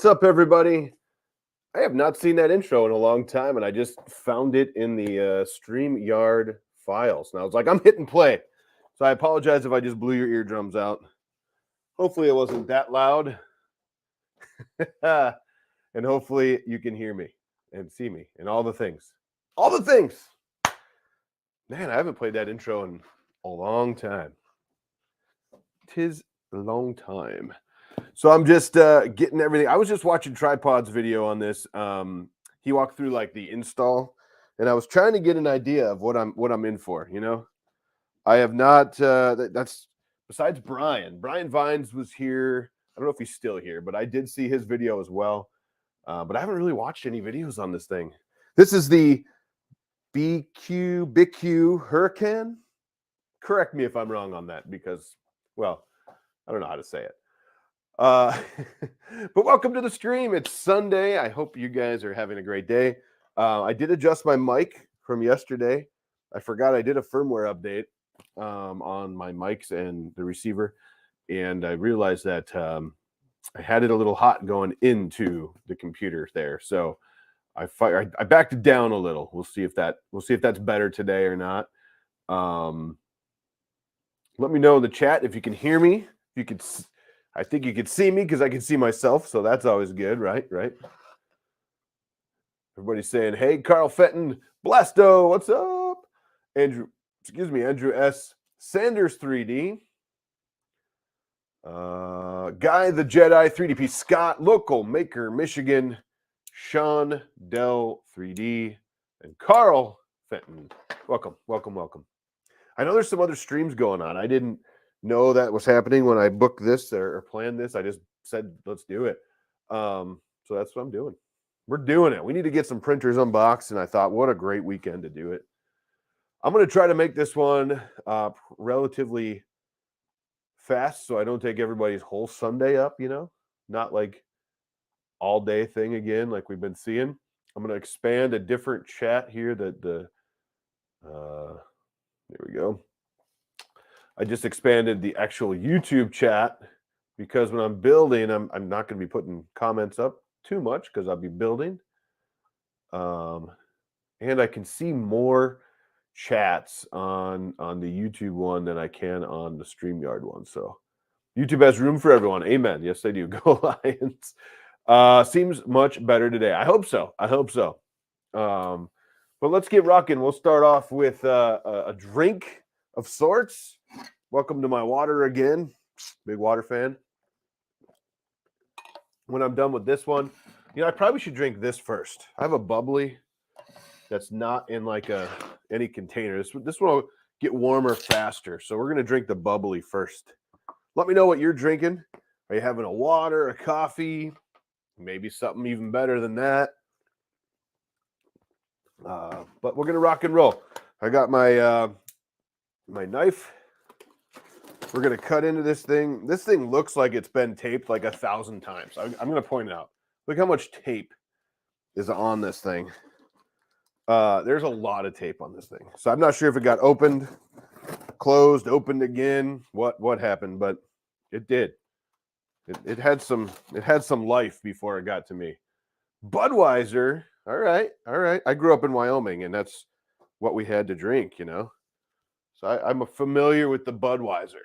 What's up, everybody? I have not seen that intro in a long time, and I just found it in the StreamYard files. And I was like, I'm hitting play. So I apologize if I just blew your eardrums out. Hopefully it wasn't that loud. And hopefully you can hear me and see me and all the things. All the things. Man, I haven't played that intro in a long time. 'Tis a long time. So I'm just getting everything. I was just watching Tripod's video on this. He walked through like the install, and I was trying to get an idea of what I'm in for. You know, I have not. That's besides Brian. Brian Vines was here. I don't know if he's still here, but I did see his video as well. But I haven't really watched any videos on this thing. This is the Biqu Huracan. Correct me if I'm wrong on that, because, well, I don't know how to say it. But welcome to the stream. It's Sunday. I hope you guys are having a great day. I did adjust my mic from yesterday. I forgot I did a firmware update on my mics and the receiver, and I realized that I had it a little hot going into the computer there. So I backed it down a little. We'll see if that's better today or not. Let me know in the chat if you can hear me. If you could. I think you could see me because I can see myself, so that's always good, right? Everybody's saying, hey, Carl Fenton, Blasto, what's up? Andrew S. Sanders 3D. Guy the Jedi 3DP, Scott, Local Maker, Michigan, Sean Dell 3D, and Carl Fenton. Welcome. I know there's some other streams going on. I didn't know that was happening when I booked this or planned this. I just said, let's do it. So that's what I'm doing. We're doing it. We need to get some printers unboxed, and I thought, what a great weekend to do it. I'm going to try to make this one relatively fast so I don't take everybody's whole Sunday up, not like all day thing again like we've been seeing. I'm going to expand a different chat here there we go. I just expanded the actual YouTube chat because when I'm building, I'm not going to be putting comments up too much because I'll be building. And I can see more chats on the YouTube one than I can on the StreamYard one. So YouTube has room for everyone. Amen. Yes, they do. Go Lions. Seems much better today. I hope so. But let's get rocking. We'll start off with a drink of sorts. Welcome to my water again. Big water fan. When I'm done with this one, I probably should drink this first. I have a bubbly that's not in like any container. This one will get warmer faster. So we're going to drink the bubbly first. Let me know what you're drinking. Are you having a water, a coffee, maybe something even better than that? But we're going to rock and roll. I got my my knife. We're going to cut into this thing. This thing looks like it's been taped like 1,000 times. I'm going to point it out. Look how much tape is on this thing. There's a lot of tape on this thing. So I'm not sure if it got opened, closed, opened again, what happened, but it did. It had some life before it got to me. Budweiser. All right. I grew up in Wyoming, and that's what we had to drink, So I'm familiar with the Budweiser.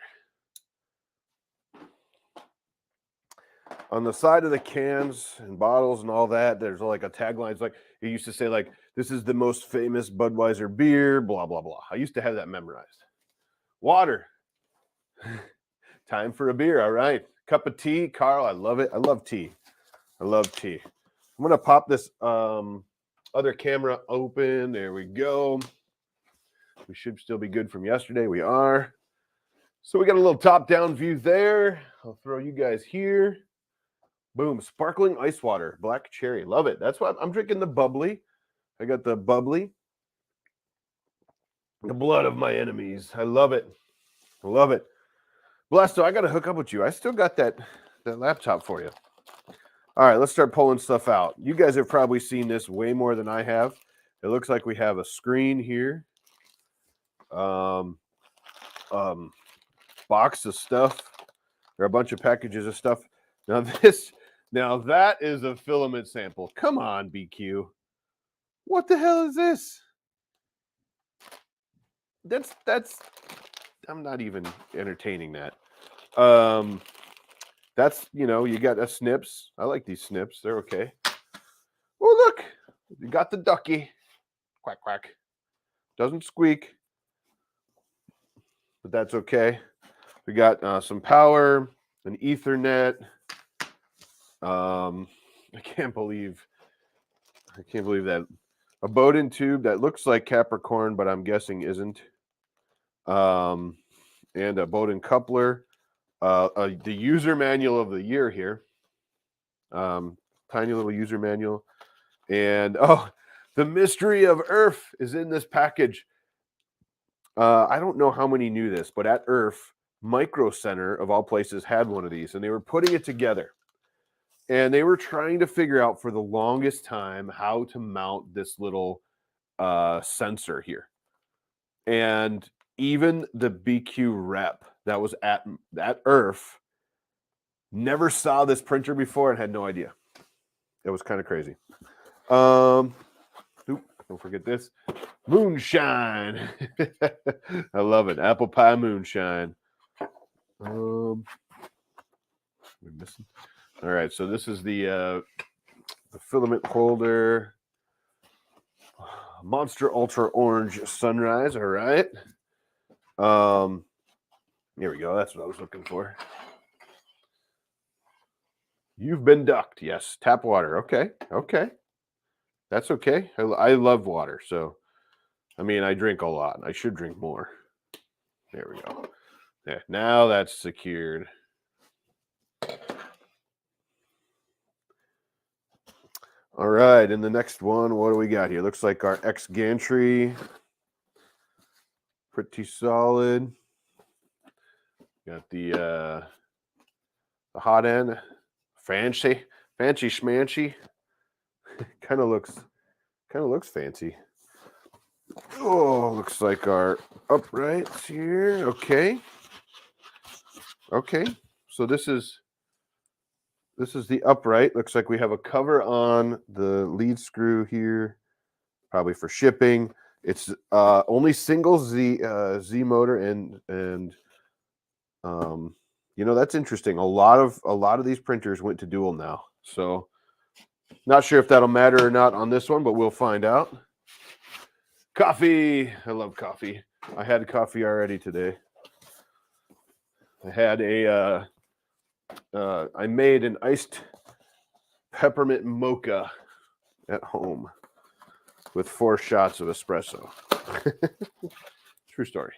On the side of the cans and bottles and all that, there's like a tagline. It's like it used to say, like, this is the most famous Budweiser beer, blah, blah, blah. I used to have that memorized. Water. Time for a beer. All right. Cup of tea. Carl, I love it. I love tea. I'm going to pop this other camera open. There we go. We should still be good from yesterday. We are. So we got a little top-down view there. I'll throw you guys here. Boom. Sparkling ice water. Black cherry. Love it. That's why I'm drinking the bubbly. I got the bubbly. The blood of my enemies. I love it. Blasto, I got to hook up with you. I still got that laptop for you. All right, let's start pulling stuff out. You guys have probably seen this way more than I have. It looks like we have a screen here. Box of stuff. There are a bunch of packages of stuff. Now this Now that is a filament sample. Come on, BQ. What the hell is this? That's I'm not even entertaining that. That's, you got a snips. I like these snips. They're okay. Oh, look. You got the ducky. Quack, quack. Doesn't squeak. But that's okay. We got some power, an Ethernet. I can't believe that. A Bowden tube that looks like Capricorn, but I'm guessing isn't. And a Bowden coupler. The user manual of the year here. Tiny little user manual. And the mystery of Earth is in this package. I don't know how many knew this, but at Earth, Micro Center of all places had one of these, and they were putting it together. And they were trying to figure out for the longest time how to mount this little sensor here. And even the BQ rep that was at Earth never saw this printer before and had no idea. It was kind of crazy. Don't forget this. Moonshine. I love it. Apple pie moonshine. We're missing. All right, so this is the filament holder. Monster Ultra Orange Sunrise. All right. Here we go. That's what I was looking for. You've been ducked. Yes. Tap water. Okay. Okay. That's okay. I love water. So, I mean, I drink a lot. I should drink more. There we go. Yeah. Now that's secured. All right. And the next one, what do we got here? Looks like our X gantry. Pretty solid. Got the hot end. Fancy schmancy. kind of looks fancy. Oh, looks like our uprights here. Okay. Okay. So this is the upright. Looks like we have a cover on the lead screw here, probably for shipping. It's only single Z motor, and that's interesting. A lot of these printers went to dual now, so not sure if that'll matter or not on this one, but we'll find out. Coffee. I love coffee. I had coffee already today. I had I made an iced peppermint mocha at home with 4 shots of espresso. True story.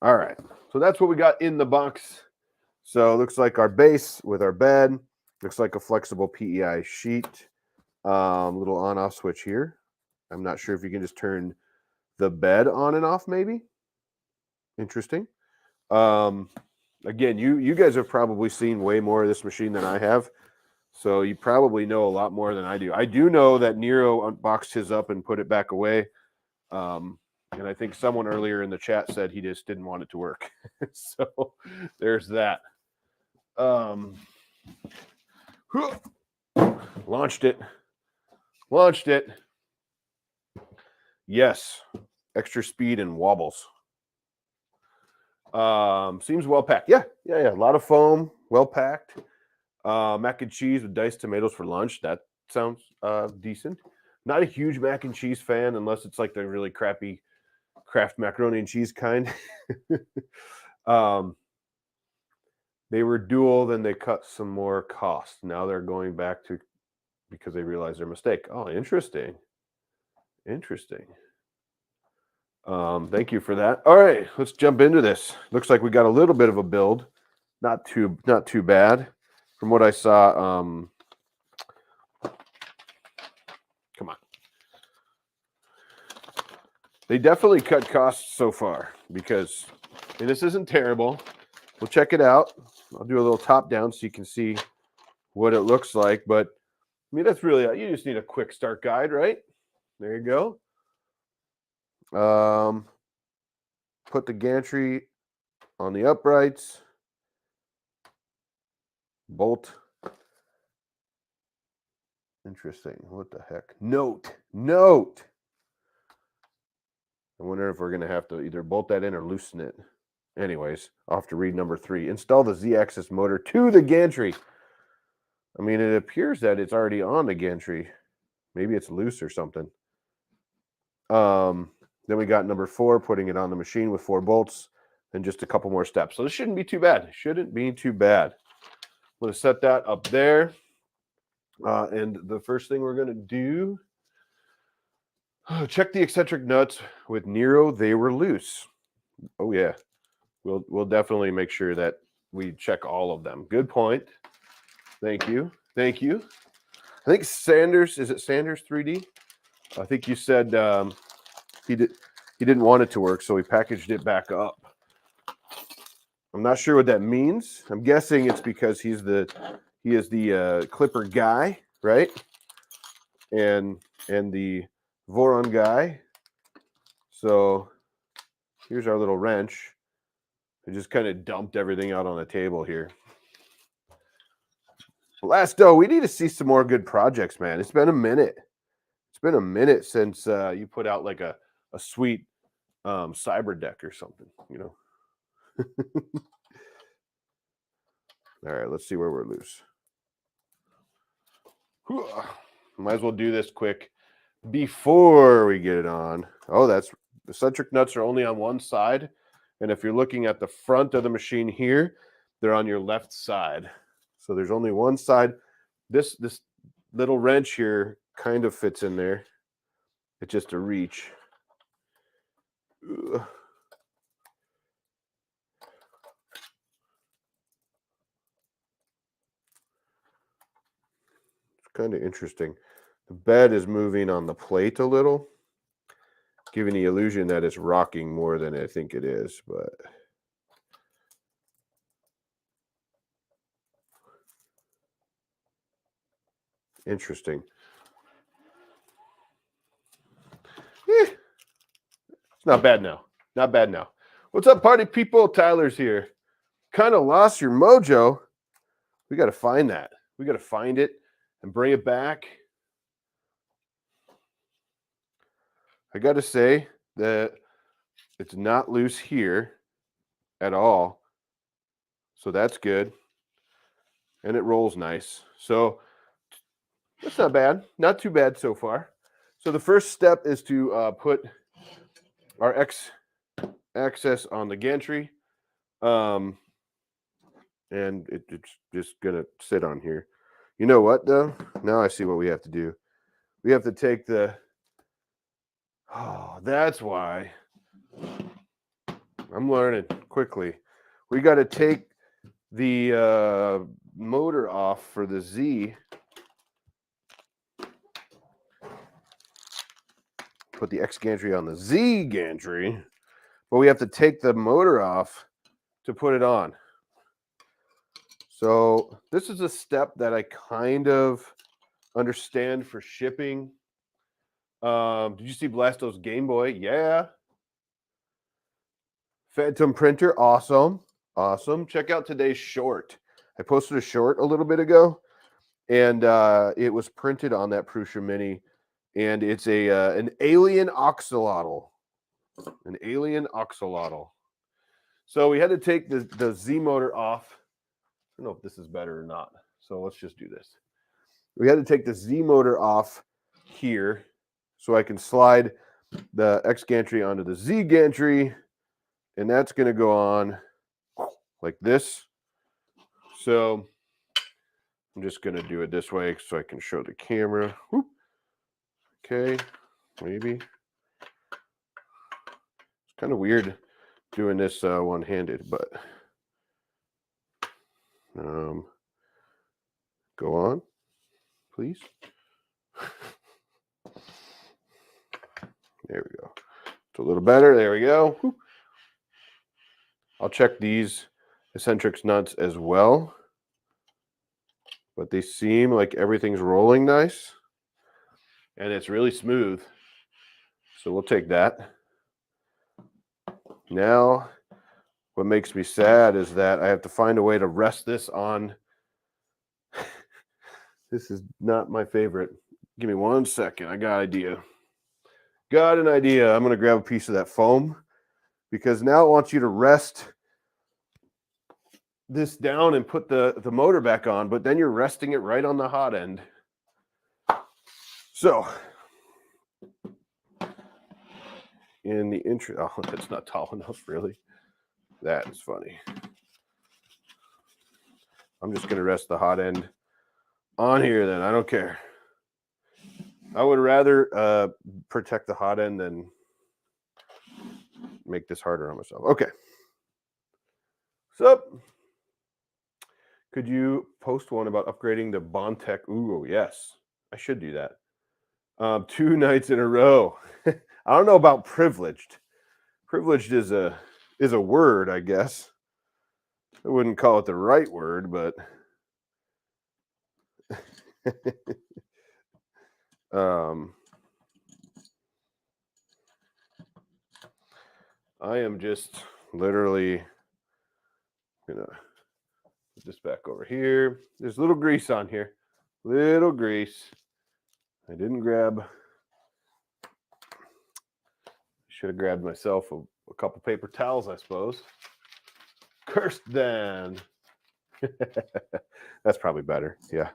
All right. So that's what we got in the box. So it looks like our base with our bed. Looks like a flexible PEI sheet. Little on-off switch here. I'm not sure if you can just turn the bed on and off, maybe. Interesting. Again, you guys have probably seen way more of this machine than I have, so you probably know a lot more than I do. I do know that Nero unboxed his up and put it back away, and I think someone earlier in the chat said he just didn't want it to work. So there's that. Launched it. Yes, extra speed and wobbles. Seems well packed. Yeah. A lot of foam, well packed. Mac and cheese with diced tomatoes for lunch. That sounds decent. Not a huge mac and cheese fan unless it's like the really crappy Kraft macaroni and cheese kind. They were dual, then they cut some more cost. Now they're going back to because they realized their mistake. Oh, interesting. Thank you for that. All right, let's jump into this. Looks like we got a little bit of a build. Not too bad. From what I saw, come on. They definitely cut costs so far because, and this isn't terrible. We'll check it out. I'll do a little top down so you can see what it looks like. But I mean, that's really, you just need a quick start guide, right? There you go. Put the gantry on the uprights. Bolt. Interesting. What the heck? Note. Note. I wonder if we're going to have to either bolt that in or loosen it. Anyways, I'll have to read number 3. Install the Z-axis motor to the gantry. I mean, it appears that it's already on the gantry. Maybe it's loose or something. Then we got number 4, putting it on the machine with 4 bolts, and just a couple more steps. So this shouldn't be too bad. Shouldn't be too bad. I'm going to set that up there. And the first thing we're going to do, check the eccentric nuts with Nero. They were loose. Oh yeah, we'll definitely make sure that we check all of them. Good point. Thank you. Thank you. I think Sanders, is it Sanders 3D? I think you said he didn't want it to work, so he packaged it back up. I'm not sure what that means. I'm guessing it's because he is the Klipper guy, right? And the Voron guy. So here's our little wrench. I just kind of dumped everything out on the table here. Blasto, we need to see some more good projects, man. It's been a minute. It's been a minute since you put out like a sweet cyber deck or something, you know. All right, let's see where we're loose. Might as well do this quick before we get it on. Oh, the eccentric nuts are only on one side. And if you're looking at the front of the machine here, they're on your left side. So there's only one side. This little wrench here kind of fits in there. It's just a reach. Ugh. It's kind of interesting. The bed is moving on the plate a little, giving the illusion that it's rocking more than I think it is, but interesting. It's not bad now. Not bad now. What's up, party people? Tyler's here. Kind of lost your mojo. We got to find that. We got to find it and bring it back. I got to say that it's not loose here at all. So that's good. And it rolls nice. So that's not bad. Not too bad so far. So the first step is to put our X-axis on the gantry. And it's just going to sit on here. You know what, though? Now I see what we have to do. We have to take the... Oh, that's why. I'm learning quickly. We got to take the motor off for the Z. Put the X gantry on the Z gantry. But we have to take the motor off to put it on. So this is a step that I kind of understand for shipping. Did you see Blasto's Game Boy? Yeah. Phantom printer, awesome. Awesome. Check out today's short. I posted a short a little bit ago, and it was printed on that Prusa Mini, and it's an alien oxalotl. An alien oxalotl. So we had to take the Z motor off. I don't know if this is better or not. So let's just do this. We had to take the Z motor off here so I can slide the X gantry onto the Z gantry, and that's going to go on like this. So I'm just going to do it this way so I can show the camera. Whoop. Okay, maybe. It's kind of weird doing this one-handed, but go on, please. There we go. It's a little better. There we go. Whoop. I'll check these eccentric nuts as well, but they seem like everything's rolling nice, and it's really smooth. So we'll take that. Now, what makes me sad is that I have to find a way to rest this on This is not my favorite. Give me 1 second. I got an idea. Got an idea. I'm going to grab a piece of that foam because now I want you to rest this down and put the motor back on, but then you're resting it right on the hot end. So in the intro, oh, that's not tall enough, really. That is funny. I'm just going to rest the hot end on here then. I don't care. I would rather protect the hot end than make this harder on myself. Okay. So, could you post one about upgrading the Bondtech? Ooh, yes. I should do that. 2 nights in a row. I don't know about privileged. Privileged is a word, I guess. I wouldn't call it the right word, but I am just literally gonna put this back over here. There's little grease on here. Little grease. I didn't grab. Should have grabbed myself a couple paper towels, I suppose. Cursed then. That's probably better. Yeah.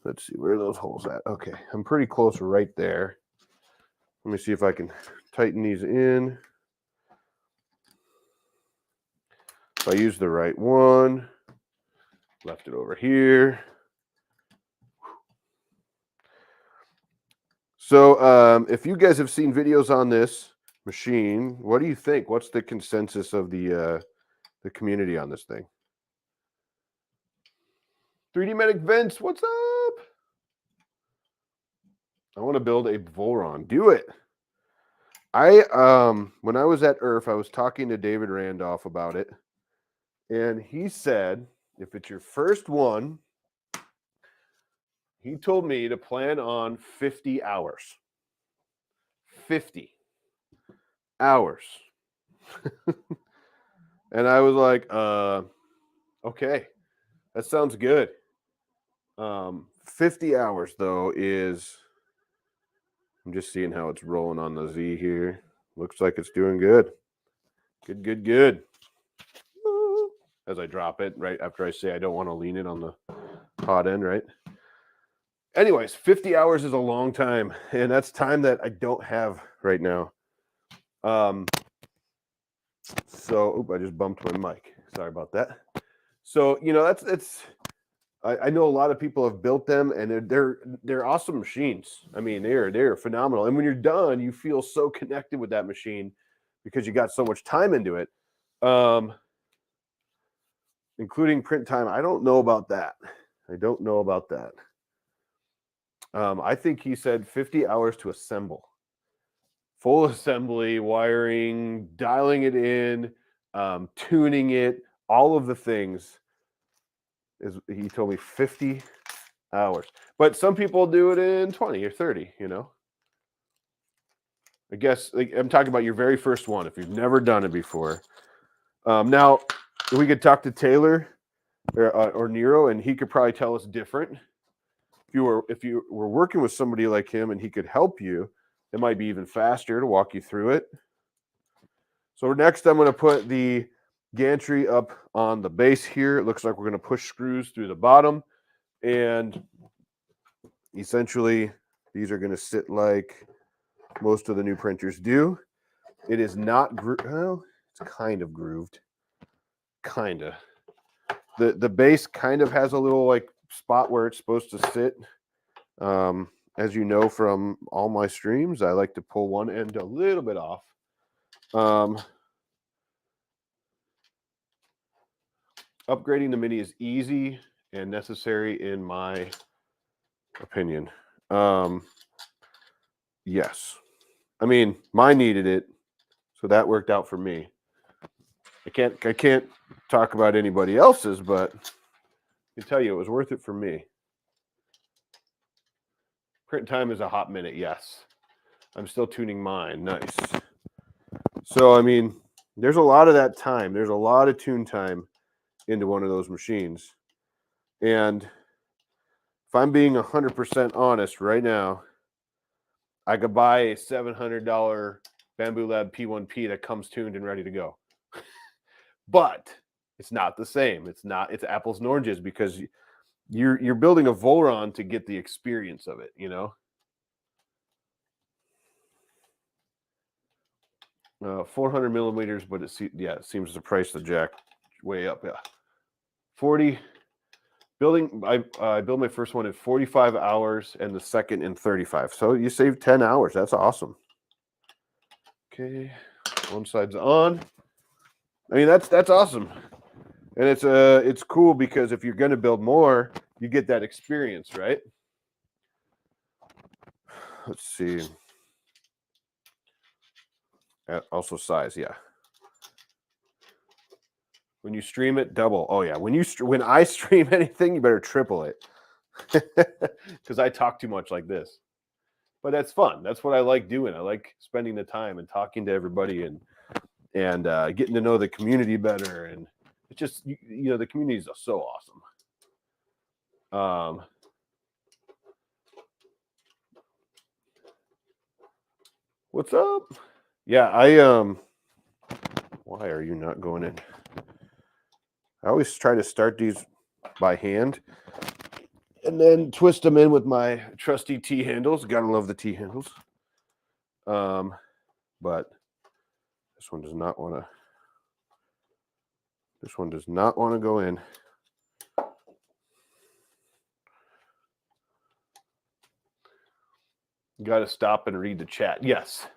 Let's see, where are those holes at? Okay, I'm pretty close right there. Let me see if I can tighten these in. If I use the right one, left it over here. So if you guys have seen videos on this machine, what do you think? What's the consensus of the community on this thing? 3D Medic Vince, what's up? I want to build a Voron. Do it. When I was at IRF, I was talking to David Randolph about it, and he said if it's your first one, he told me to plan on 50 hours. 50 hours. And I was like, okay, that sounds good. 50 hours though is, I'm just seeing how it's rolling on the Z here. Looks like it's doing good. Good. As I drop it right after I say I don't want to lean it on the hot end, right? Anyways, 50 hours is a long time, and that's time that I don't have right now. So, I just bumped my mic. Sorry about that. So, I know a lot of people have built them, and they're awesome machines. I mean, they're phenomenal. And when you're done, you feel so connected with that machine because you got so much time into it, including print time. I don't know about that. I think he said 50 hours to assemble. Full assembly, wiring, dialing it in, tuning it, all of the things. He told me 50 hours. But some people do it in 20 or 30, I guess I'm talking about your very first one if you've never done it before. Now, we could talk to Taylor or Nero, and he could probably tell us different. If you were working with somebody like him and he could help you, it might be even faster to walk you through it. So next, I'm going to put the gantry up on the base here. It looks like we're going to push screws through the bottom, and essentially these are going to sit like most of the new printers do. It is not well, it's kind of grooved. Kinda. The base kind of has a little like spot where it's supposed to sit. As you know from all my streams, I like to pull one end a little bit off. Upgrading the Mini is easy and necessary in my opinion. Yes. I mean, mine needed it, so that worked out for me. I can't talk about anybody else's, but I can tell you it was worth it for me. Print time is a hot minute, yes. I'm still tuning mine. Nice. So, I mean, there's a lot of that time. There's a lot of tune time into one of those machines. And if I'm being 100% honest right now, I could buy a $700 Bamboo Lab P1P that comes tuned and ready to go. But it's not the same. It's apples and oranges, because you're building a Voron to get the experience of it, 400 millimeters, but it seems to price the jack way up. Yeah, 40 building. I built my first one in 45 hours and the second in 35. So you save 10 hours. That's awesome. Okay, one side's on. I mean, that's awesome, and it's cool because if you're going to build more, you get that experience, right? Let's see. Also size, yeah. When you stream it, double. Oh yeah, when I stream anything, you better triple it, because I talk too much like this. But that's fun. That's what I like doing. I like spending the time and talking to everybody and getting to know the community better. And it's just the community is so awesome. What's up? Yeah, why are you not going in? I always try to start these by hand and then twist them in with my trusty T handles. Gotta love the T handles. But this one does not want to. This one does not want to go in. You got to stop and read the chat. Yes.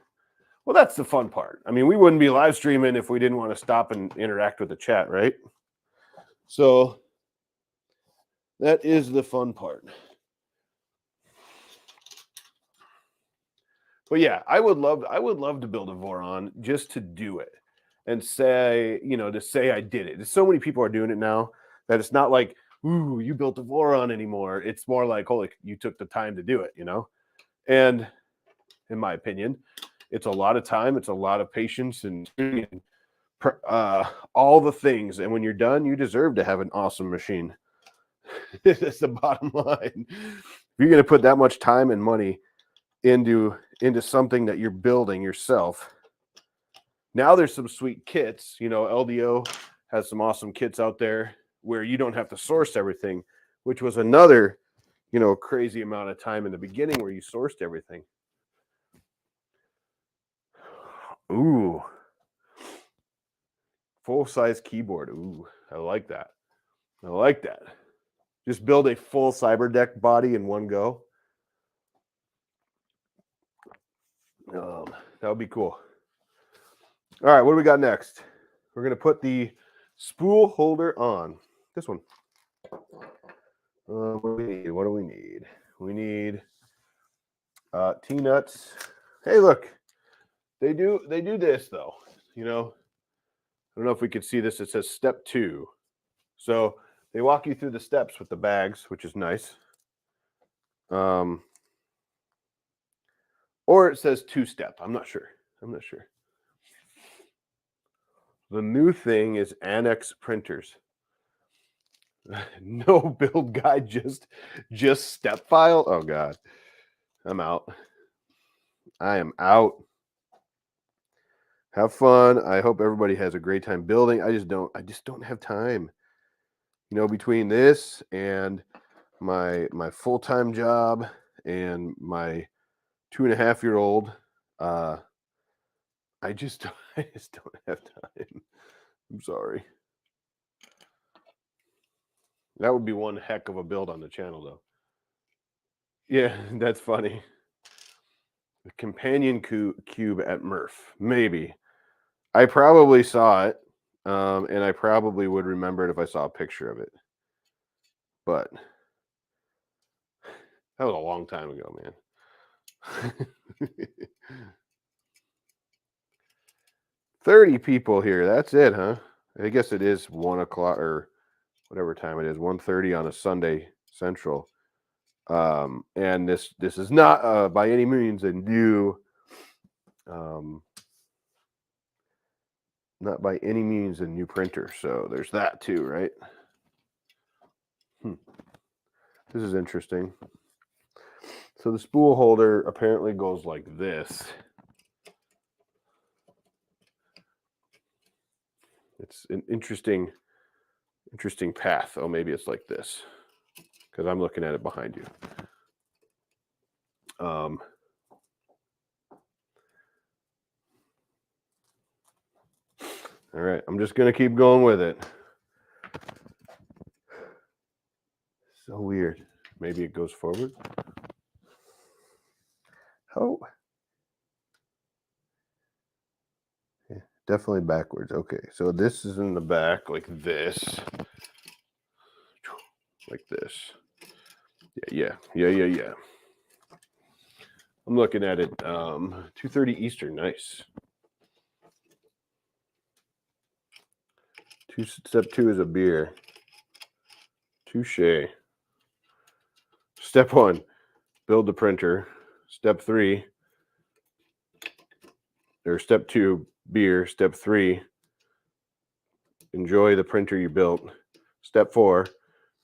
Well, that's the fun part. I mean, we wouldn't be live streaming if we didn't want to stop and interact with the chat, right? So that is the fun part. But yeah, I would love to build a Voron just to do it and say, to say I did it. So many people are doing it now that it's not like, ooh, you built a Voron anymore. It's more like, holy, you took the time to do it, And in my opinion, it's a lot of time, it's a lot of patience, and all the things. And when you're done, you deserve to have an awesome machine. That's the bottom line. If you're going to put that much time and money into something that you're building yourself, now there's some sweet kits. LDO has some awesome kits out there where you don't have to source everything, which was another crazy amount of time in the beginning where you sourced everything. Ooh, full-size keyboard. Ooh, I like that. Just build a full CyberDeck body in one go. That would be cool. All right, what do we got next? We're going to put the spool holder on. This one. What do we need? We need T-nuts. Hey, look. They do this, though. I don't know if we could see this. It says step 2. So they walk you through the steps with the bags, which is nice. Or it says 2-step. I'm not sure. The new thing is annex printers. No build guide, just step file. Oh God, I'm out. I am out. Have fun. I hope everybody has a great time building. I just don't have time. Between this and my full-time job and my 2.5-year-old, I just don't have time. I'm sorry. That would be one heck of a build on the channel, though. Yeah, that's funny. The companion cube at Murph. Maybe. I probably saw it, and I probably would remember it if I saw a picture of it. But that was a long time ago, man. 30 people here. That's it, huh? I guess it is 1 o'clock or whatever time it is, 1:30 on a Sunday Central. And this is not by any means a new not by any means a new printer. So there's that too, right? This is interesting. So the spool holder apparently goes like this. It's an interesting path. Oh, maybe it's like this because I'm looking at it behind you. All right, I'm just gonna keep going with it. So weird. Maybe it goes forward. Oh, yeah, definitely backwards. Okay, so this is in the back like this, like this. Yeah. I'm looking at it. 2:30 Eastern. Nice. Step 2 is a beer. Touche. Step 1, build the printer. Step 3, or step 2, beer. Step 3, enjoy the printer you built. Step 4,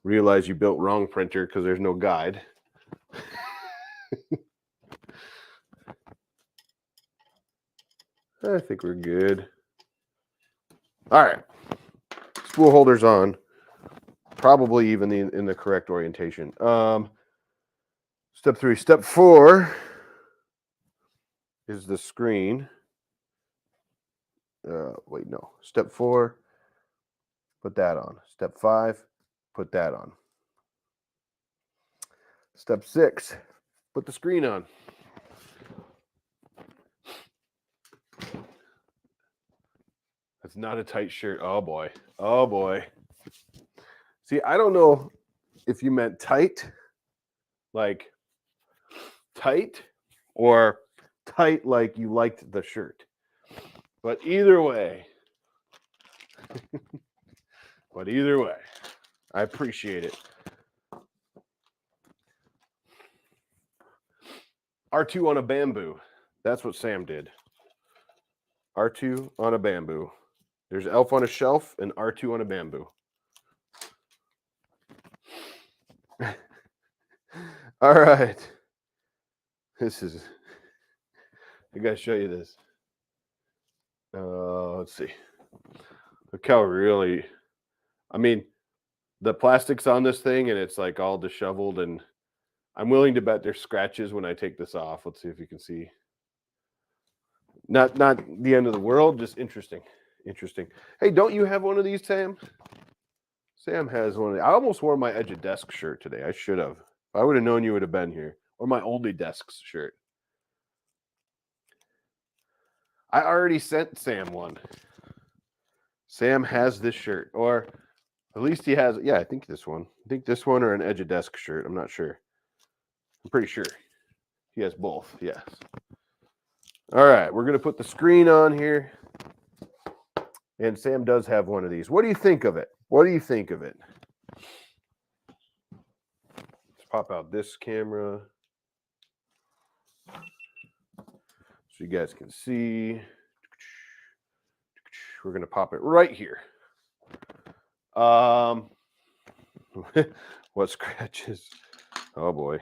realize you built wrong printer because there's no guide. I think we're good. All right. Spool holders on. Probably even in the correct orientation. Step 3. Step 4 is the screen. Wait, no. Step 4, put that on. Step 5, put that on. Step 6, put the screen on. That's not a tight shirt. Oh boy. Oh boy. See, I don't know if you meant tight, like tight, or tight like you liked the shirt. But either way, I appreciate it. R2 on a bamboo. That's what Sam did. R2 on a bamboo. There's Elf on a shelf and R2 on a bamboo. All right. This is, I gotta show you this. Let's see. Look how really, I mean, the plastic's on this thing and it's like all disheveled, and I'm willing to bet there's scratches when I take this off. Let's see if you can see. Not the end of the world, just interesting. Hey, don't you have one of these, Sam? Sam has one of these. I almost wore my Edge of Desk shirt today. I should have. If I would have known you would have been here. Or my Only Desks shirt. I already sent Sam one. Sam has this shirt. Or at least he has, yeah, I think this one. I think this one or an Edge of Desk shirt. I'm not sure. I'm pretty sure. He has both, yes. All right, we're going to put the screen on here. And Sam does have one of these. What do you think of it? Let's pop out this camera so you guys can see. We're going to pop it right here. What scratches? Oh boy.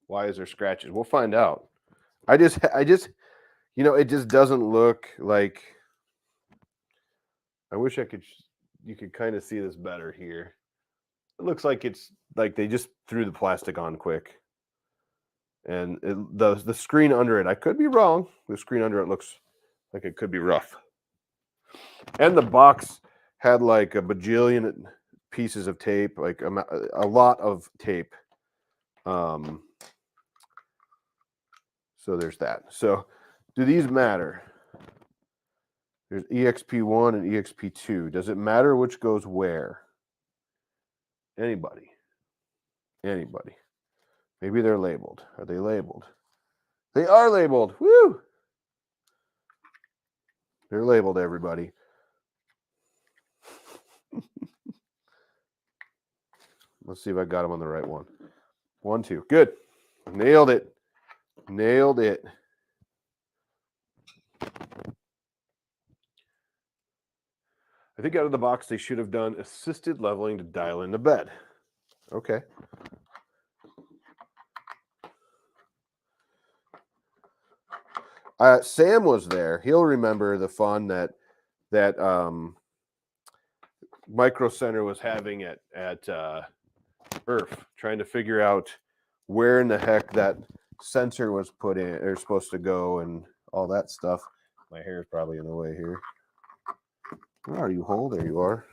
Why is there scratches? We'll find out. I just, it just doesn't look like, I wish you could kind of see this better here. It looks like it's like they just threw the plastic on quick. And the screen under it, I could be wrong. The screen under it looks like it could be rough. And the box had like a bajillion pieces of tape, like a lot of tape. So there's that. So do these matter? There's EXP1 and EXP2. Does it matter which goes where? Anybody? Maybe they're labeled. Are they labeled? They are labeled. Woo! They're labeled, everybody. Let's see if I got them on the right one. 1, 2. Good. Nailed it. I think out of the box they should have done assisted leveling to dial in the bed. Okay. Sam was there. He'll remember the fun that Micro Center was having at IRF, trying to figure out where in the heck that sensor was put in or supposed to go and all that stuff. My hair is probably in the way here. Where are you, Hole? There you are.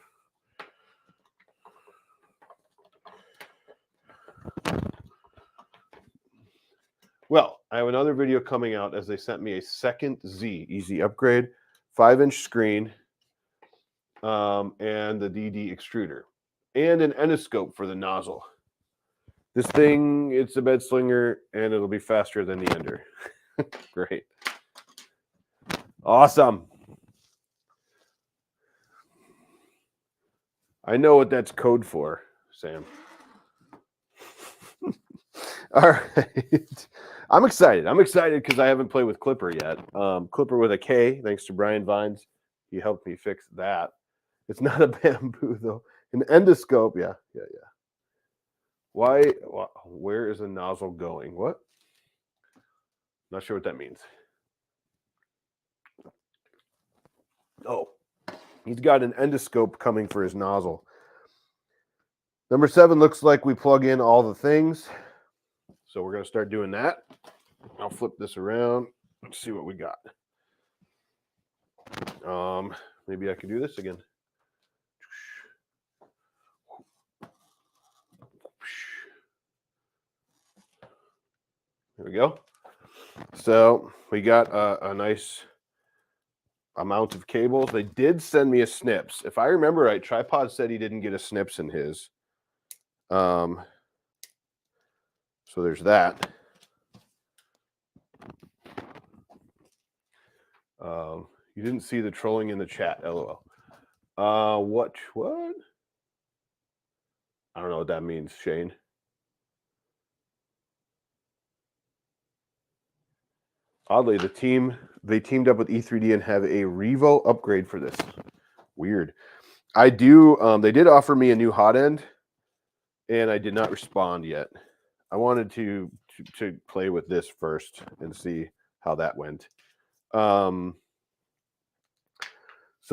Well, I have another video coming out as they sent me a second Z easy upgrade, 5-inch screen, and the DD extruder, and an endoscope for the nozzle. This thing, it's a bed slinger, and it'll be faster than the Ender. Great. Awesome. I know what that's code for, Sam. All right. I'm excited. I'm excited because I haven't played with Klipper yet. Klipper with a K, thanks to Brian Vines. He helped me fix that. It's not a bamboo, though. An endoscope. Yeah. Why? Where is the nozzle going? What? Not sure what that means. Oh, he's got an endoscope coming for his nozzle. Number 7 looks like we plug in all the things. So we're going to start doing that. I'll flip this around. Let's see what we got. Maybe I could do this again. There we go. So we got a nice amount of cables. They did send me a snips. If I remember right, Tripod said he didn't get a snips in his. So there's that. You didn't see the trolling in the chat, LOL. What? I don't know what that means, Shane. Oddly, they teamed up with E3D and have a Revo upgrade for this. Weird. They did offer me a new hot end, and I did not respond yet. I wanted to play with this first and see how that went. So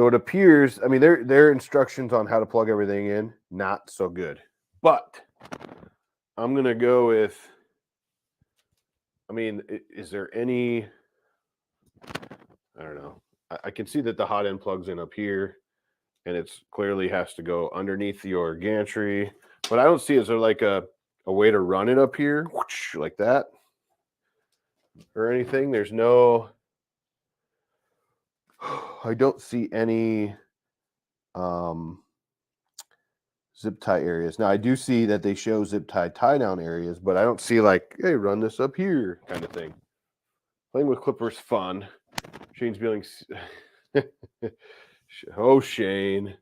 it appears, I mean, their instructions on how to plug everything in, not so good. But I'm going to go with, I mean, is there any, I don't know. I can see that the hot end plugs in up here, and it's clearly has to go underneath your gantry. But I don't see, is there like a way to run it up here, whoosh, like that? Or anything? There's no, I don't see any zip tie areas. Now I do see that they show zip tie tie down areas, but I don't see like, hey, run this up here kind of thing. Playing with Klipper's fun. Shane's feeling. Oh, Shane.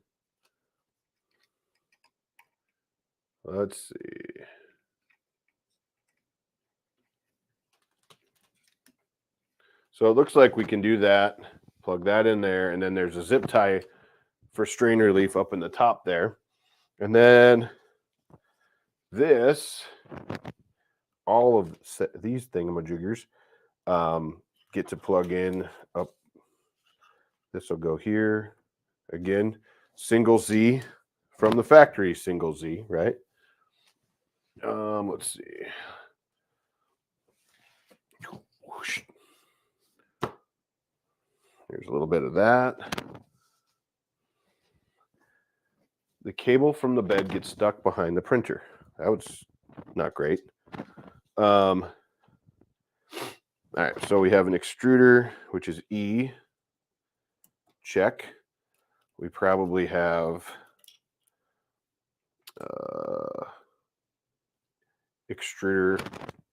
Let's see. So it looks like we can do that. Plug that in there, and then there's a zip tie for strain relief up in the top there. And then this, all of these thingamajiggers get to plug in up. This will go here. Again, single Z from the factory, single Z, right? Let's see. Here's a little bit of that. The cable from the bed gets stuck behind the printer. That was not great. All right, so we have an extruder, which is E. Check. We probably have extruder,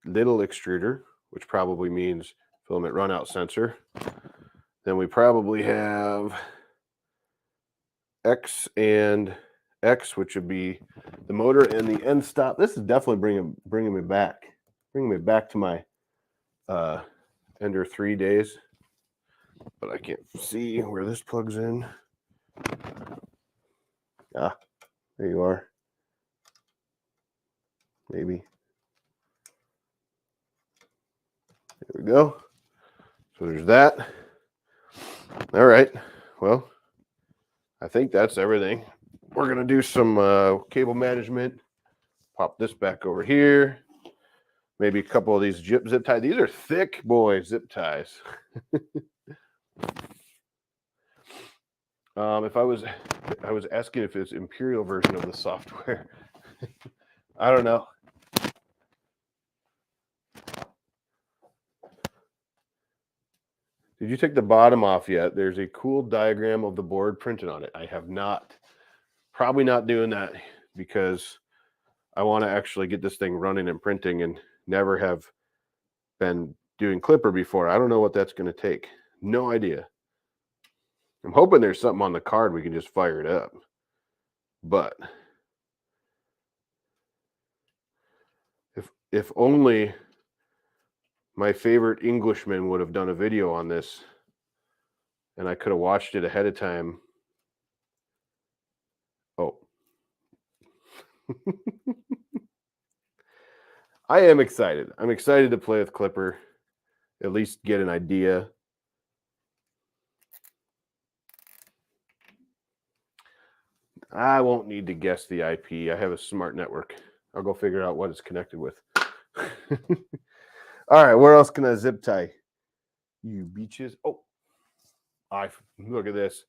little extruder, which probably means filament runout sensor. Then we probably have X and X, which would be the motor and the end stop. This is definitely bringing me back to my Ender 3 days. But I can't see where this plugs in. Ah, there you are. Maybe. There we go. So there's that. All right. Well, I think that's everything. We're going to do some cable management. Pop this back over here. Maybe a couple of these zip ties. These are thick boy zip ties. If I was asking if it's Imperial version of the software. I don't know. Did you take the bottom off yet? There's a cool diagram of the board printed on it. I have not. Probably not doing that because I want to actually get this thing running and printing, and never have been doing Klipper before. I don't know what that's going to take. No idea. I'm hoping there's something on the card we can just fire it up. But if only my favorite Englishman would have done a video on this and I could have watched it ahead of time. Oh. I am excited. I'm excited to play with Klipper, at least get an idea. I won't need to guess the IP. I have a smart network. I'll go figure out what it's connected with. All right, where else can I zip tie? You beaches. Oh, look at this.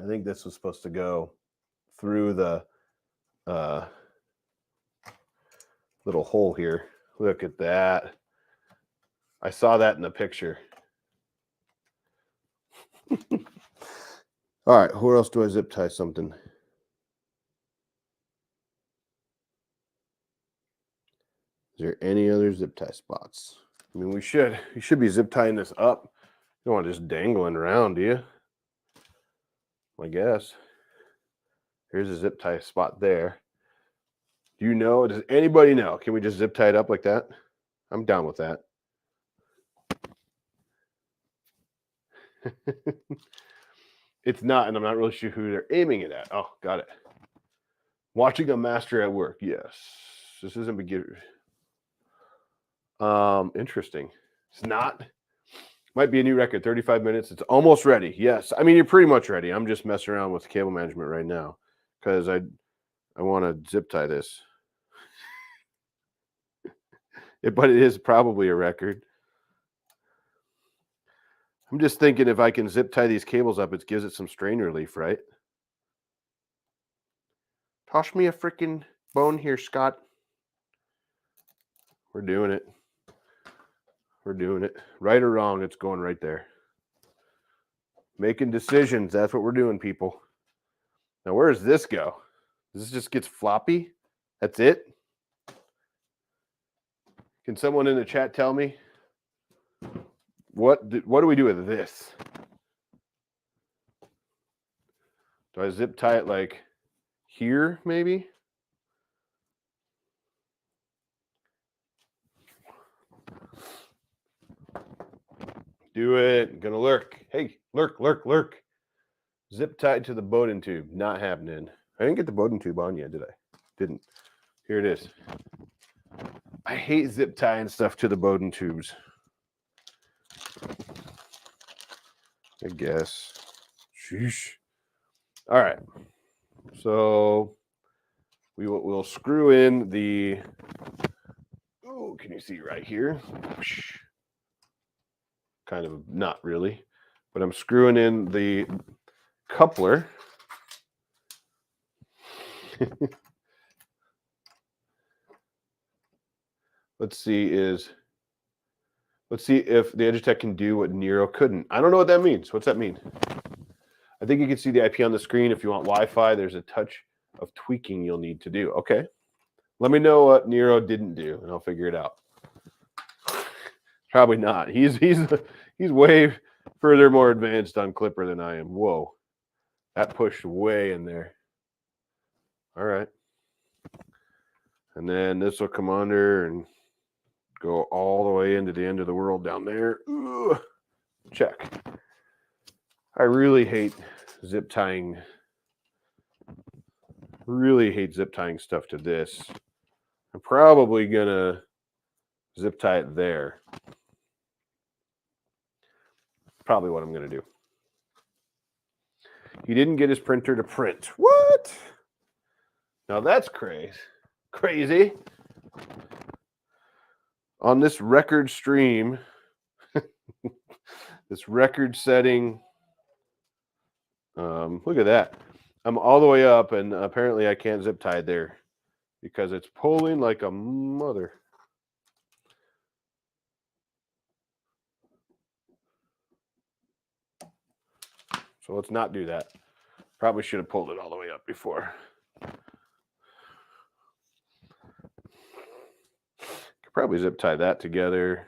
I think this was supposed to go through the little hole here. Look at that. I saw that in the picture. All right, where else do I zip tie something? Is there any other zip tie spots? I mean, we should be zip tying this up. You don't want to just dangling around, do you? I guess. Here's a zip tie spot there. Do you know? Does anybody know? Can we just zip tie it up like that? I'm down with that. It's not, and I'm not really sure who they're aiming it at. Oh, got it. Watching a master at work. Yes. This isn't beginner. Interesting. It's not. Might be a new record. 35 minutes. It's almost ready. Yes. I mean, you're pretty much ready. I'm just messing around with cable management right now because I want to zip tie this. But it is probably a record. I'm just thinking if I can zip tie these cables up, it gives it some strain relief, right? Toss me a freaking bone here, Scott. We're doing it. We're doing it. Right or wrong, it's going right there. Making decisions. That's what we're doing, people. Now, where does this go? This just gets floppy? That's it? Can someone in the chat tell me? What do we do with this? Do I zip tie it like here, maybe? Do it. Gonna lurk. Hey, lurk, lurk, lurk. Zip tied to the Bowden tube. Not happening. I didn't get the Bowden tube on yet, did I? Didn't. Here it is. I hate zip tying stuff to the Bowden tubes. I guess. Sheesh. All right. So we'll screw in the. Oh, can you see right here? Kind of not really, but I'm screwing in the coupler. Let's see if the Edgetech can do what Nero couldn't. I don't know what that means. What's that mean? I think you can see the IP on the screen. If you want Wi-Fi, there's a touch of tweaking you'll need to do. Okay. Let me know what Nero didn't do, and I'll figure it out. Probably not. He's way further more advanced on Klipper than I am. Whoa. That pushed way in there. All right. And then this will come under and go all the way into the end of the world down there. Ugh. Check. I really hate zip tying really hate zip tying stuff to this. I'm probably gonna zip tie it there. Probably what I'm gonna do. He didn't get his printer to print. What? Now that's crazy. On this record stream, this record-setting. Look at that. I'm all the way up, and apparently I can't zip tie there because it's pulling like a mother. So let's not do that. Probably should have pulled it all the way up before. Could probably zip tie that together.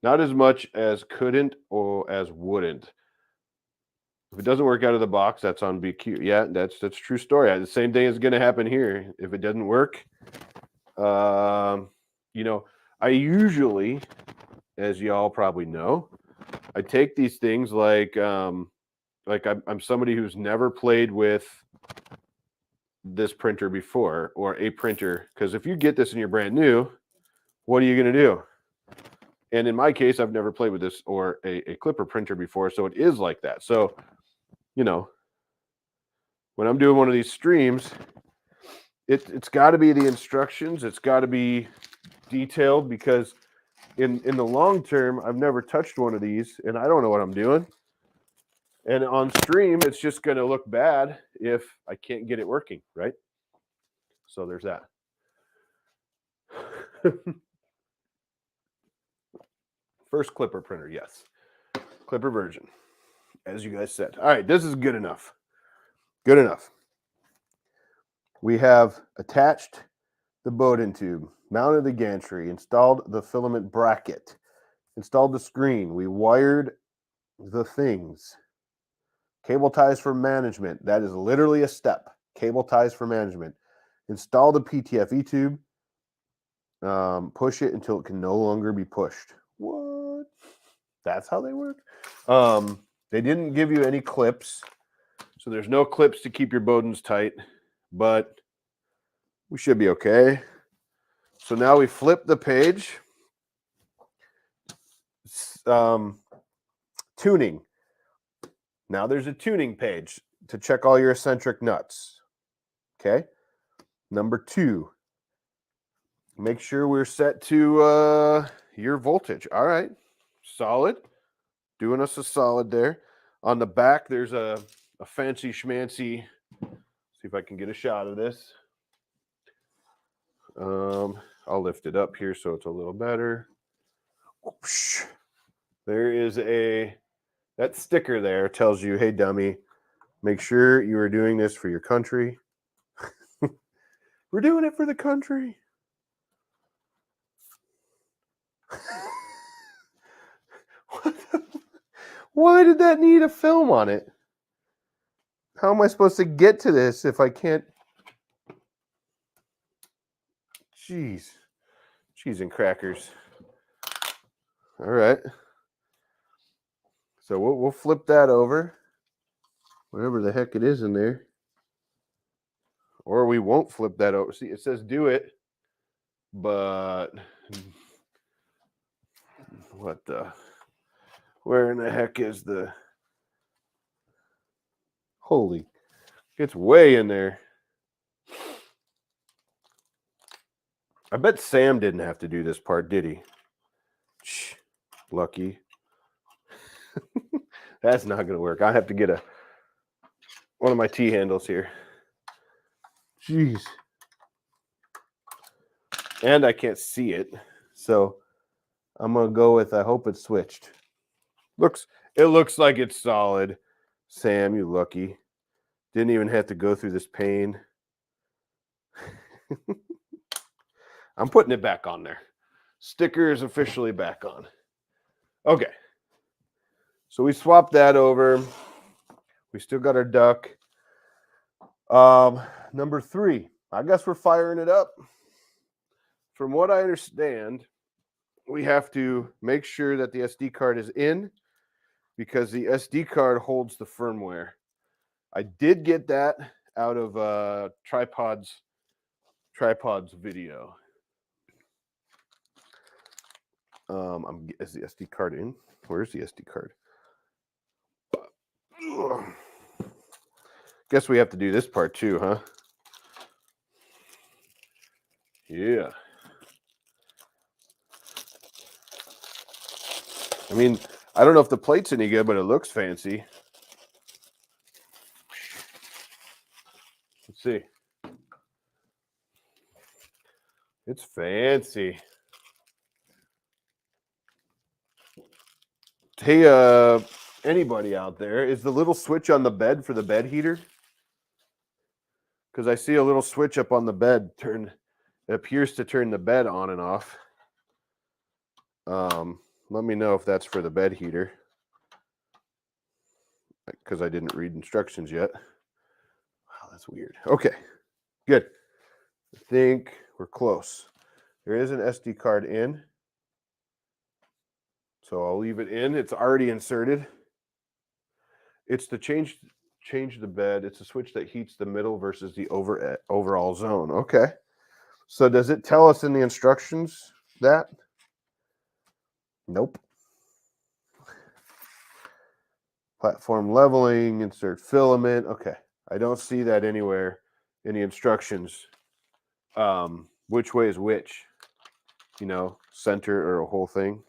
Not as much as couldn't or as wouldn't. If it doesn't work out of the box, that's on Biqu. Yeah, that's a true story. The same thing is going to happen here. If it doesn't work, you know, I usually, as y'all probably know, I take these things like I'm somebody who's never played with this printer before or a printer, because if you get this and you're brand new, what are you going to do? And in my case, I've never played with this or a Klipper printer before, so it is like that. So, you know, when I'm doing one of these streams, it's got to be the instructions. It's got to be detailed, because in the long term, I've never touched one of these, and I don't know what I'm doing. And on stream, it's just going to look bad if I can't get it working, right? So there's that. First Klipper printer, yes. Klipper version, as you guys said. All right, this is good enough. Good enough. We have attached the Bowden tube, mounted the gantry, installed the filament bracket, installed the screen. We wired the things. Cable ties for management. That is literally a step. Cable ties for management. Install the PTFE tube. Push it until it can no longer be pushed. What? That's how they work? They didn't give you any clips. So there's no clips to keep your Bowdens tight. But we should be okay. So now we flip the page. Tuning. Now there's a tuning page to check all your eccentric nuts. Okay. Number 2. Make sure we're set to your voltage. All right. Solid. Doing us a solid there. On the back, there's a fancy schmancy. See if I can get a shot of this. I'll lift it up here so it's a little better. Whoosh. There is that sticker there tells you, hey, dummy, make sure you are doing this for your country. We're doing it for the country. Why did that need a film on it? How am I supposed to get to this if I can't? Jeez. Cheese and crackers. All right. So we'll flip that over. Whatever the heck it is in there. Or we won't flip that over. See, it says do it. But what the? Where in the heck is the? Holy, it's way in there. I bet Sam didn't have to do this part, did he? Shh, lucky. That's not going to work. I have to get one of my T-handles here. Jeez. And I can't see it. So I'm going to go with, I hope it's switched. It looks like it's solid. Sam, you lucky. Didn't even have to go through this pain. I'm putting it back on there. Sticker is officially back on. Okay. So we swapped that over. We still got our duck. Number 3. I guess we're firing it up. From what I understand, we have to make sure that the SD card is in, because the SD card holds the firmware. I did get that out of tripods video. Is the SD card in? Where's the SD card? Guess we have to do this part too, huh? Yeah. I mean, I don't know if the plate's any good, but it looks fancy. Let's see. It's fancy. Hey, anybody out there, is the little switch on the bed for the bed heater? Because I see a little switch up on the bed. It appears to turn the bed on and off. Let me know if that's for the bed heater, because I didn't read instructions yet. Wow, that's weird. Okay, good. I think we're close. There is an SD card in, so I'll leave it in. It's already inserted. It's to change the bed. It's a switch that heats the middle versus the overall zone. Okay. So does it tell us in the instructions that? Nope. Platform leveling, insert filament. Okay. I don't see that anywhere in the instructions. Which way is which? You know, center or a whole thing.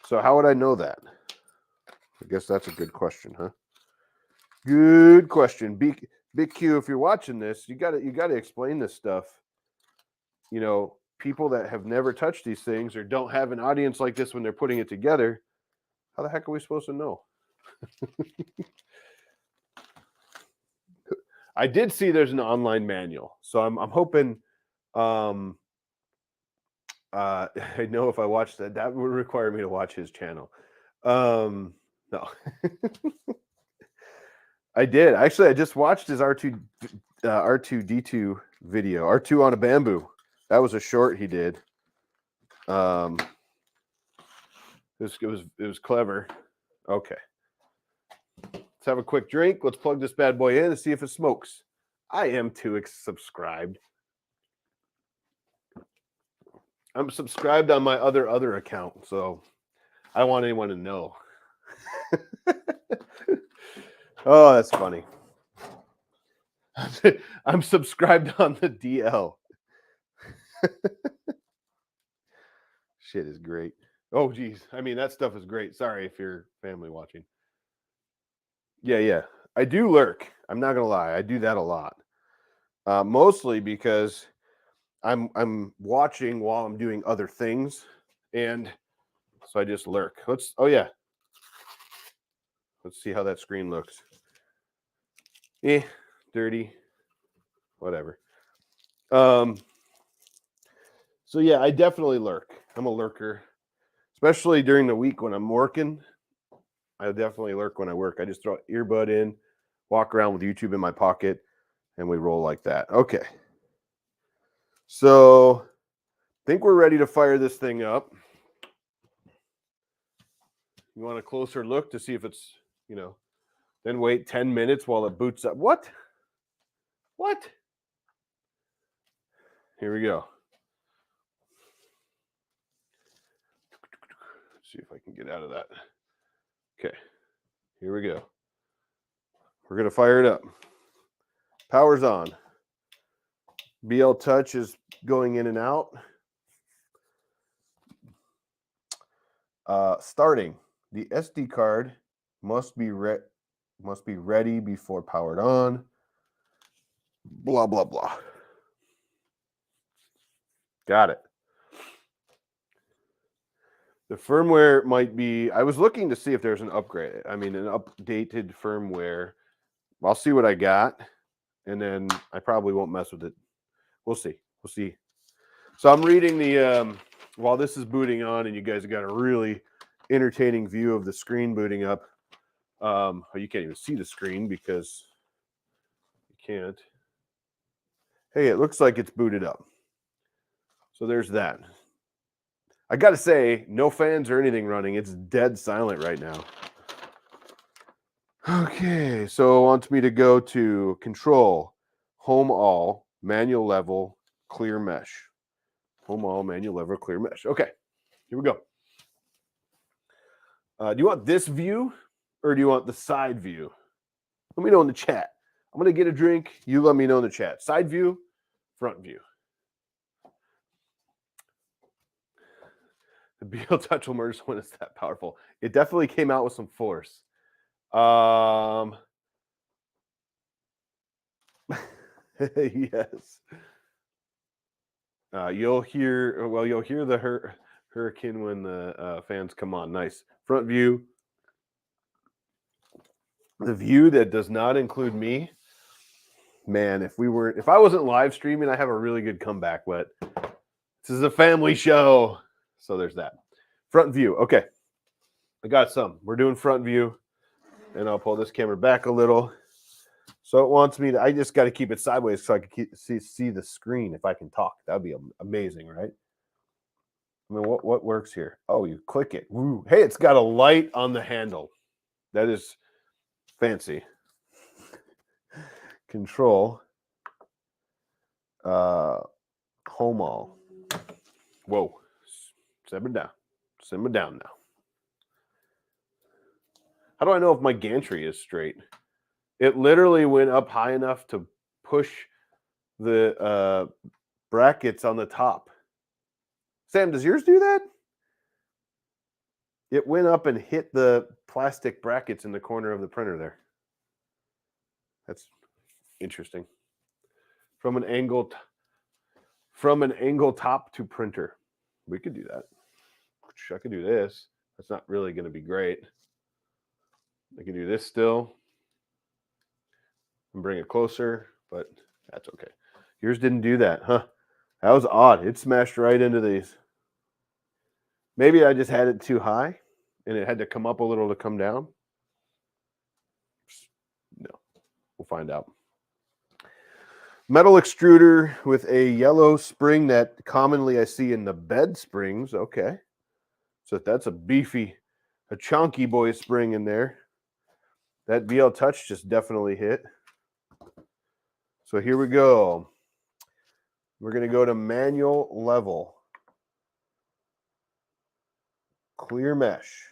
So how would I know that? I guess that's a good question, huh? Good question. Biqu, if you're watching this, you gotta explain this stuff. You know, people that have never touched these things or don't have an audience like this when they're putting it together, how the heck are we supposed to know? I did see there's an online manual, so I'm hoping. I know if I watched that would require me to watch his channel. No. I did. Actually, I just watched his R2D2 video, R2 on a bamboo. That was a short he did. It was clever. Okay. Let's have a quick drink. Let's plug this bad boy in and see if it smokes. I am too subscribed. I'm subscribed on my other account, so I don't want anyone to know. Oh, that's funny. I'm subscribed on the DL. Shit is great. Oh, geez. I mean, that stuff is great. Sorry if you're family watching. Yeah. I do lurk. I'm not gonna lie. I do that a lot. Mostly because I'm watching while I'm doing other things, and so I just lurk. Let's see how that screen looks. Dirty, whatever. So yeah, I definitely lurk. I'm a lurker, especially during the week when I'm working. I definitely lurk when I work. I just throw an earbud in, walk around with YouTube in my pocket, and we roll like that. Okay. So I think we're ready to fire this thing up. You want a closer look to see if it's, then wait 10 minutes while it boots up. What? Here we go. Let's see if I can get out of that. Okay. Here we go. We're going to fire it up. Power's on. BL Touch is going in and out. Starting. The SD card must be ready before powered on. Blah, blah, blah. Got it. The firmware might be, I was looking to see if there's an upgrade. I mean, an updated firmware. I'll see what I got, and then I probably won't mess with it. We'll see. So I'm reading the, while this is booting on, and you guys got a really entertaining view of the screen booting up. You can't even see the screen because you can't. Hey, it looks like it's booted up. So there's that. I got to say, no fans or anything running. It's dead silent right now. Okay, so it wants me to go to control, home all, manual level, clear mesh. Home all, manual level, clear mesh. Okay, here we go. Do you want this view or do you want the side view? Let me know in the chat. I'm going to get a drink. You let me know in the chat. Side view, front view. The BL touch will murder someone. It's that powerful. It definitely came out with some force. Yes. You'll hear the hurricane when the fans come on. Nice. Front view. The view that does not include me. Man, if I wasn't live streaming, I have a really good comeback, but this is a family show. So there's that. Front view. Okay. I got some. We're doing front view. And I'll pull this camera back a little. So it wants me to, I just got to keep it sideways so I can see the screen if I can talk. That would be amazing, right? I mean, what works here? Oh, you click it. Woo. Hey, it's got a light on the handle. That is fancy. Control. Home all. Whoa. Simmer down. Simmer down now. How do I know if my gantry is straight? It literally went up high enough to push the brackets on the top. Sam, does yours do that? It went up and hit the plastic brackets in the corner of the printer there. That's interesting. From an angle top to printer. We could do that. I could do this. That's not really going to be great. I can do this still and bring it closer, but that's okay. Yours didn't do that, huh? That was odd. It smashed right into these. Maybe I just had it too high and it had to come up a little to come down. No, we'll find out. Metal extruder with a yellow spring that commonly I see in the bed springs. Okay. So that's a chunky boy spring in there. That BL Touch just definitely hit. So here we go. We're going to go to manual level. Clear mesh.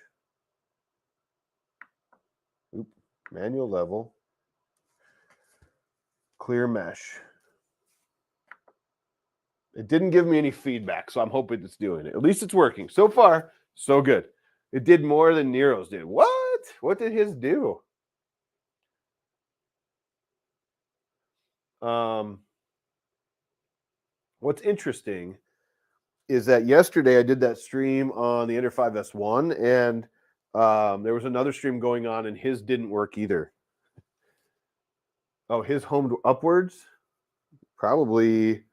Oop. Manual level. Clear mesh. It didn't give me any feedback, so I'm hoping it's doing it. At least it's working. So far, so good. It did more than Nero's did. What? What did his do? What's interesting is that yesterday I did that stream on the Ender 5S1, and there was another stream going on, and his didn't work either. Oh, his homed upwards? Probably.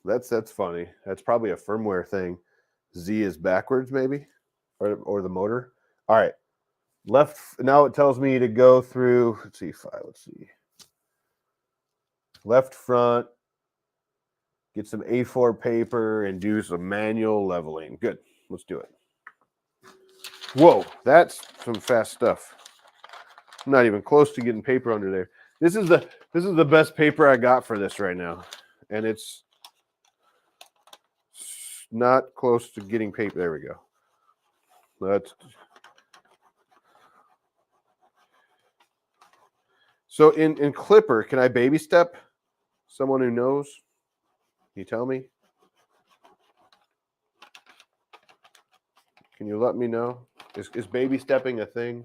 That's funny. That's probably a firmware thing. Z is backwards, maybe, or the motor. All right, left. Now it tells me to go through. Let's see. Left front. Get some A4 paper and do some manual leveling. Good. Let's do it. Whoa, that's some fast stuff. I'm not even close to getting paper under there. This is the best paper I got for this right now, and it's not close to getting paper. There we go. That's so in Klipper. Can I baby step? Someone who knows? Can you tell me? Can you let me know? Is baby stepping a thing?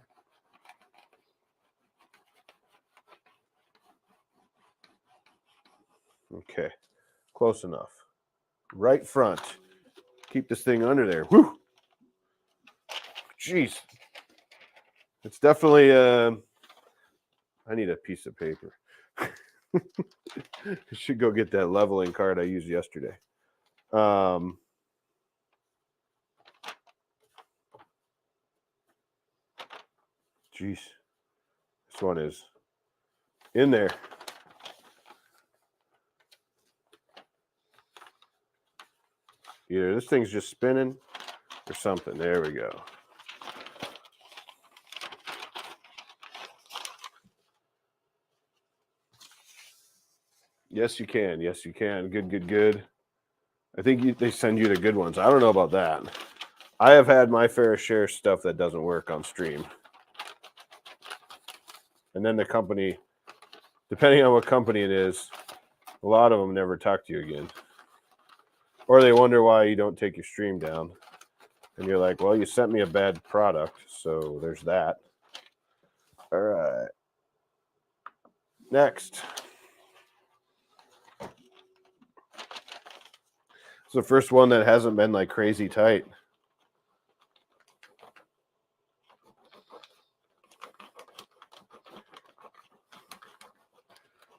Okay, close enough. Right front. Keep this thing under there. Whew. Jeez. It's definitely I need a piece of paper. I should go get that leveling card I used yesterday. Jeez. This one is in there. Either this thing's just spinning or something. There we go. Yes, you can. Yes, you can. Good, good, good. I think they send you the good ones. I don't know about that. I have had my fair share of stuff that doesn't work on stream. And then the company, depending on what company it is, a lot of them never talk to you again. Or they wonder why you don't take your stream down. And you're like, well, you sent me a bad product, so there's that. All right. Next. It's the first one that hasn't been like crazy tight.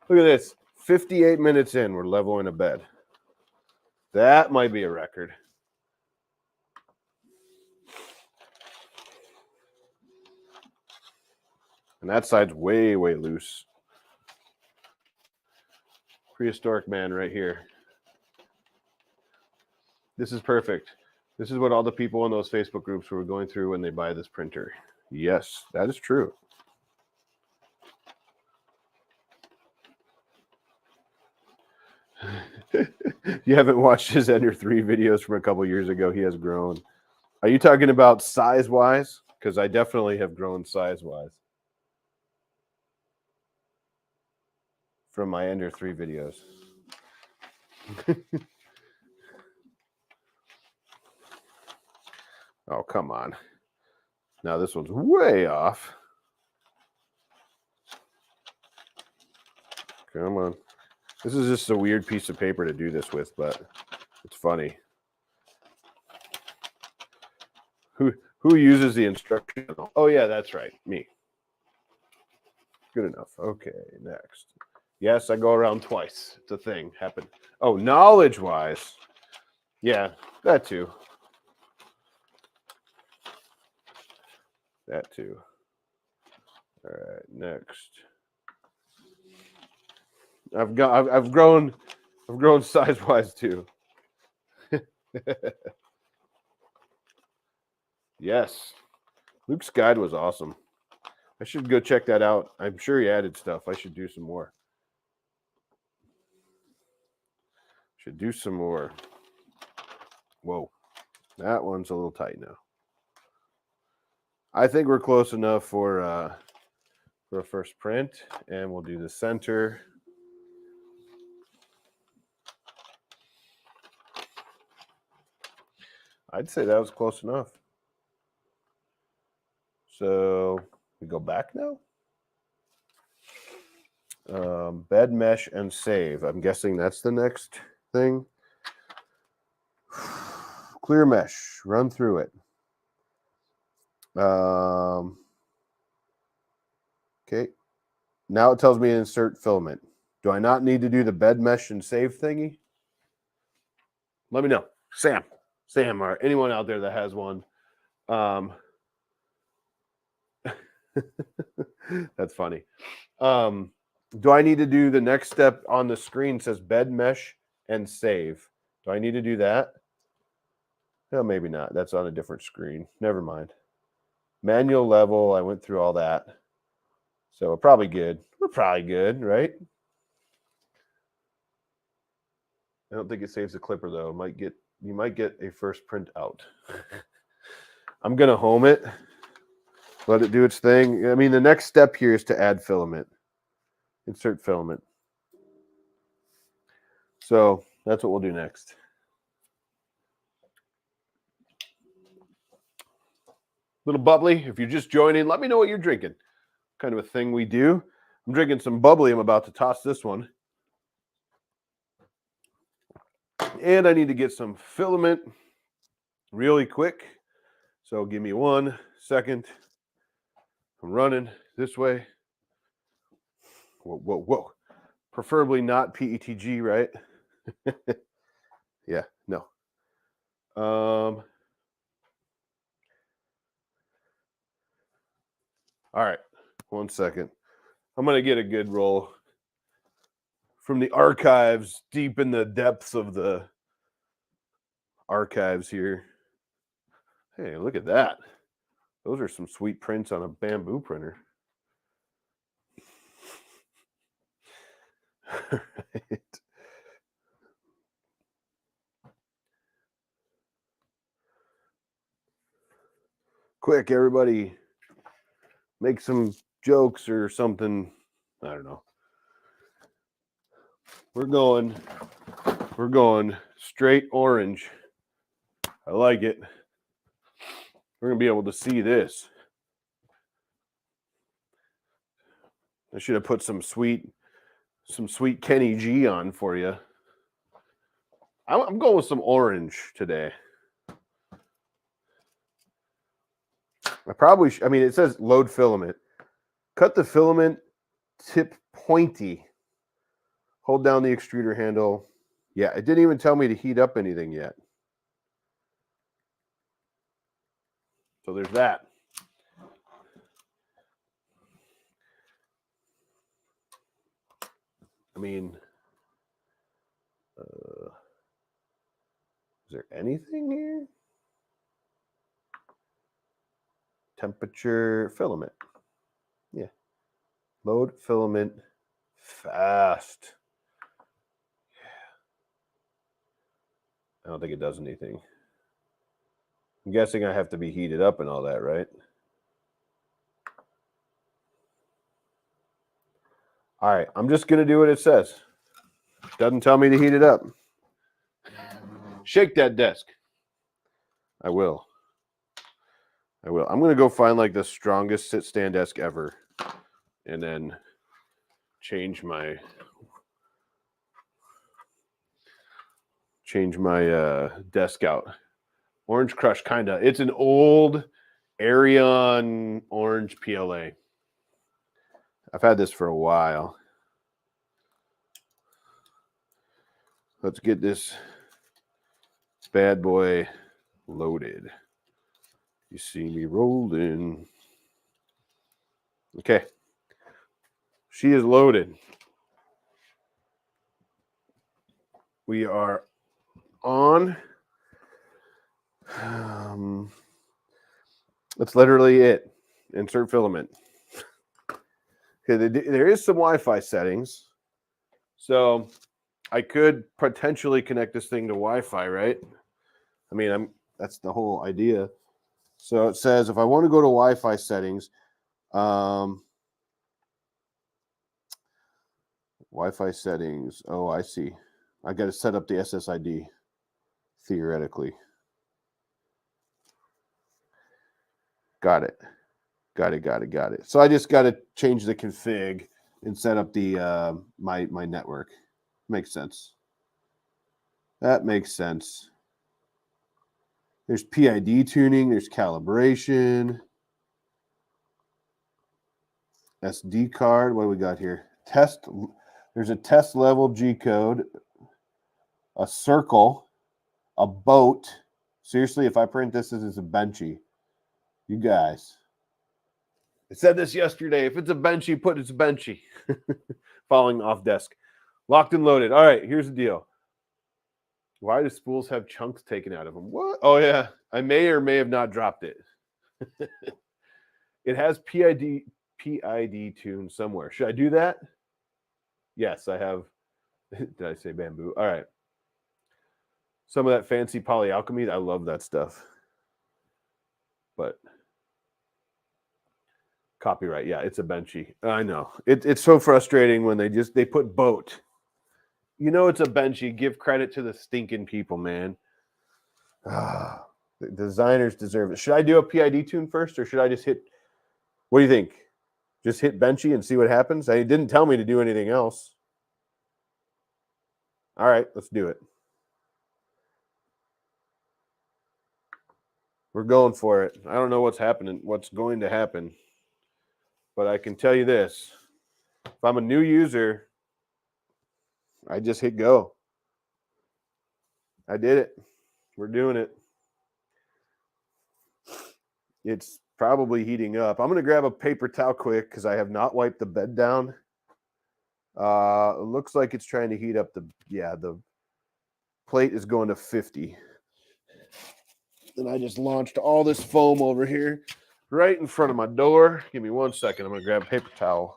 Look at this. 58 minutes in, we're leveling a bed. That might be a record. And that side's way, way loose. Prehistoric man right here. This is perfect. This is what all the people in those Facebook groups were going through when they buy this printer. Yes, that is true. You haven't watched his Ender 3 videos from a couple years ago. He has grown. Are you talking about size-wise? Because I definitely have grown size-wise from my Ender 3 videos. Oh, come on. Now this one's way off. Come on. This is just a weird piece of paper to do this with, but it's funny. Who uses the instruction? Oh, yeah, that's right. Me. Good enough. Okay, next. Yes, I go around twice. It's a thing. Happened. Oh, knowledge-wise. Yeah, that too. That too. All right, next. I've grown size-wise too. Yes. Luke's guide was awesome. I should go check that out. I'm sure he added stuff. I should do some more. Should do some more. Whoa. That one's a little tight now. I think we're close enough for a first print, and we'll do the center. I'd say that was close enough. So we go back now. Bed mesh and save. I'm guessing that's the next thing. Clear mesh. Run through it. Okay. Now it tells me to insert filament. Do I not need to do the bed mesh and save thingy? Let me know. Sam, or anyone out there that has one. That's funny. Do I need to do the next step on the screen? It says bed mesh and save. Do I need to do that? No, maybe not. That's on a different screen. Never mind. Manual level. I went through all that. So we're probably good. We're probably good, right? I don't think it saves the Klipper though. You might get a first print out. I'm gonna home it. Let it do its thing. I mean, the next step here is to add filament. Insert filament. So that's what we'll do next. Little bubbly. If you're just joining, let me know what you're drinking. Kind of a thing we do. I'm drinking some bubbly. I'm about to toss this one. And I need to get some filament really quick. So give me 1 second. I'm running this way. Whoa, whoa, whoa. Preferably not PETG, right? Yeah, no. All right, 1 second. I'm going to get a good roll from the archives, deep in the depths of the archives here. Hey, look at that. Those are some sweet prints on a bamboo printer. Right. Quick, everybody, make some jokes or something. I don't know. We're going straight orange. I like it. We're gonna be able to see this. I should have put some sweet Kenny G on for you. I'm going with some orange today. I mean, it says load filament. Cut the filament tip pointy. Hold down the extruder handle. Yeah, it didn't even tell me to heat up anything yet. So there's that. I mean, is there anything here? Temperature filament. Yeah. Load filament fast. I don't think it does anything. I'm guessing I have to be heated up and all that, right? All right, I'm just going to do what it says. Doesn't tell me to heat it up. Shake that desk. I will. I'm going to go find like the strongest sit-stand desk ever and then change my desk out. Orange Crush, kind of. It's an old Arion orange PLA. I've had this for a while. Let's get this bad boy loaded. You see me rolling. Okay. She is loaded. We are on. That's literally it. Insert filament. Okay, there is some Wi-Fi settings. So I could potentially connect this thing to Wi-Fi, right? I mean, that's the whole idea. So it says if I want to go to Wi-Fi settings, Wi-Fi settings. Oh, I see. I got to set up the SSID, theoretically. Got it. So I just got to change the config and set up the my network. Makes sense. That makes sense. There's PID tuning. There's calibration. SD card. What do we got here? Test. There's a test level G code. A circle. A boat. Seriously, if I print this as a benchy, you guys. I said this yesterday. If it's a benchy, put it's a benchy. Falling off desk. Locked and loaded. All right, here's the deal. Why do spools have chunks taken out of them? What? Oh, yeah. I may or may have not dropped it. It has PID tune somewhere. Should I do that? Yes, I have. Did I say bamboo? All right. Some of that fancy polyalchemy. I love that stuff. But copyright. Yeah, it's a benchy. I know. It's so frustrating when they put boat. You know it's a benchy. Give credit to the stinking people, man. The designers deserve it. Should I do a PID tune first, or should I just hit? What do you think? Just hit benchy and see what happens? It didn't tell me to do anything else. All right, let's do it. We're going for it. I don't know what's going to happen. But I can tell you this. If I'm a new user, I just hit go. I did it. We're doing it. It's probably heating up. I'm going to grab a paper towel quick because I have not wiped the bed down. It looks like it's trying to heat up the plate is going to 50. And I just launched all this foam over here right in front of my door. Give me 1 second. I'm going to grab a paper towel.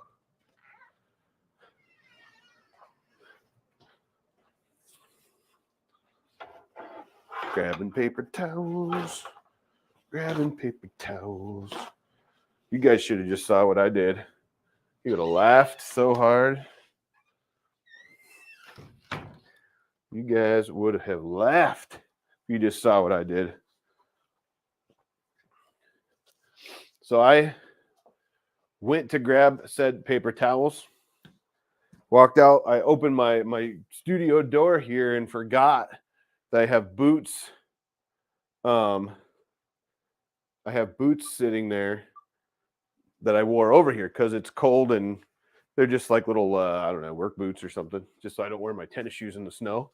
Grabbing paper towels. Grabbing paper towels. You guys should have just saw what I did. You would have laughed so hard. You guys would have laughed if you just saw what I did. So I went to grab said paper towels. Walked out. I opened my studio door here and forgot that I have boots. I have boots sitting there that I wore over here because it's cold and they're just like little, I don't know, work boots or something, just so I don't wear my tennis shoes in the snow.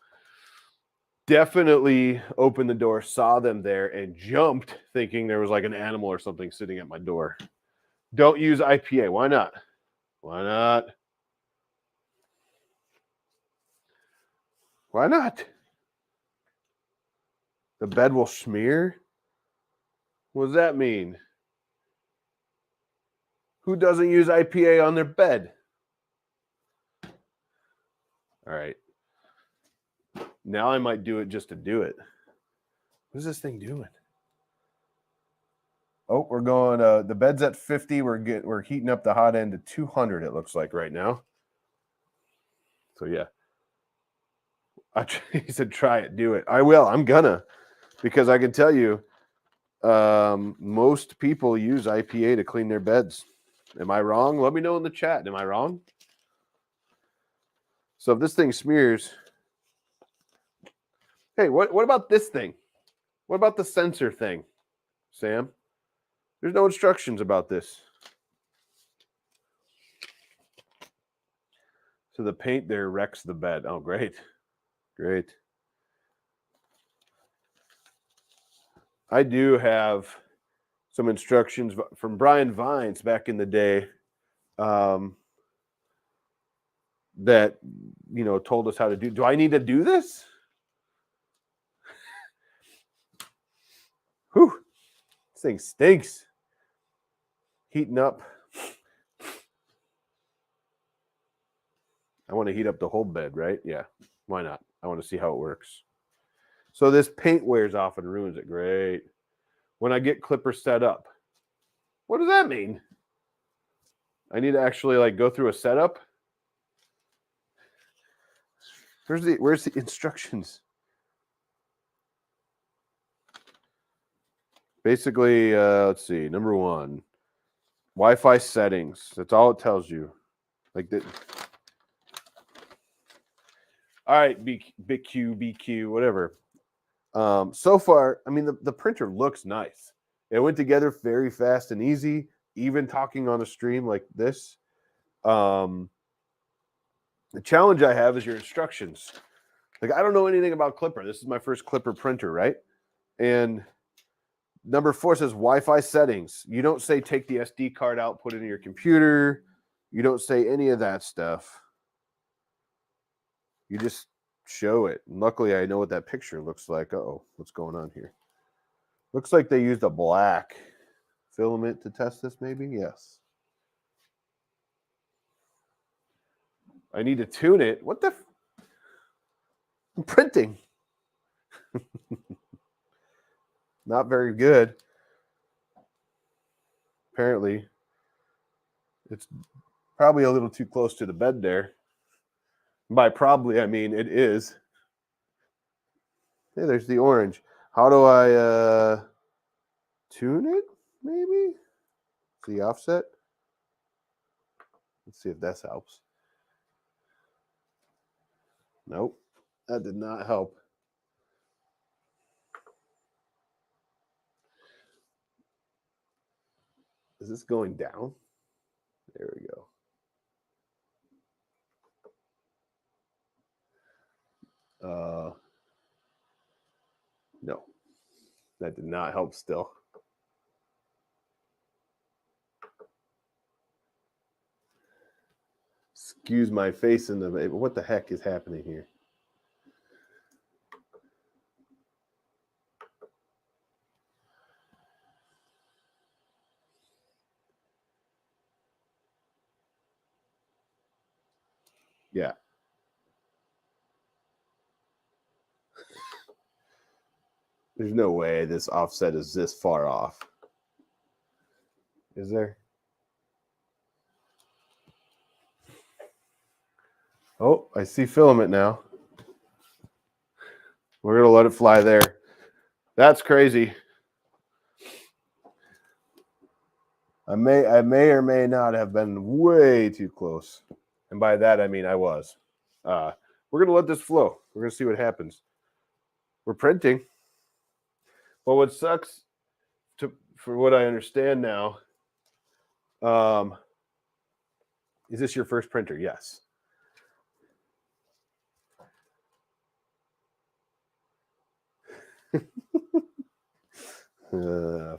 Definitely opened the door, saw them there, and jumped thinking there was like an animal or something sitting at my door. Don't use IPA. Why not? Why not? Why not? The bed will smear? What does that mean? Who doesn't use IPA on their bed? All right. Now I might do it just to do it. What is this thing doing? Oh, we're going. The bed's at 50. We're heating up the hot end to 200. It looks like right now. So yeah, he said, "Try it, do it." I will. I'm gonna, because I can tell you, most people use IPA to clean their beds. Am I wrong? Let me know in the chat. Am I wrong? So if this thing smears, hey, what about this thing? What about the sensor thing, Sam? There's no instructions about this. So the paint there wrecks the bed. Oh, great. Great. I do have some instructions from Brian Vines back in the day that, told us how to do. Do I need to do this? Whew. This thing stinks. Heating up. I want to heat up the whole bed, right? Yeah. Why not? I want to see how it works. So this paint wears off and ruins it. Great. When I get Klipper set up, what does that mean? I need to actually go through a setup. Where's the instructions? Basically, let's see. Number 1, Wi-Fi settings. That's all it tells you. Like that. All right, Biqu, whatever. So far, I mean, the printer looks nice. It went together very fast and easy, even talking on a stream like this. The challenge I have is your instructions. I don't know anything about Klipper. This is my first Klipper printer, right? And number 4 says Wi-Fi settings. You don't say take the SD card out, put it in your computer. You don't say any of that stuff. You just show it. And luckily, I know what that picture looks like. Uh-oh, what's going on here? Looks like they used a black filament to test this, maybe? Yes. I need to tune it. What the? I'm printing. Not very good. Apparently, it's probably a little too close to the bed there. By probably, I mean it is. Hey, there's the orange. How do I tune it? Maybe? The offset? Let's see if this helps. Nope, that did not help. Is this going down? There we go. No, that did not help still. Excuse my face in the. What the heck is happening here? Yeah. There's no way this offset is this far off. Is there? Oh, I see filament now. We're going to let it fly there. That's crazy. I may or may not have been way too close. And by that, I mean I was. We're going to let this flow. We're going to see what happens. We're printing. Well, what sucks, for what I understand now, is this your first printer? Yes.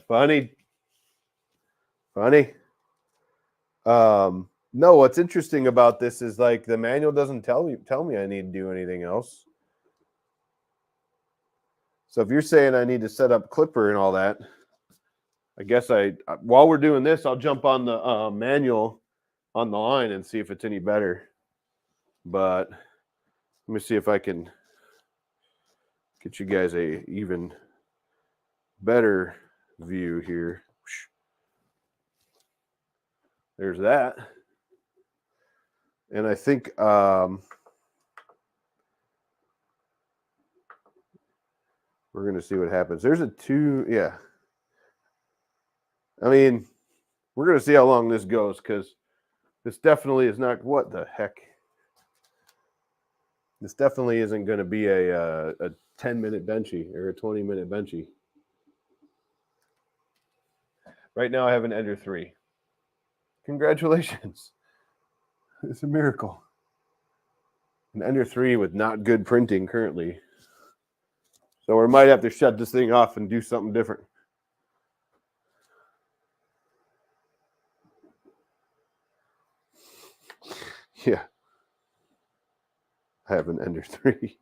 Funny. No, what's interesting about this is like the manual doesn't tell me I need to do anything else. So if you're saying I need to set up Klipper and all that, I guess while we're doing this, I'll jump on the manual on the line and see if it's any better. But let me see if I can get you guys a even better view here. There's that. And I think we're going to see what happens. There's a 2, yeah. I mean, we're going to see how long this goes, because this definitely is not, what the heck? This definitely isn't going to be a 10-minute benchy or a 20-minute benchy. Right now I have an Ender 3. Congratulations. It's a miracle. An Ender 3 with not good printing currently. So we might have to shut this thing off and do something different. Yeah. I have an Ender 3.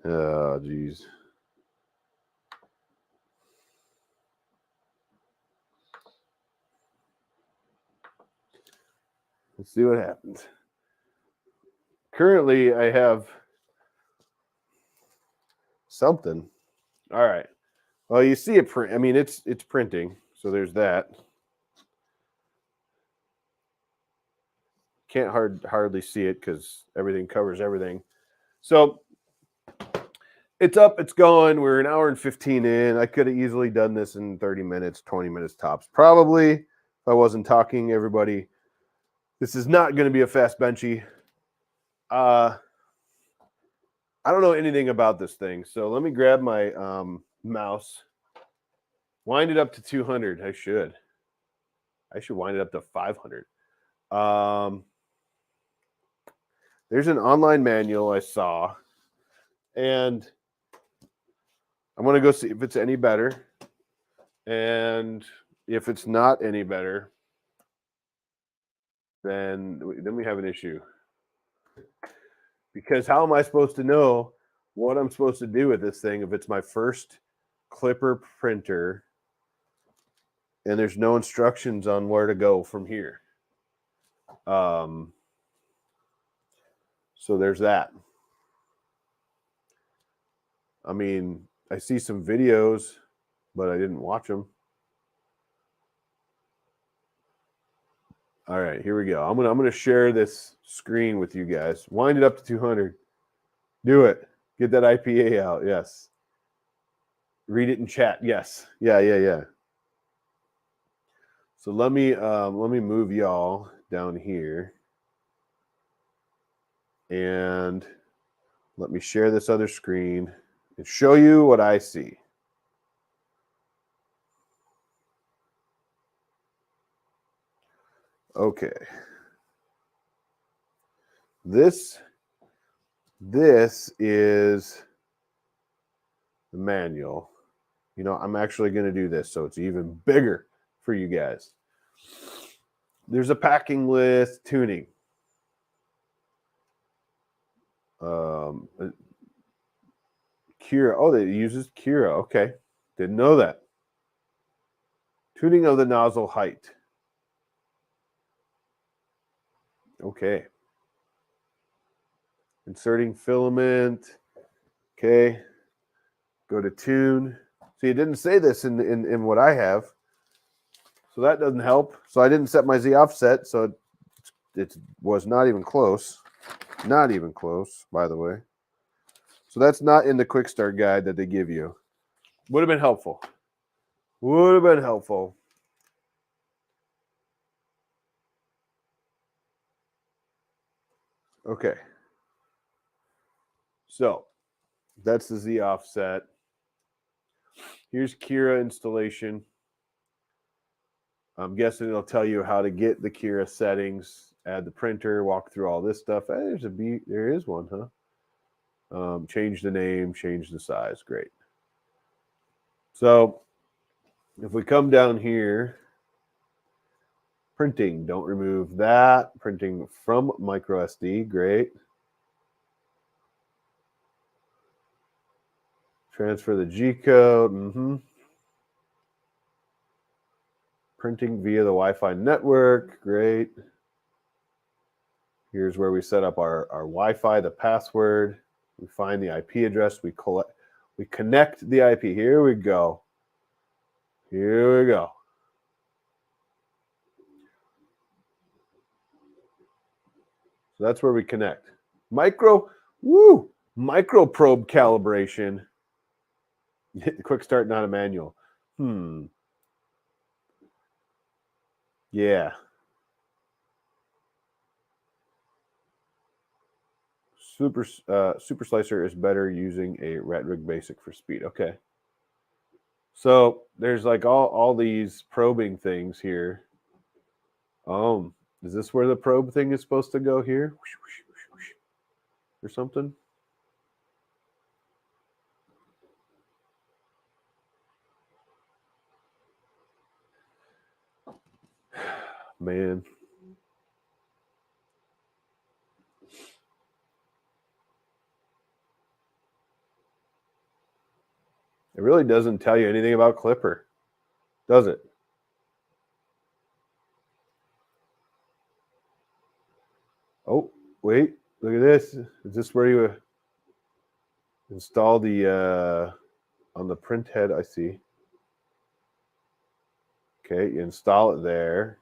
Oh, geez. Let's see what happens. Currently, I have something. All right. Well, you see it print. I mean, it's printing. So there's that. Can't hardly see it because everything covers everything. So it's up, it's going. We're an hour and 15 in. I could have easily done this in 30 minutes, 20 minutes tops. Probably if I wasn't talking, everybody. This is not going to be a fast benchy. I don't know anything about this thing. So let me grab my mouse. Wind it up to 200. I should wind it up to 500. There's an online manual I saw, and I'm going to go see if it's any better. And if it's not any better, then we have an issue. Because how am I supposed to know what I'm supposed to do with this thing if it's my first Klipper printer and there's no instructions on where to go from here? So there's that. I mean, I see some videos, but I didn't watch them. All right, here we go. I'm gonna share this screen with you guys. Wind it up to 200. Do it. Get that IPA out. Yes. Read it in chat. Yes. Yeah. So let me move y'all down here, and let me share this other screen and show you what I see. Okay. This is the manual. You know, I'm actually going to do this so it's even bigger for you guys. There's a packing list, tuning. Cura. Oh, it uses Cura. Okay. Didn't know that. Tuning of the nozzle height. Okay. Inserting filament. Okay. Go to tune. See, it didn't say this in what I have. So that doesn't help. So I didn't set my Z offset, so it was not even close. Not even close, by the way. So that's not in the quick start guide that they give you. Would have been helpful. Would have been helpful. Okay. So that's the Z offset. Here's Kira installation. I'm guessing it'll tell you how to get the Kira settings, add the printer, walk through all this stuff. Hey, there's a B. There is one, huh? Change the name, change the size. Great. So if we come down here, printing, don't remove that. Printing from micro SD, great. Transfer the G code. Printing via the Wi-Fi network, great. Here's where we set up our Wi-Fi, the password. We find the IP address. We connect the IP. Here we go. Here we go. So that's where we connect. Micro probe calibration. Quick start, not a manual. Yeah. Super Slicer is better using a Ratrig Basic for speed. Okay. So there's like all these probing things here. Is this where the probe thing is supposed to go here? Or something? Man. It really doesn't tell you anything about Klipper, does it? Oh, wait. Look at this. Is this where you install the on the print head? I see. Okay, you install it there.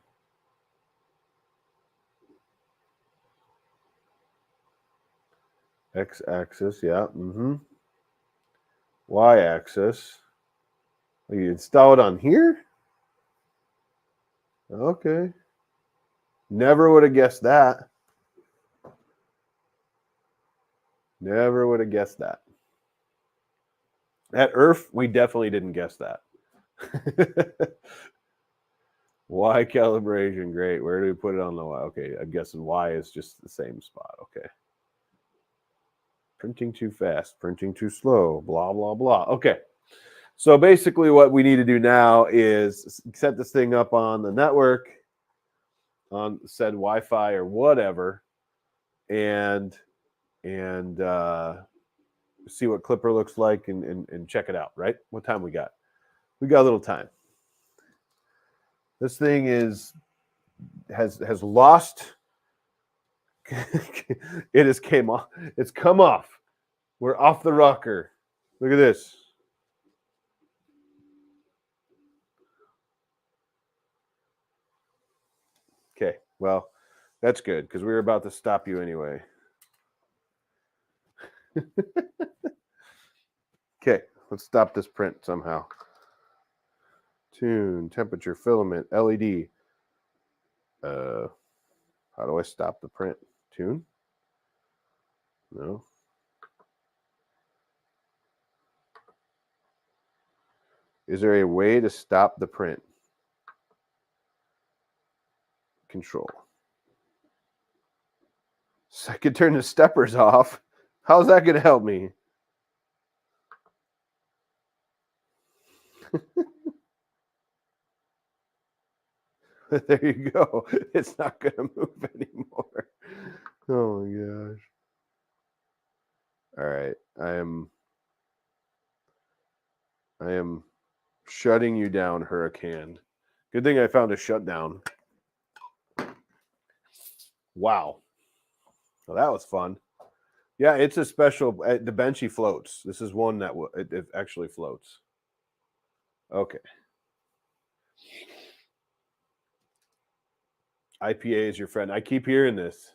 X-axis, yeah. Y-axis. You install it on here? Okay. Never would have guessed that. Never would have guessed that. At IRF, we definitely didn't guess that. Y calibration, great. Where do we put it on the Y? Okay, I'm guessing Y is just the same spot. Okay. Printing too fast, printing too slow, blah, blah, blah. Okay. So basically what we need to do now is set this thing up on the network, on said Wi-Fi or whatever, and see what Klipper looks like and check it out, right? What time we got? We got a little time. This thing has lost. It has came off. It's come off. We're off the rocker. Look at this. Okay, well, that's good because we were about to stop you anyway. Okay, let's stop this print somehow. Tune, temperature, filament, LED. How do I stop the print? Tune? No. Is there a way to stop the print? Control. So I could turn the steppers off. How's that going to help me? There you go. It's not going to move anymore. Oh my gosh. All right. I am shutting you down, Huracan. Good thing I found a shutdown. Wow. Well, that was fun. Yeah, it's a special. The Benchy floats. This is one that it actually floats. Okay. IPA is your friend. I keep hearing this.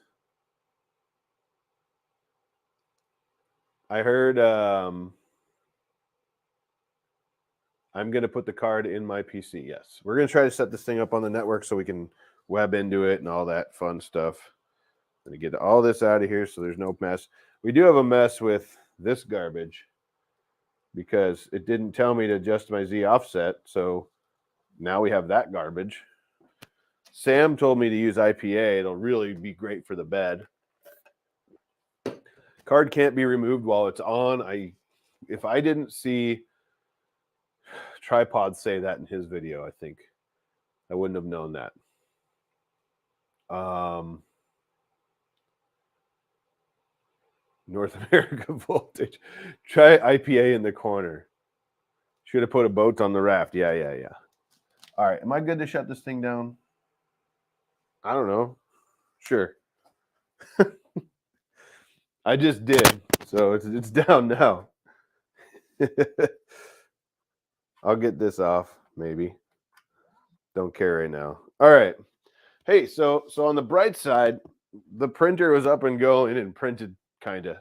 I heard I'm going to put the card in my PC. Yes. We're going to try to set this thing up on the network so we can web into it and all that fun stuff. I'm going to get all this out of here so there's no mess. We do have a mess with this garbage because it didn't tell me to adjust my Z offset. So now we have that garbage. Sam told me to use IPA. It'll really be great for the bed. Card can't be removed while it's on. If I didn't see Tripod say that in his video, I think I wouldn't have known that. North America voltage. Try IPA in the corner. Should have put a boat on the raft. Yeah. All right. Am I good to shut this thing down? I don't know. Sure. I just did. So it's down now. I'll get this off, maybe. Don't care right now. All right. Hey, so on the bright side, the printer was up and going and printed kind of.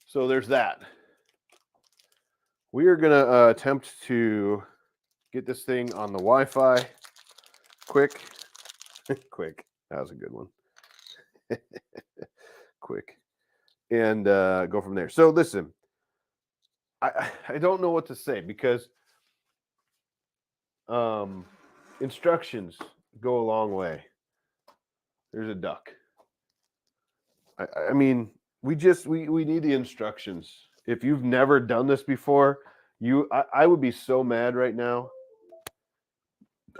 So there's that. We are going to attempt to get this thing on the Wi-Fi quick. Quick. That was a good one. Quick. And go from there. So listen, I don't know what to say because instructions go a long way. There's a duck. I mean, we need the instructions. If you've never done this before, I would be so mad right now.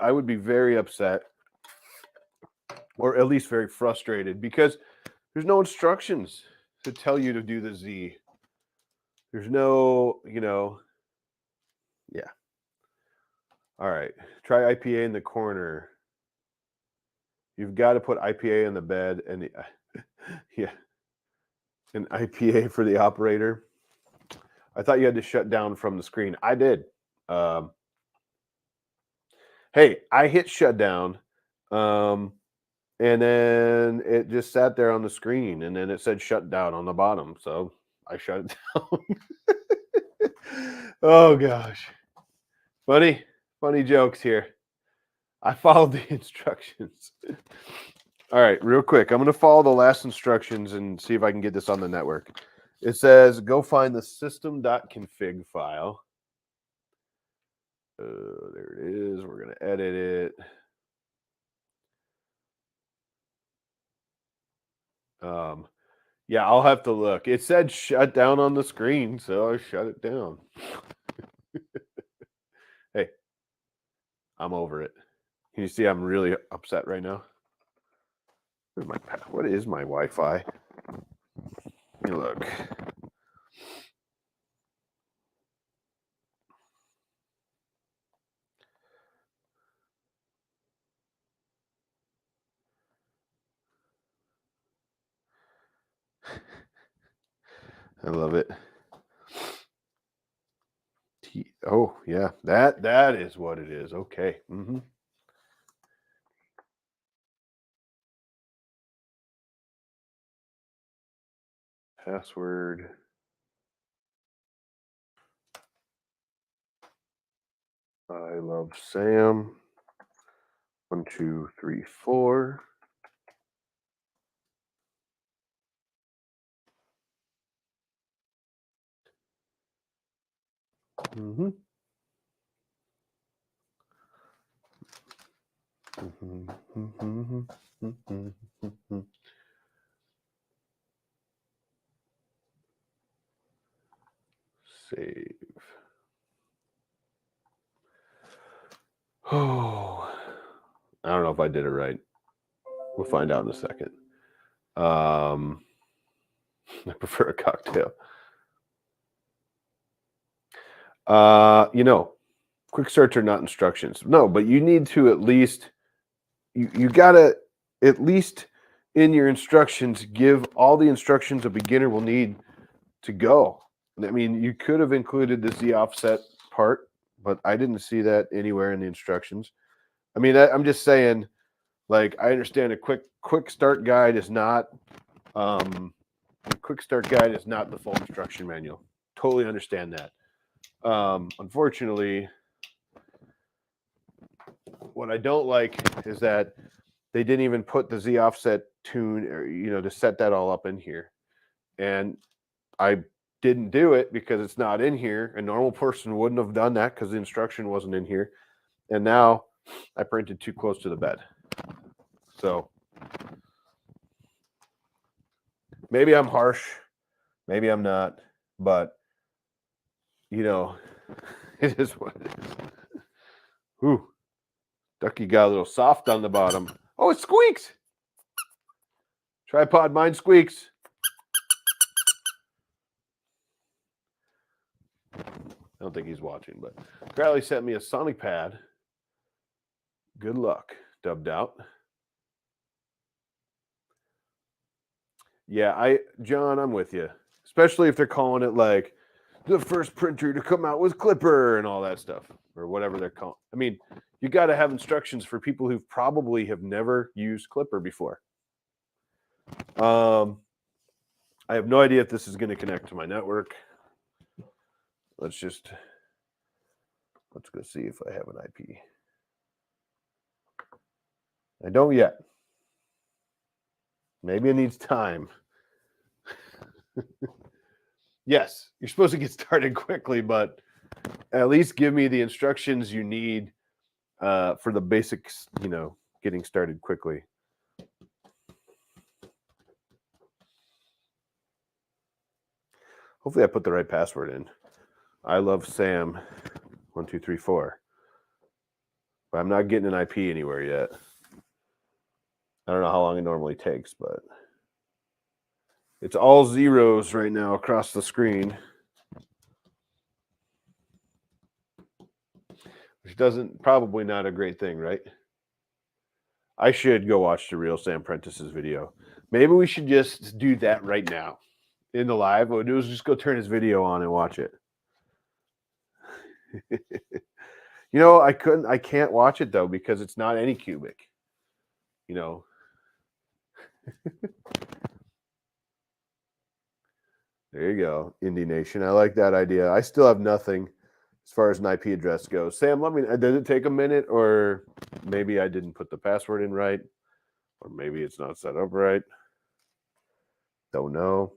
I would be very upset, or at least very frustrated, because there's no instructions to tell you to do the Z. There's no, yeah. All right, try IPA in the corner. You've got to put IPA in the bed and yeah, an IPA for the operator. I thought you had to shut down from the screen. I did. Hey, I hit shut down, and then it just sat there on the screen, and then it said shut down on the bottom. So I shut it down. Oh gosh, funny jokes here. I followed the instructions. All right, real quick. I'm going to follow the last instructions and see if I can get this on the network. It says, go find the system.config file. There it is. We're going to edit it. Yeah, I'll have to look. It said shut down on the screen, so I shut it down. Hey, I'm over it. Can you see I'm really upset right now? What is my Wi-Fi? Let me look. I love it. Oh, yeah. That is what it is. Okay. Mm-hmm. Password. I love Sam. 1, 2, 3, 4. Mm-hmm. Save. Oh, I don't know if I did it right. We'll find out in a second. I prefer a cocktail. Quick search are not instructions. No, but you need to at least you gotta at least in your instructions give all the instructions a beginner will need to go. I mean, you could have included the Z offset part, but I didn't see that anywhere in the instructions. I mean, I'm just saying, like, I understand a quick start guide is not a quick start guide is not the full instruction manual. Totally understand that. Unfortunately, what I don't like is that they didn't even put the Z offset tune, or to set that all up in here. And I didn't do it because it's not in here. A normal person wouldn't have done that because the instruction wasn't in here. And now I printed too close to the bed. So maybe I'm harsh, maybe I'm not, but it is what it is. Ooh, Ducky got a little soft on the bottom. Oh, it squeaks. Tripod, mine squeaks. I don't think he's watching, but Crowley sent me a Sonic pad. Good luck, dubbed out. Yeah, John, I'm with you. Especially if they're calling it like the first printer to come out with Klipper and all that stuff, or whatever they're calling. I mean, you got to have instructions for people who probably have never used Klipper before. I have no idea if this is going to connect to my network. Let's go see if I have an IP. I don't yet. Maybe it needs time. Yes, you're supposed to get started quickly, but at least give me the instructions you need for the basics, getting started quickly. Hopefully I put the right password in. I love Sam 1234. But I'm not getting an IP anywhere yet. I don't know how long it normally takes, but it's all zeros right now across the screen. Which probably not a great thing, right? I should go watch the real Sam Prentice's video. Maybe we should just do that right now in the live. What we'll do is just go turn his video on and watch it. I can't watch it though because it's not Anycubic. There you go, Indie Nation. I like that idea. I still have nothing as far as an IP address goes. Sam, let me. Did it take a minute, or maybe I didn't put the password in right, or maybe it's not set up right? Don't know.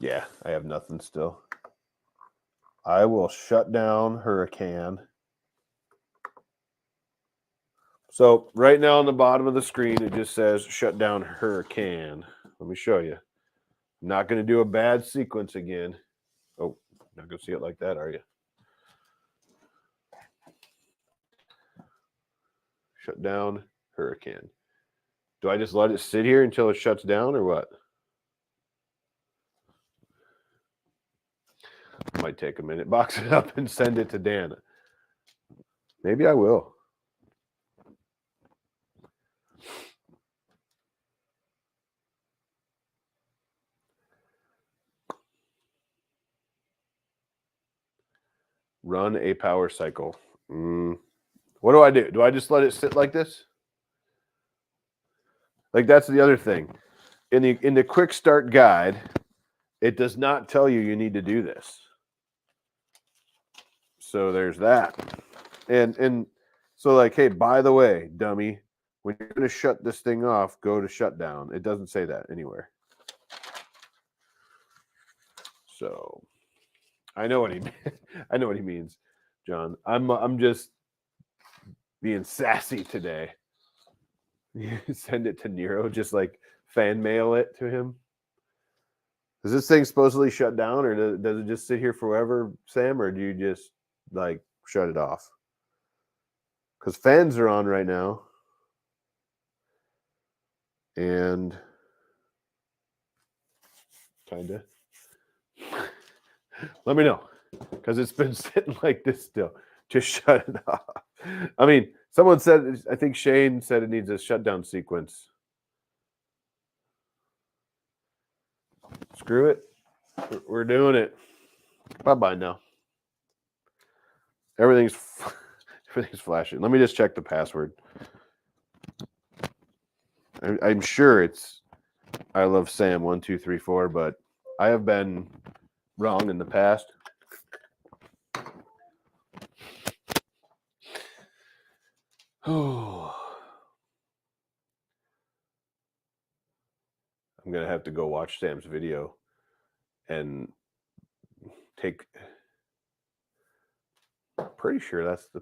Yeah, I have nothing still. I will shut down Huracan. So right now on the bottom of the screen, it just says shut down Huracan. Let me show you. I'm not going to do a bad sequence again. Oh, not going to see it like that, are you? Shut down Huracan. Do I just let it sit here until it shuts down or what? Might take a minute. Box it up and send it to Dan. Maybe I will. Run a power cycle. What do I do? Do I just let it sit like this? Like that's the other thing. In the quick start guide, it does not tell you need to do this. So there's that. And so like, hey, by the way, dummy, when you're going to shut this thing off, go to shutdown. It doesn't say that anywhere. So I know what he means, John. I'm just being sassy today. You send it to Nero, just like fan mail it to him. Is this thing supposedly shut down, or does it just sit here forever, Sam, or do you just like shut it off? Because fans are on right now, and kinda. Let me know, because it's been sitting like this still. Just shut it off. I mean, someone said, I think Shane said it needs a shutdown sequence. Screw it. We're doing it. Bye-bye now. Everything's flashing. Let me just check the password. I'm sure it's I love Sam 1234, but I have been wrong in the past. Oh, I'm gonna have to go watch Sam's video and take. Pretty sure that's the.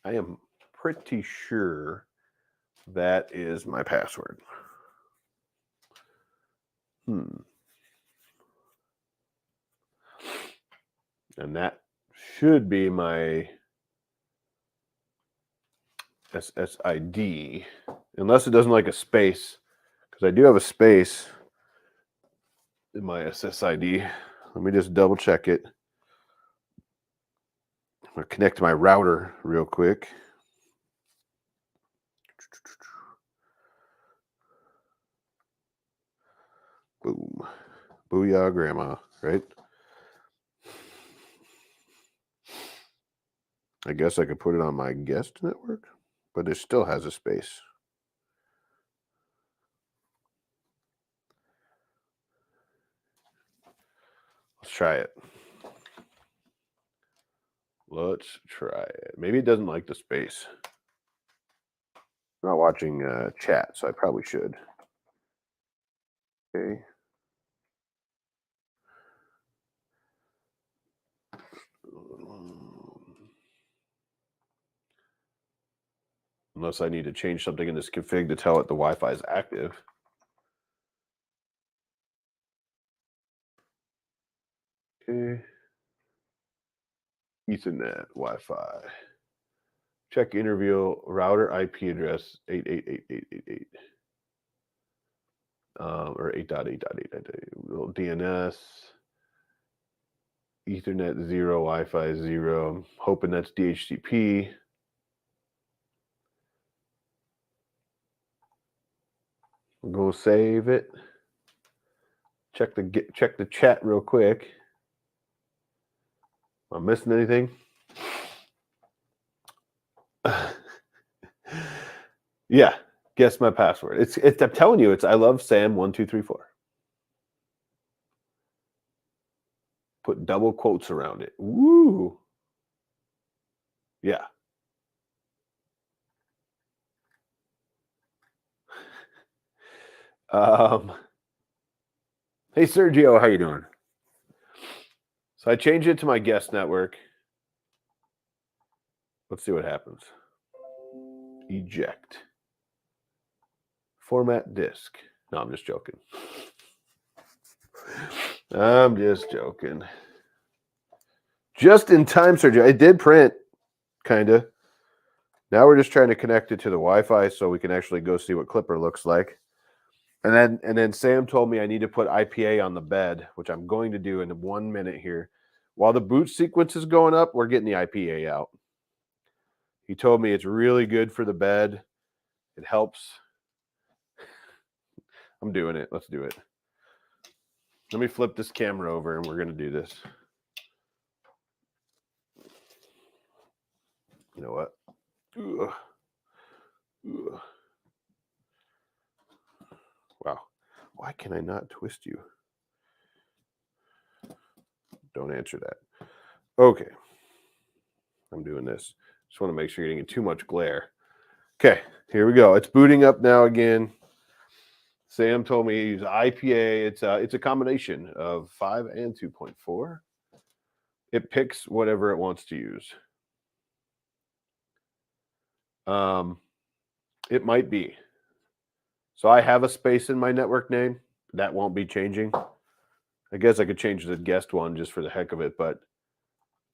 I am pretty sure that is my password. And that should be my SSID, unless it doesn't like a space, because I do have a space in my SSID. Let me just double check it. I'm gonna connect my router real quick. Boom. Booyah, grandma, right? I guess I could put it on my guest network, but it still has a space. Let's try it. Let's try it. Maybe it doesn't like the space. I'm not watching chat, so I probably should. Okay. Unless I need to change something in this config to tell it the Wi-Fi is active. Okay. Ethernet Wi-Fi. Check interview router IP address 8888888. Or 8.8.8.8. DNS. Ethernet 0, Wi-Fi 0. Hoping that's DHCP. We'll go save it. Check the chat real quick. Am I missing anything? Yeah, guess my password. It's I'm telling you, it's I love Sam 1234. Put double quotes around it. Woo. Yeah. Hey Sergio, how you doing? So I changed it to my guest network. Let's see what happens. Eject. Format disk. No, I'm just joking. I'm just joking. Just in time, Sergio. I did print, kind of. Now we're just trying to connect it to the Wi-Fi so we can actually go see what Klipper looks like. And then Sam told me I need to put IPA on the bed, which I'm going to do in 1 minute here. While the boot sequence is going up, we're getting the IPA out. He told me it's really good for the bed. It helps. I'm doing it. Let's do it. Let me flip this camera over and we're going to do this. You know what? Ugh. Ugh. Wow. Why can I not twist you? Don't answer that. Okay. I'm doing this. Just want to make sure you're getting too much glare. Okay, here we go. It's booting up now again. Sam told me to use IPA. It's a combination of 5 and 2.4. It picks whatever it wants to use. It might be. So I have a space in my network name. That won't be changing. I guess I could change the guest one just for the heck of it, but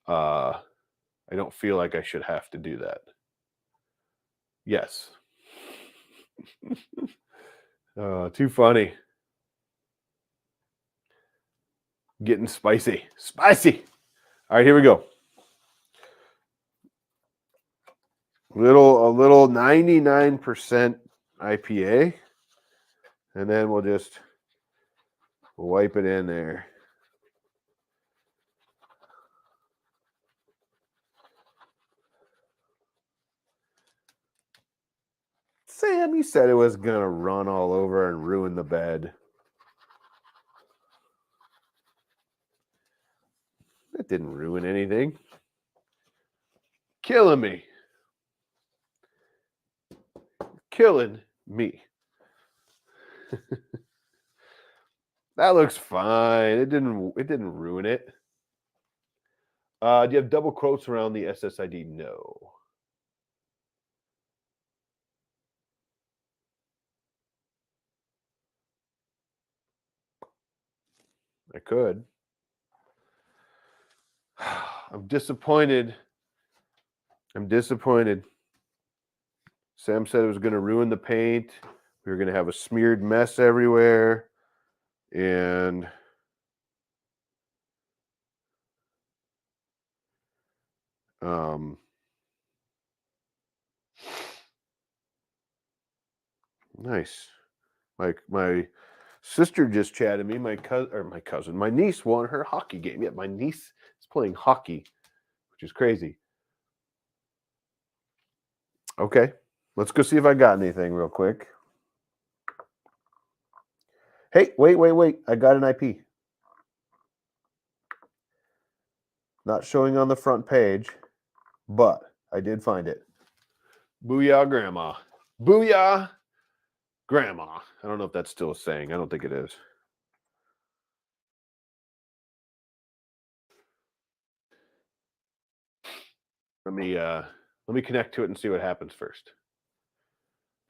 I don't feel like I should have to do that. Yes. Too funny. Getting spicy. Spicy. All right, here we go. A little 99% IPA. And then we'll just wipe it in there. Sam, you said it was going to run all over and ruin the bed. That didn't ruin anything. Killing me. Killing me. That looks fine. It didn't ruin it. Do you have double quotes around the SSID? No. I could. I'm disappointed. Sam said it was going to ruin the paint. We were going to have a smeared mess everywhere. And nice. My sister just chatted me. My niece won her hockey game. Yeah, my niece is playing hockey, which is crazy. Okay, let's go see if I got anything real quick. Hey, wait. I got an IP. Not showing on the front page, but I did find it. Booyah, Grandma. Booyah, Grandma. I don't know if that's still a saying. I don't think it is. Let me connect to it and see what happens first.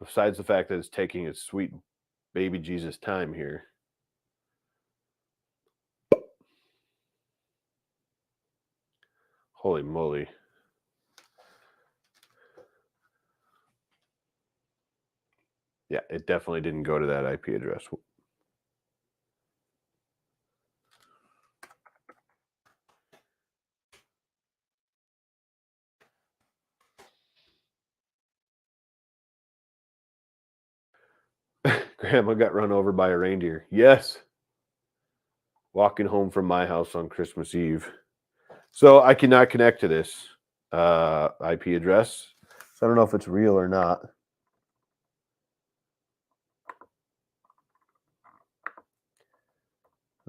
Besides the fact that it's taking its sweet baby Jesus time here. Holy moly. Yeah, it definitely didn't go to that IP address. Grandma got run over by a reindeer. Yes. Walking home from my house on Christmas Eve. So I cannot connect to this IP address. So I don't know if it's real or not.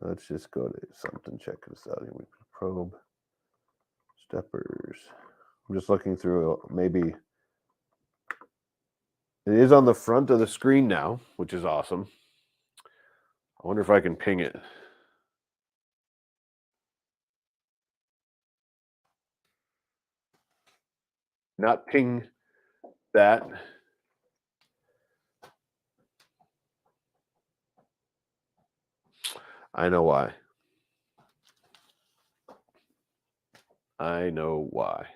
Let's just go to something, check this out. Probe. Steppers. I'm just looking through, maybe. It is on the front of the screen now, which is awesome. I wonder if I can ping it. Not ping that. I know why. I know why.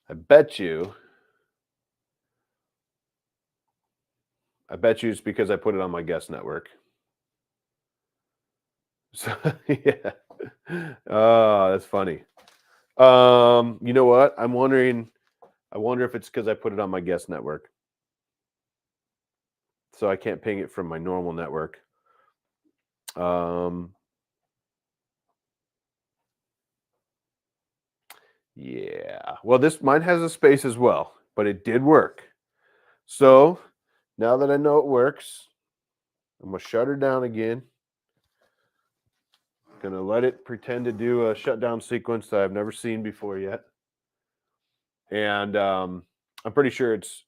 I bet you it's because I put it on my guest network. So yeah. Oh, that's funny. You know what? I wonder if it's because I put it on my guest network. So I can't ping it from my normal network. Yeah. Well, mine has a space as well, but it did work. So now that I know it works, I'm gonna shut her down again. Gonna let it pretend to do a shutdown sequence that I've never seen before yet. And I'm pretty sure it's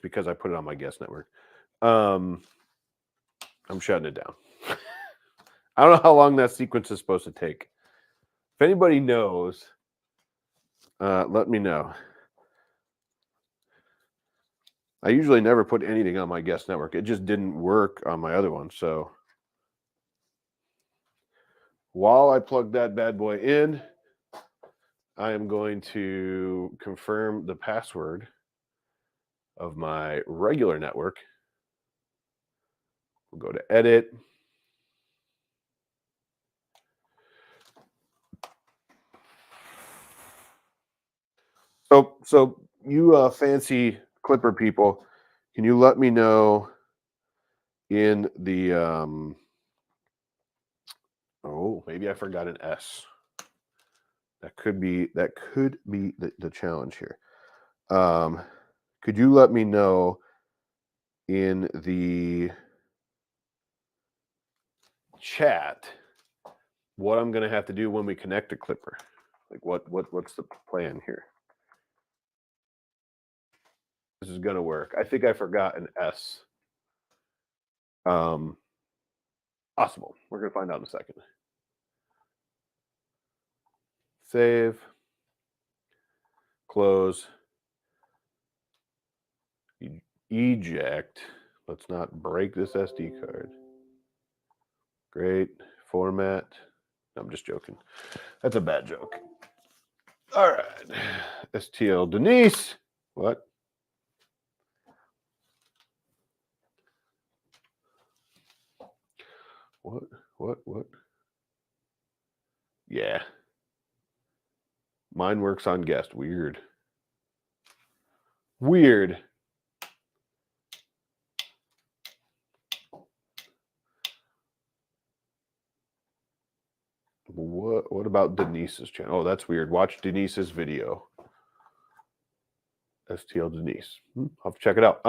because I put it on my guest network. I'm shutting it down. I don't know how long that sequence is supposed to take. If anybody knows, let me know. I usually never put anything on my guest network. It just didn't work on my other one. So while I plug that bad boy in, I am going to confirm the password of my regular network. We'll go to edit. So you fancy Clipper people, can you let me know in the oh, maybe I forgot an S. That could be the challenge here. Um, could you let me know in the chat what I'm gonna have to do when we connect to Clipper? Like what's the plan here? This is gonna work. I think I forgot an S. Um, possible. We're gonna find out in a second. Save, close, eject. Let's not break this SD card. Great. Format. I'm just joking. That's a bad joke. All right. STL Denise. What? What? What? Yeah. Mine works on guest. Weird. Weird. What about Denise's channel? Oh, that's weird. Watch Denise's video. STL Denise. I'll have to check it out.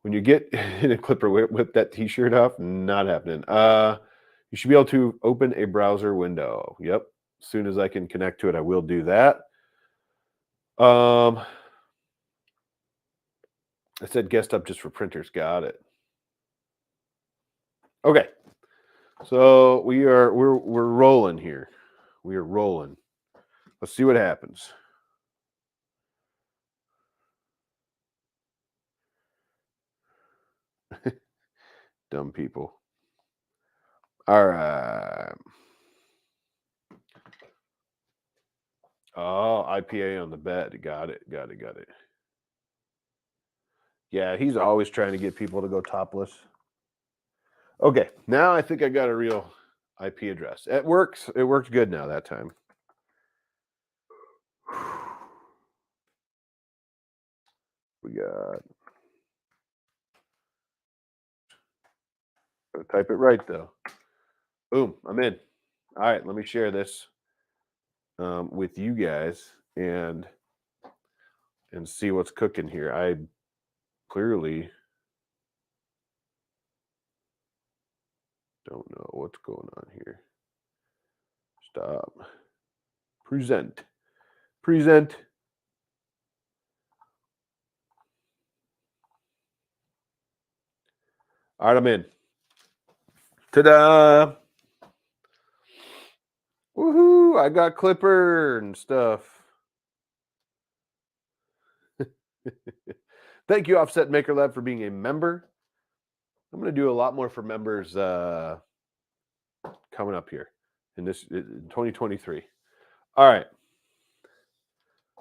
When you get in a Clipper, whip that t-shirt off. Not happening. You should be able to open a browser window. Yep. As soon as I can connect to it, I will do that. I said guest up just for printers. Got it. Okay. So we're rolling here. We are rolling. Let's see what happens. Dumb people. All right. Oh, IPA on the bed. Got it. Yeah, he's always trying to get people to go topless. Okay, now I think I got a real IP address. It works. It worked good now that time. We got. Gotta type it right though. Boom, I'm in. All right, let me share this with you guys and see what's cooking here. I clearly don't know what's going on here. Stop. Present. Present. All right, I'm in. Ta-da! Woohoo! I got Clipper and stuff. Thank you, Offset Maker Lab, for being a member. I'm going to do a lot more for members coming up here in 2023. All right.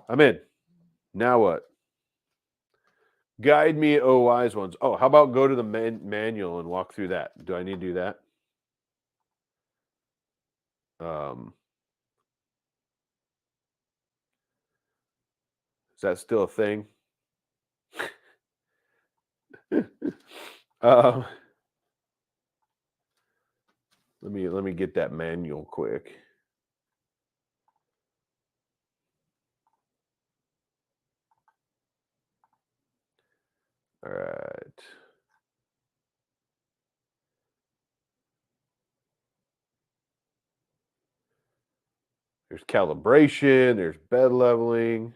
I'm in. Now what? Guide me, oh wise ones. Oh, how about go to the manual and walk through that? Do I need to do that? Is that still a thing? Let me get that manual quick. All right. There's calibration, there's bed leveling.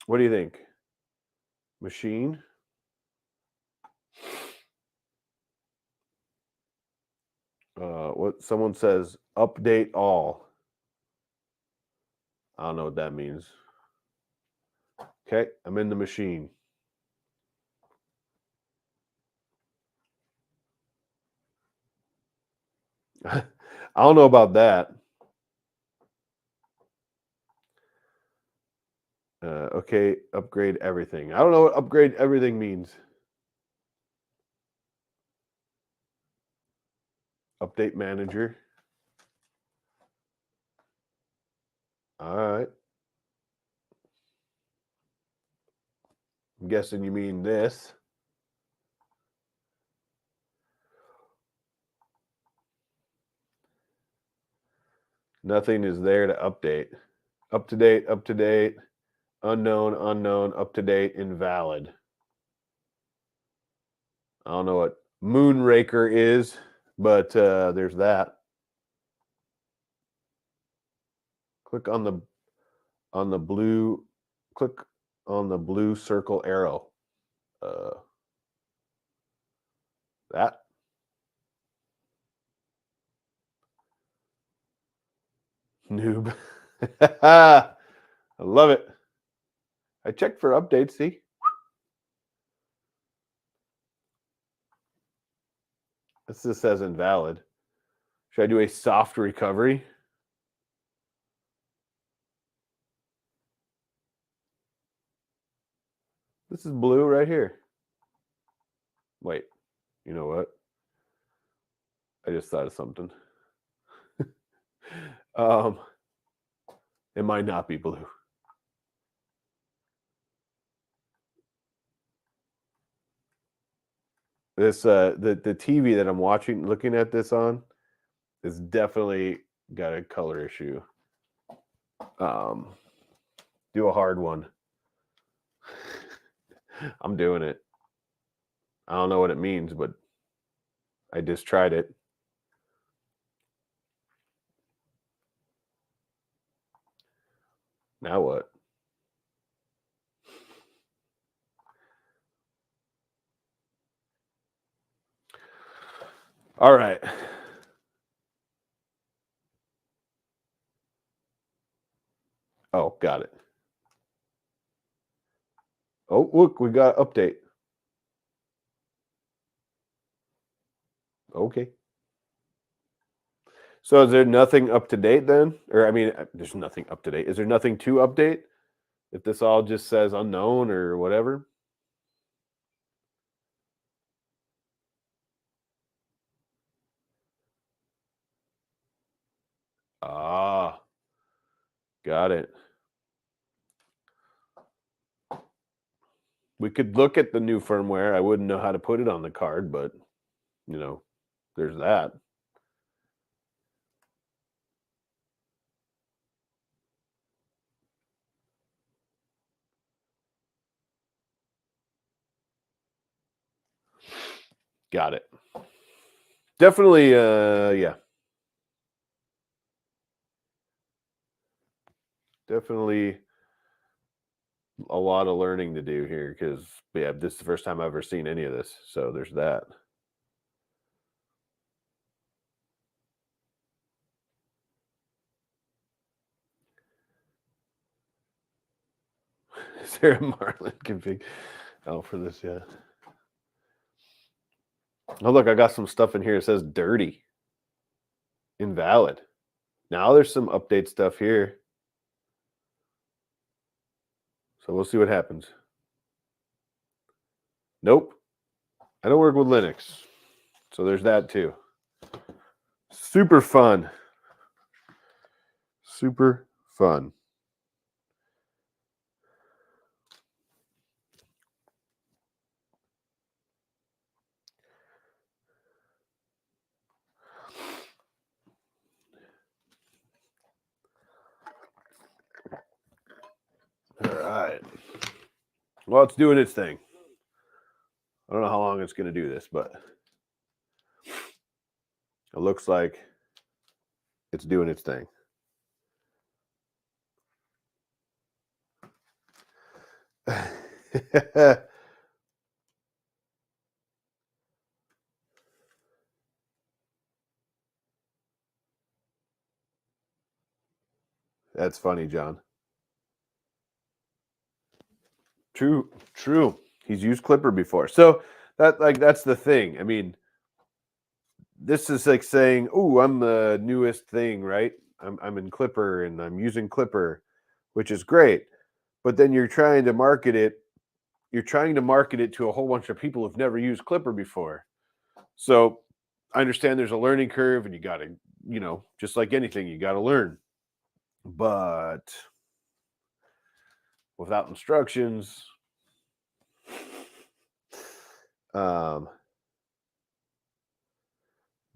What do you think? Machine? What someone says, update all. I don't know what that means. Okay, I'm in the machine. I don't know about that. Okay, upgrade everything. I don't know what upgrade everything means. Update manager. All right. I'm guessing you mean this. Nothing is there to update. Up to date, unknown, up to date, invalid. I don't know what Moonraker is, but there's that. Click on the blue circle arrow. That. Noob. I love it. I checked for updates, see? This just says invalid. Should I do a soft recovery? This is blue right here. Wait, you know what? I just thought of something. It might not be blue. This the TV that I'm looking at this on, is definitely got a color issue. Do a hard one. I'm doing it. I don't know what it means, but I just tried it. Now what? All right. Oh, got it. Oh, look, we got update. Okay. So is there nothing up to date then? Or I mean, there's nothing up to date. Is there nothing to update? If this all just says unknown or whatever? Ah, got it. We could look at the new firmware. I wouldn't know how to put it on the card, but there's that. Got it. Definitely, yeah. Definitely a lot of learning to do here because, yeah, this is the first time I've ever seen any of this. So there's that. Is there a Marlin config? Oh, for this, yeah. Oh, look, I got some stuff in here. It says dirty, invalid. Now there's some update stuff here. So we'll see what happens. Nope. I don't work with Linux. So there's that too. Super fun. Super fun. All right. Well, it's doing its thing. I don't know how long it's going to do this, but it looks like it's doing its thing. That's funny, John. True. He's used Klipper before. So that's the thing. I mean, this is like saying, "Oh, I'm the newest thing, right? I'm in Klipper and I'm using Klipper, which is great." But then you're trying to market it. You're trying to market it to a whole bunch of people who've never used Klipper before. So I understand there's a learning curve and you got to, just like anything, you got to learn. But without instructions,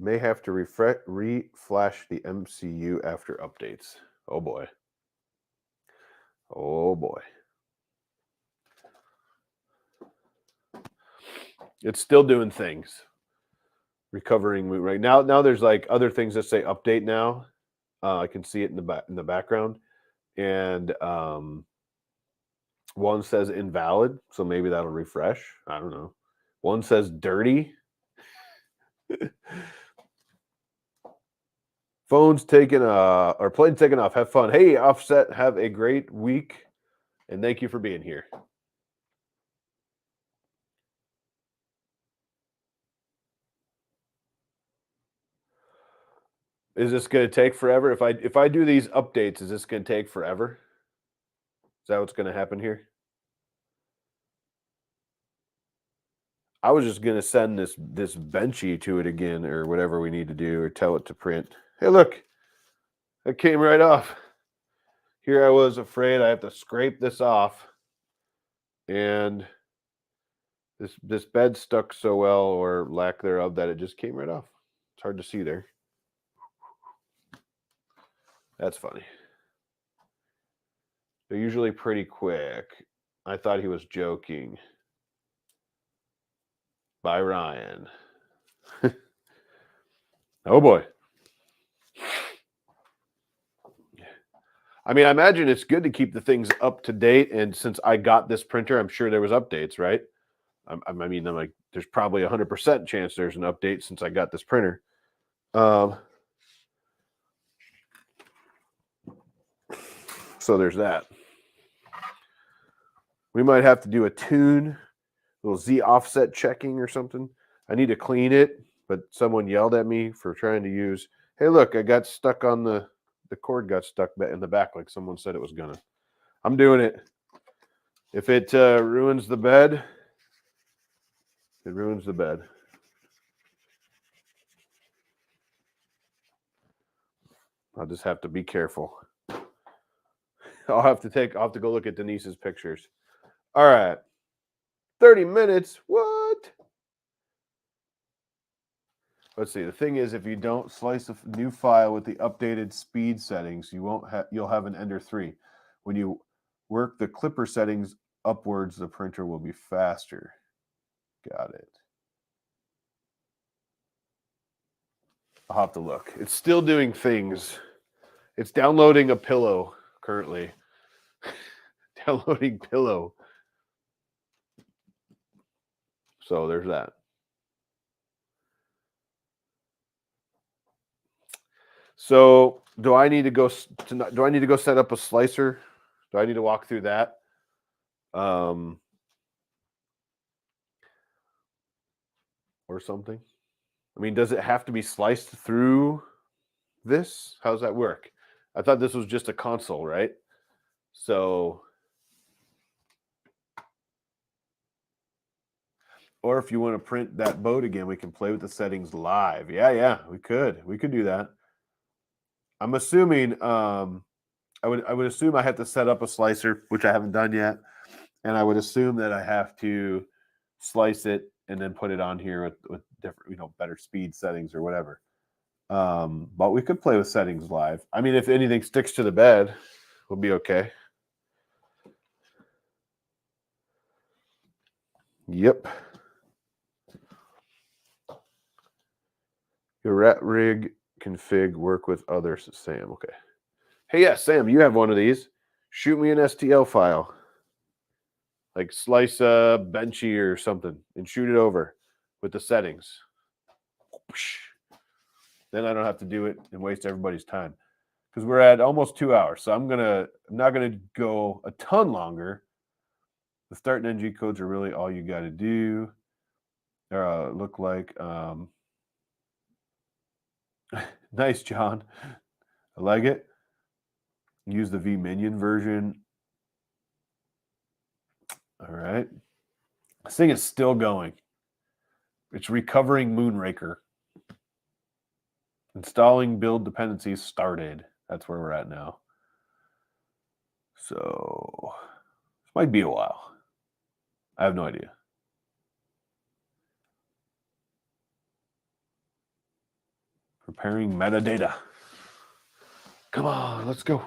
may have to reflash the MCU after updates. Oh boy. Oh boy. It's still doing things. Recovering right now. Now there's like other things that say update now. I can see it in the background, and one says invalid, so maybe that'll refresh. I don't know. One says dirty. Phone's taken or plane's taken off. Have fun. Hey, Offset, have a great week, and thank you for being here. Is this going to take forever? If I do these updates, is this going to take forever? Is that what's going to happen here? I was just going to send this benchy to it again, or whatever we need to do, or tell it to print. Hey, look, it came right off. Here I was afraid I have to scrape this off, and this bed stuck so well, or lack thereof, that it just came right off. It's hard to see there. That's funny. They're usually pretty quick. I thought he was joking. By Ryan. Oh boy. I mean, I imagine it's good to keep the things up to date. And since I got this printer, I'm sure there was updates, right? I'm like, there's probably 100% chance there's an update since I got this printer. So there's that. We might have to do a little Z offset checking or something. I need to clean it, but someone yelled at me for trying to use. Hey, look, I got stuck on the cord got stuck in the back like someone said it was gonna. I'm doing it. If it ruins the bed, it ruins the bed. I'll just have to be careful. I'll have to go look at Denise's pictures. All right. 30 minutes. What? Let's see. The thing is, if you don't slice a new file with the updated speed settings, you'll have an Ender 3. When you work the Klipper settings upwards, the printer will be faster. Got it. I'll have to look. It's still doing things. It's downloading a pillow currently. Downloading pillow. So there's that. So do I need to go set up a slicer? Do I need to walk through that? Or something? I mean, does it have to be sliced through this? How does that work? I thought this was just a console, right? So, or if you want to print that boat again, we can play with the settings live. Yeah, we could do that. I'm assuming I would assume I have to set up a slicer, which I haven't done yet, and I would assume that I have to slice it and then put it on here with different, better speed settings or whatever. But we could play with settings live. I mean, if anything sticks to the bed, we'll be okay. Yep. Your rat rig config work with others, Sam. Okay. Hey, yeah, Sam, you have one of these. Shoot me an STL file. Like slice a benchy or something and shoot it over with the settings. Then I don't have to do it and waste everybody's time. Because we're at almost 2 hours. So I'm not gonna go a ton longer. The start and NG codes are really all you got to do. Look like nice, John. I like it. Use the V-Minion version. All right. This thing is still going. It's recovering Moonraker. Installing build dependencies started. That's where we're at now. So this might be a while. I have no idea. Preparing metadata. Come on, let's go.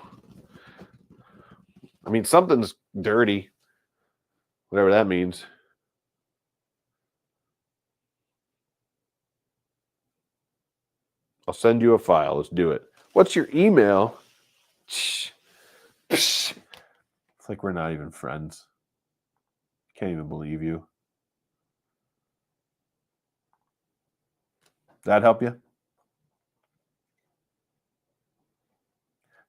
I mean, something's dirty. Whatever that means. I'll send you a file. Let's do it. What's your email? It's like we're not even friends. Can't even believe you. That help you?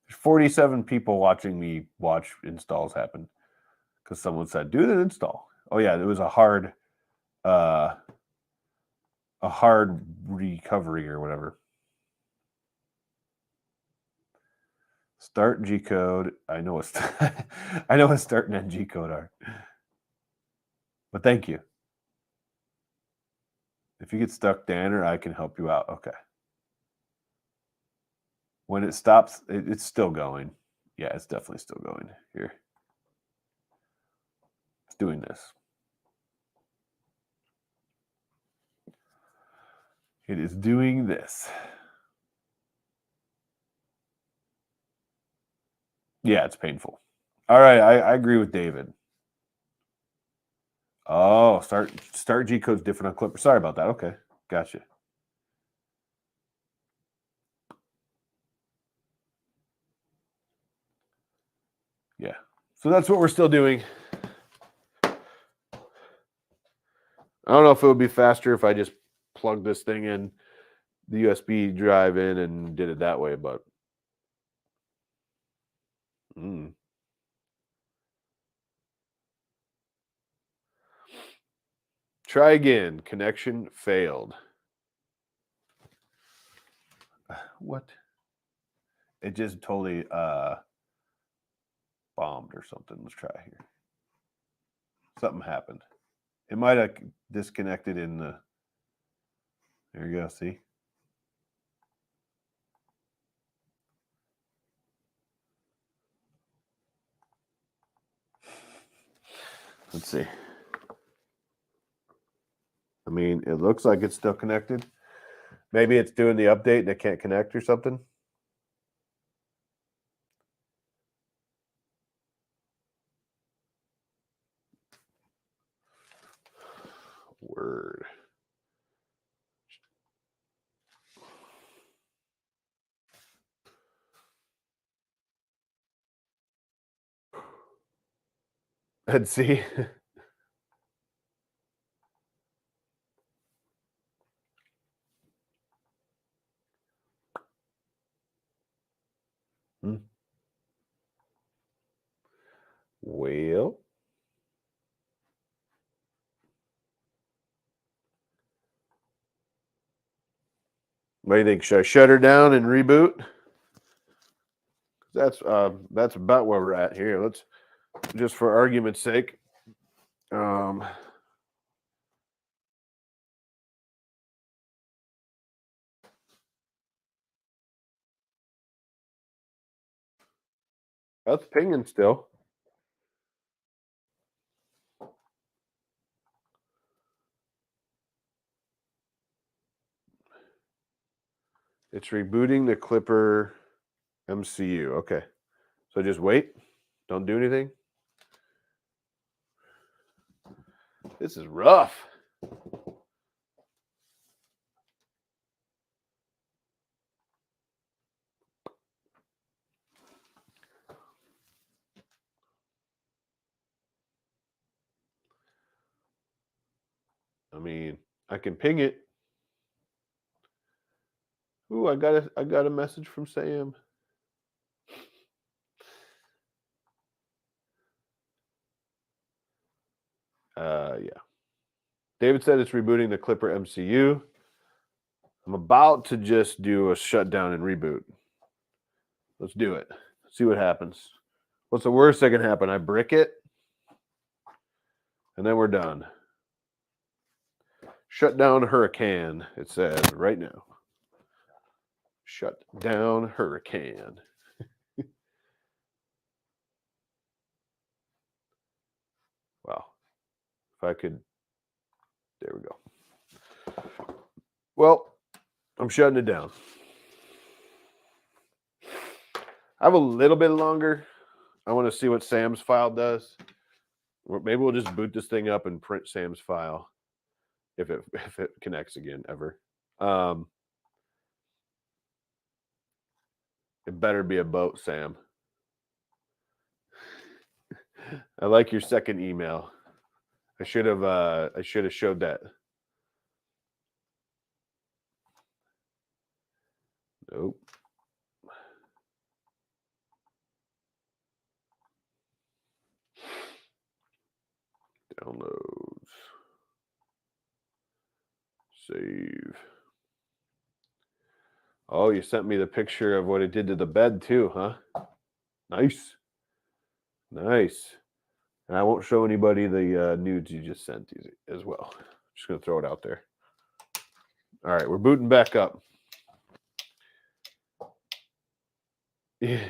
There's 47 people watching me watch installs happen because someone said, do the install. Oh yeah, it was a hard recovery or whatever. Start G code. I know what I know what start and end G code are. But thank you. If you get stuck, Danner, I can help you out. Okay. When it stops, it's still going. Yeah, it's definitely still going. Here. It's doing this. It is doing this. Yeah, it's painful. All right, I agree with David. Oh, start G code's different on Klipper. Sorry about that. Okay, gotcha. Yeah, so that's what we're still doing. I don't know if it would be faster if I just plugged this thing in, the USB drive in, and did it that way, but Try again. Connection failed. What? It just totally bombed or something. Let's try here. Something happened. It might have disconnected in the. There you go. See? Let's see. I mean, it looks like it's still connected. Maybe it's doing the update and it can't connect or something. Word. Let's see. Well. What do you think? Should I shut her down and reboot? That's about where we're at here. Let's just for argument's sake. That's pinging still. It's rebooting the Klipper MCU. Okay. So just wait. Don't do anything. This is rough. I mean, I can ping it. Ooh, I got a message from Sam. Yeah. David said it's rebooting the Klipper MCU. I'm about to just do a shutdown and reboot. Let's do it. See what happens. What's the worst that can happen? I brick it, and then we're done. Shut down Huracan, it says right now. Shut down Huracan. Wow. If I could. There we go. Well, I'm shutting it down. I have a little bit longer. I want to see what Sam's file does. Or maybe we'll just boot this thing up and print Sam's file if it connects again ever. It better be a boat, Sam. I like your second email. I should have showed that. Nope. Downloads. Save. Oh, you sent me the picture of what it did to the bed too, huh? Nice. Nice. And I won't show anybody the nudes you just sent as well. Just going to throw it out there. All right, we're booting back up. Yeah.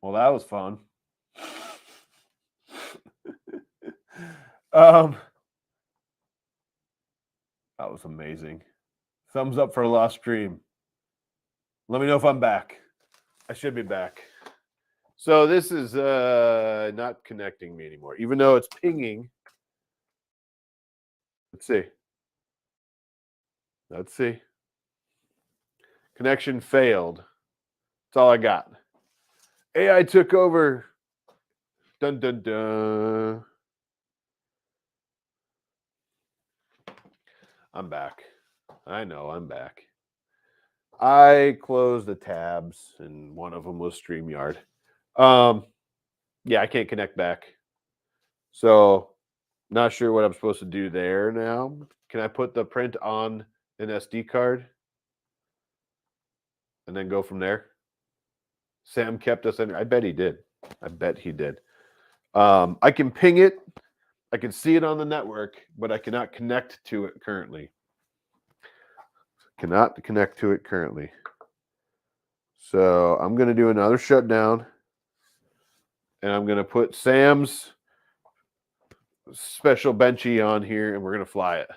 Well, that was fun. That was amazing. Thumbs up for a lost stream. Let me know if I'm back. I should be back. So this is not connecting me anymore, even though it's pinging. Let's see. Let's see. Connection failed. That's all I got. AI took over. Dun dun dun. I'm back. I know I'm back. I closed the tabs, and one of them was StreamYard. Yeah, I can't connect back. So, not sure what I'm supposed to do there now. Can I put the print on an SD card and then go from there? Sam kept us in. I bet he did. I bet he did. I can ping it. I can see it on the network, but I cannot connect to it currently. Cannot connect to it currently. So I'm going to do another shutdown. And I'm going to put Sam's special benchy on here, and we're going to fly it.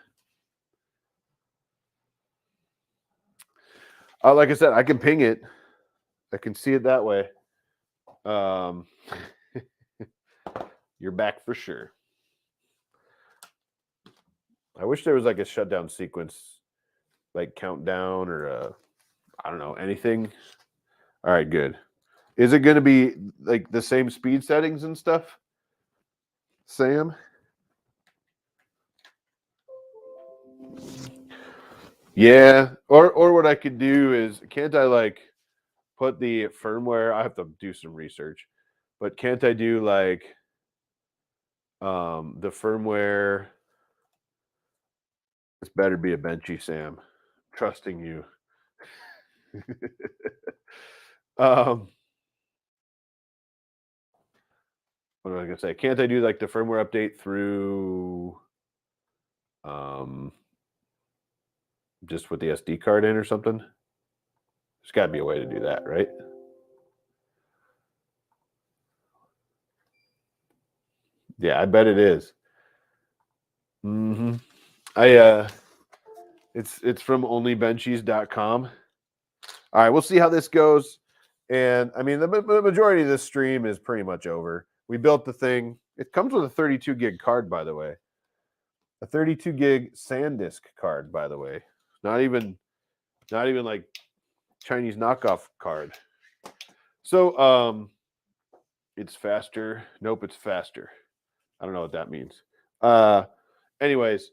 Like I said, I can ping it. I can see it that way. You're back for sure. I wish there was like a shutdown sequence, like countdown or I don't know, anything. All right, good. Is it going to be like the same speed settings and stuff, Sam? Yeah. Or what I could do is, can't I like put the firmware? I have to do some research, but can't I do like the firmware? This better be a benchy, Sam. Trusting you. um, what am I gonna say? Can't I do like the firmware update through just with the SD card in or something? There's got to be a way to do that, right? Yeah, I bet it is. Mm-hmm. It's from onlybenchies.com. All right, we'll see how this goes. And I mean, the majority of this stream is pretty much over. We built the thing. It comes with a 32 gig card, by the way. A 32 gig SanDisk card, by the way. Not even like Chinese knockoff card. So it's faster. Nope, it's faster. I don't know what that means. Anyways,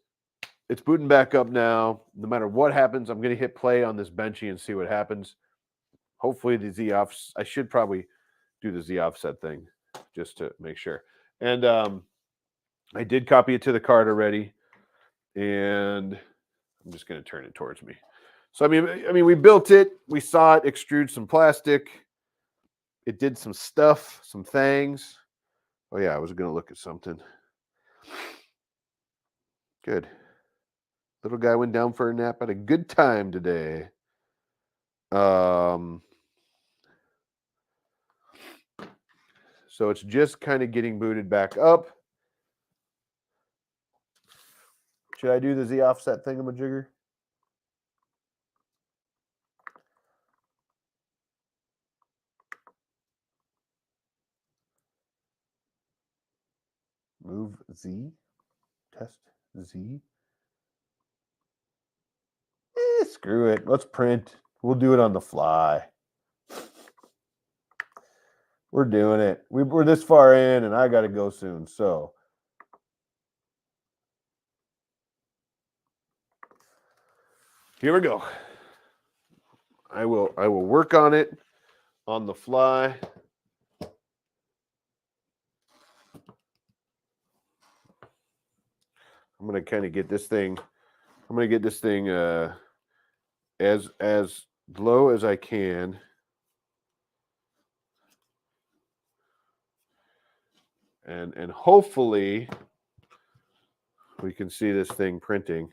it's booting back up now. No matter what happens, I'm going to hit play on this Benchy and see what happens. Hopefully the Z off. I should probably do the Z offset thing just to make sure. And I did copy it to the card already, and I'm just going to turn it towards me. So I mean, we built it. We saw it extrude some plastic. It did some stuff, some things. Oh yeah, I was going to look at something. Good. Little guy went down for a nap. Had a good time today. So it's just kind of getting booted back up. Should I do the Z offset thingamajigger? Move Z. Test Z. Screw it. Let's print. We'll do it on the fly. We're doing it. We're this far in, and I got to go soon. So here we go. I will work on it on the fly. I'm gonna kind of get this thing. I'm gonna get this thing as low as I can. And hopefully we can see this thing printing.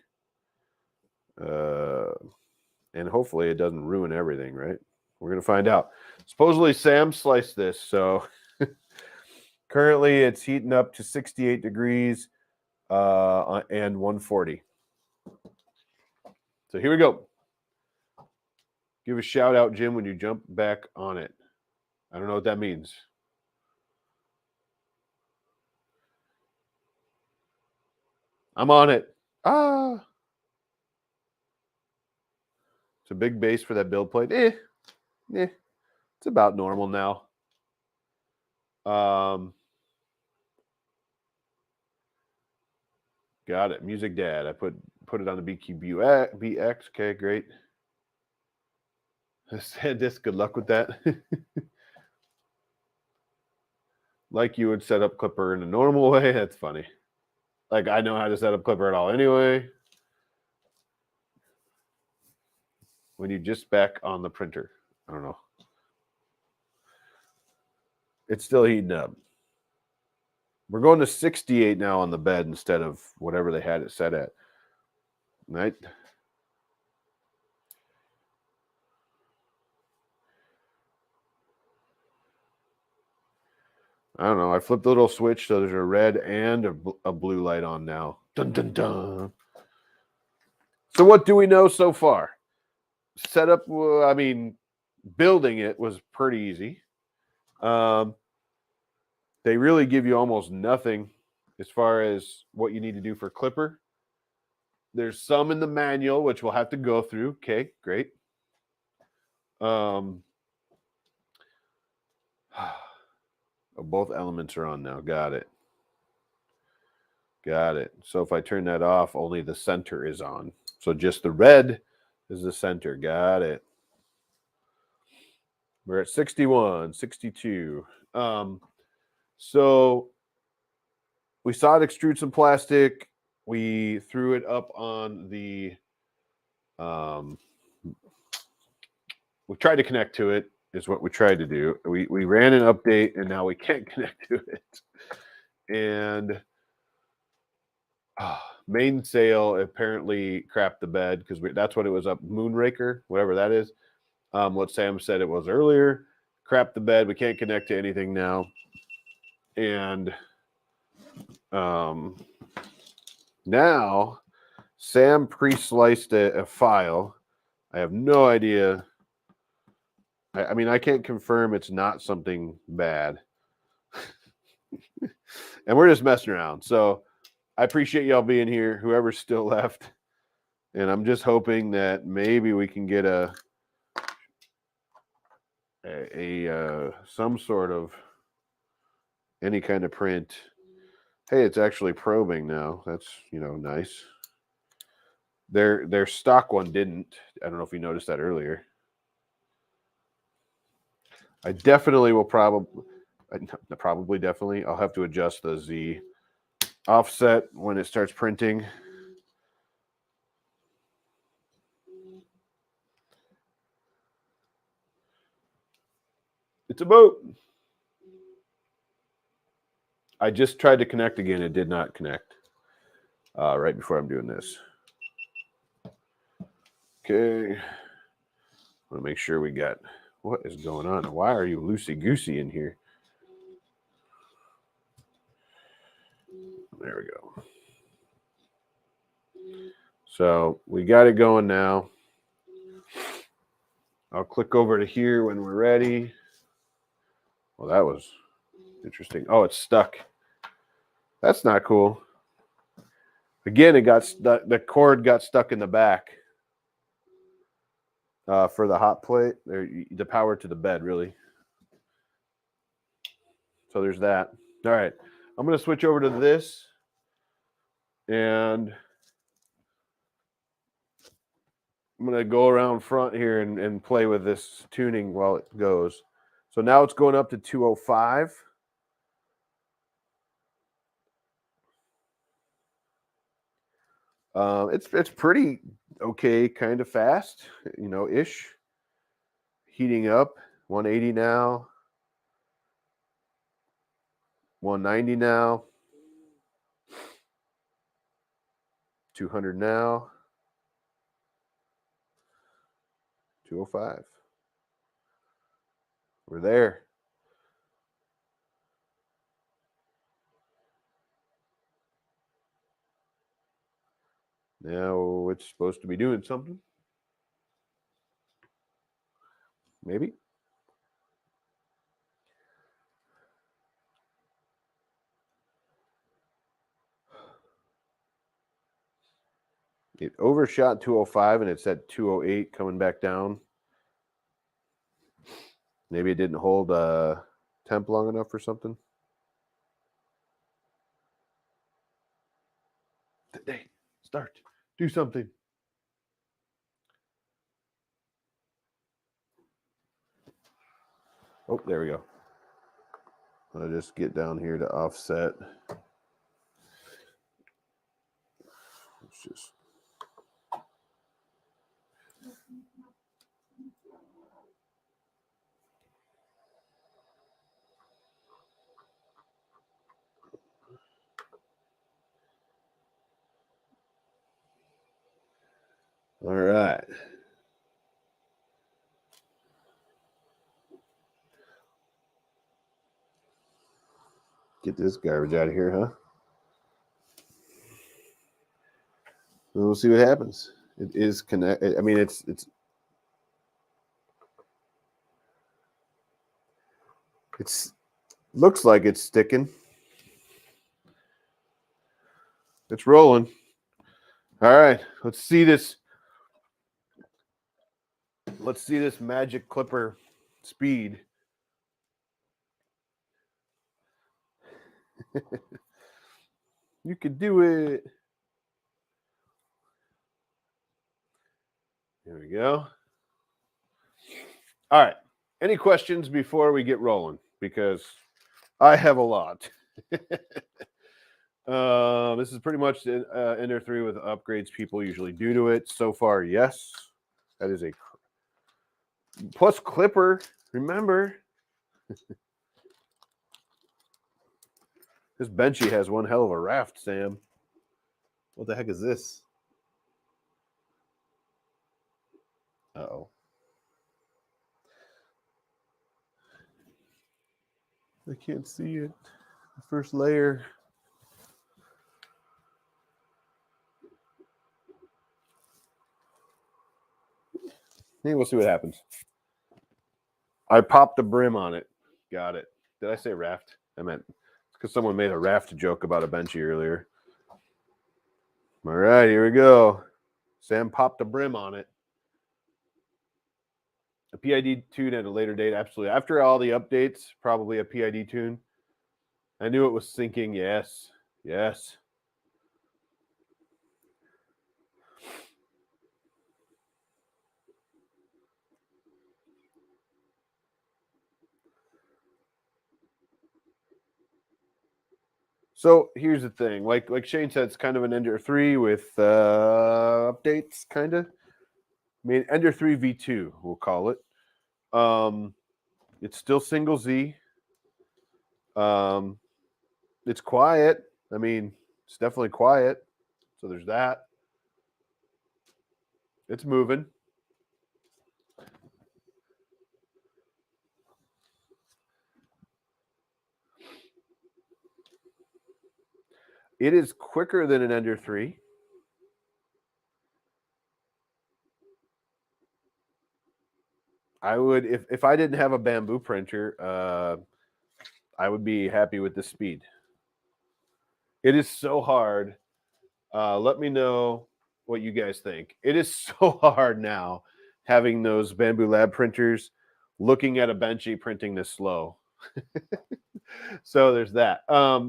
And hopefully it doesn't ruin everything, right? We're going to find out. Supposedly Sam sliced this, so currently it's heating up to 68 degrees and 140. So here we go. Give a shout out, Jim, when you jump back on it. I don't know what that means. I'm on it. It's a big base for that build plate. It's about normal now. Got it. Music Dad. I put it on the Biqu BX. Okay, great. SanDisk, good luck with that. Like you would set up Klipper in a normal way. That's funny. Like I know how to set up Klipper at all anyway. When you just back on the printer. I don't know. It's still heating up. We're going to 68 now on the bed instead of whatever they had it set at. Right? I don't know. I flipped the little switch so there's a red and a blue light on now. Dun, dun, dun. So what do we know so far? Setup, I mean, building it was pretty easy. They really give you almost nothing as far as what you need to do for Klipper. There's some in the manual, which we'll have to go through. Okay, great. Oh, both elements are on now. Got it. Got it. So if I turn that off, only the center is on. So just the red is the center. Got it. We're at 61, 62. So we saw it extrude some plastic. We threw it up on the, we tried to connect to it, is what we tried to do. We ran an update, and now we can't connect to it. And main sail apparently crapped the bed, because that's what it was up, Moonraker, whatever that is. What Sam said it was earlier, crapped the bed. We can't connect to anything now. And now Sam pre-sliced a file. I have no idea. I mean, I can't confirm it's not something bad. And we're just messing around. So I appreciate y'all being here, whoever's still left. And I'm just hoping that maybe we can get some sort of any kind of print. Hey, it's actually probing now. That's, nice. Their stock one didn't. I don't know if you noticed that earlier. I definitely will definitely. I'll have to adjust the Z offset when it starts printing. It's a boat. I just tried to connect again. It did not connect right before I'm doing this. Okay. I want to make sure we got, what is going on? Why are you loosey-goosey in here? There we go. So we got it going now. I'll click over to here when we're ready. Well, that was interesting. Oh, it's stuck. That's not cool. Again, it got stuck. The cord got stuck in the back for the hot plate. The power to the bed, really. So there's that. All right. I'm going to switch over to this. And I'm going to go around front here and play with this tuning while it goes. So now it's going up to 205. It's pretty okay, kind of fast, ish. Heating up, 180 now, 190 now, 200 now, 205. We're there. Now it's supposed to be doing something. Maybe. It overshot 205 and it's at 208 coming back down. Maybe it didn't hold temp long enough or something. Today, start. Do something. Oh, there we go. I'll just get down here to offset. Let's just. All right. Get this garbage out of here, huh? We'll see what happens. It is connected. I mean, it's looks like it's sticking. It's rolling. All right, let's see this. Let's see this magic Klipper speed. You could do it. There we go. All right. Any questions before we get rolling? Because I have a lot. This is pretty much Ender 3 with upgrades people usually do to it. So far, yes. That is a plus Klipper. Remember, this Benchy has one hell of a raft, Sam. What the heck is this? Uh-oh. I can't see it. The first layer. Maybe we'll see what happens. I popped the brim on it. Got it. Did I say raft? I meant because someone made a raft joke about a Benchy earlier. All right, here we go. Sam popped the brim on it. A PID tune at a later date, absolutely. After all the updates, probably a PID tune. I knew it was sinking. Yes, yes. So here's the thing. Like Shane said, it's kind of an Ender 3 with updates, kind of. I mean, Ender 3 V2, we'll call it. It's still single Z. It's quiet. I mean, it's definitely quiet. So there's that. It's moving. It is quicker than an Ender 3. I would, if I didn't have a bamboo printer, I would be happy with the speed. It is so hard. Let me know what you guys think. It is so hard now having those Bamboo Lab printers, looking at a Benchy printing this slow. So there's that.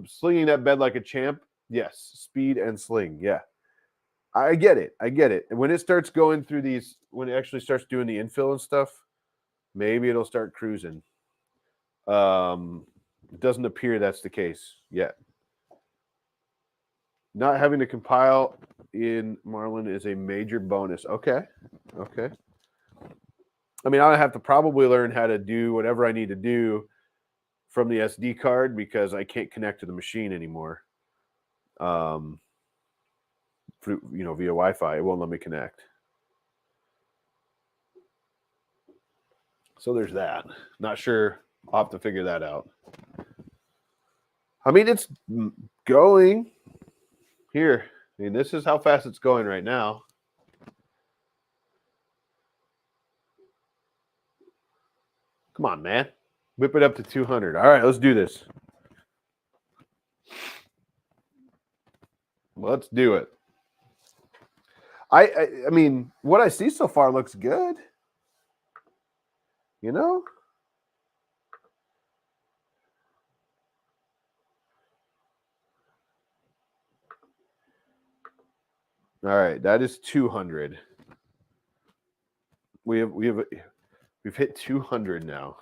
Slinging that bed like a champ. Yes, speed and sling. Yeah, I get it. I get it. And when it starts going through these, when it actually starts doing the infill and stuff, maybe it'll start cruising. It doesn't appear that's the case yet. Not having to compile in Marlin is a major bonus. Okay. Okay. I mean, I have to probably learn how to do whatever I need to do from the SD card because I can't connect to the machine anymore. Via Wi-Fi, it won't let me connect. So there's that. Not sure. I'll have to figure that out. I mean, it's going here. I mean, this is how fast it's going right now. Come on, man. Whip it up to 200. All right, let's do this. Let's do it. I mean, what I see so far looks good. You know? All right, that is 200. We've hit 200 now.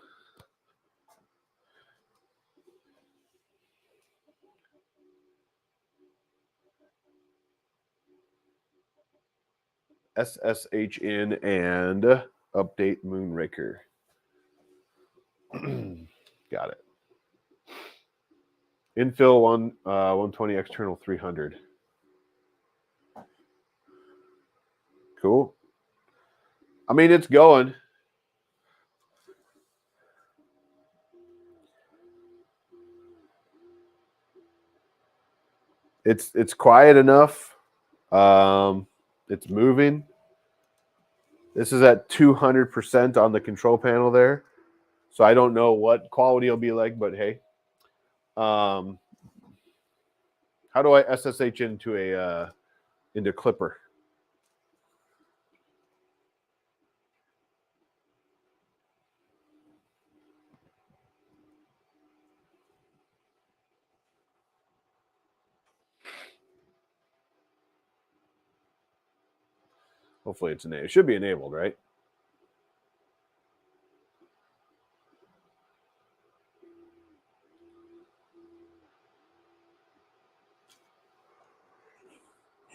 SSHN and update Moonraker. Got it. Infill 120, external 300. Cool. I mean, it's going. It's quiet enough. It's moving. This is at 200% on the control panel there. So I don't know what quality will be like, but hey. How do I SSH into a into Klipper. Hopefully it's enabled. It should be enabled, right?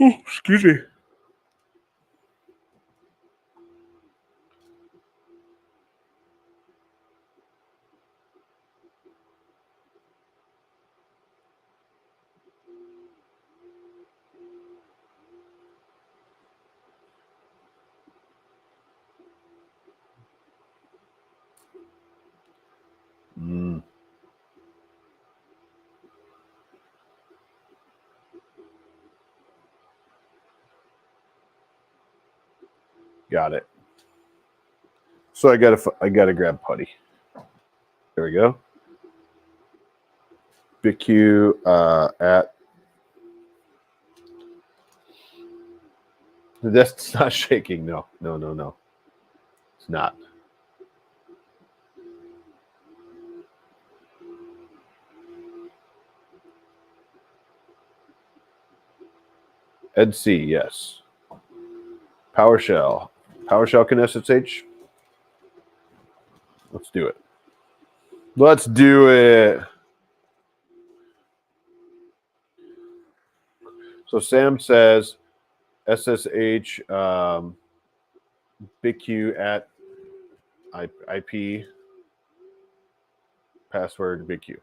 Oh, excuse me. Got it. So I gotta grab putty. There we go. Biqu at the desk's not shaking. No. It's not. Ed C, yes. PowerShell. PowerShell can SSH. Let's do it. Let's do it. So Sam says SSH Biqu at IP password Biqu.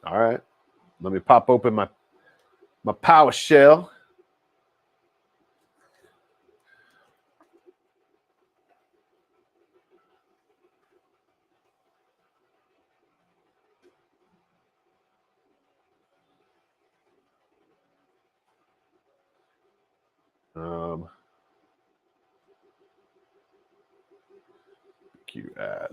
All right. Let me pop open my PowerShell. Biqu at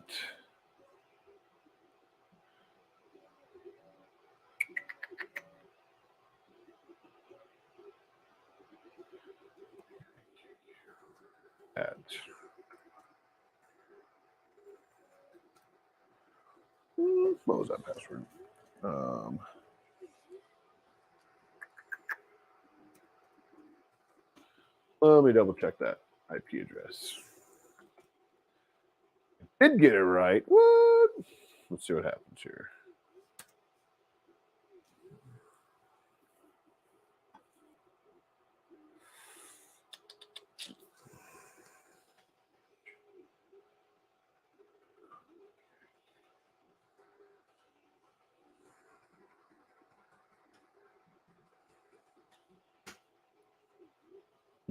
what was that password? Let me double check that IP address. Did get it right. What? Let's see what happens here.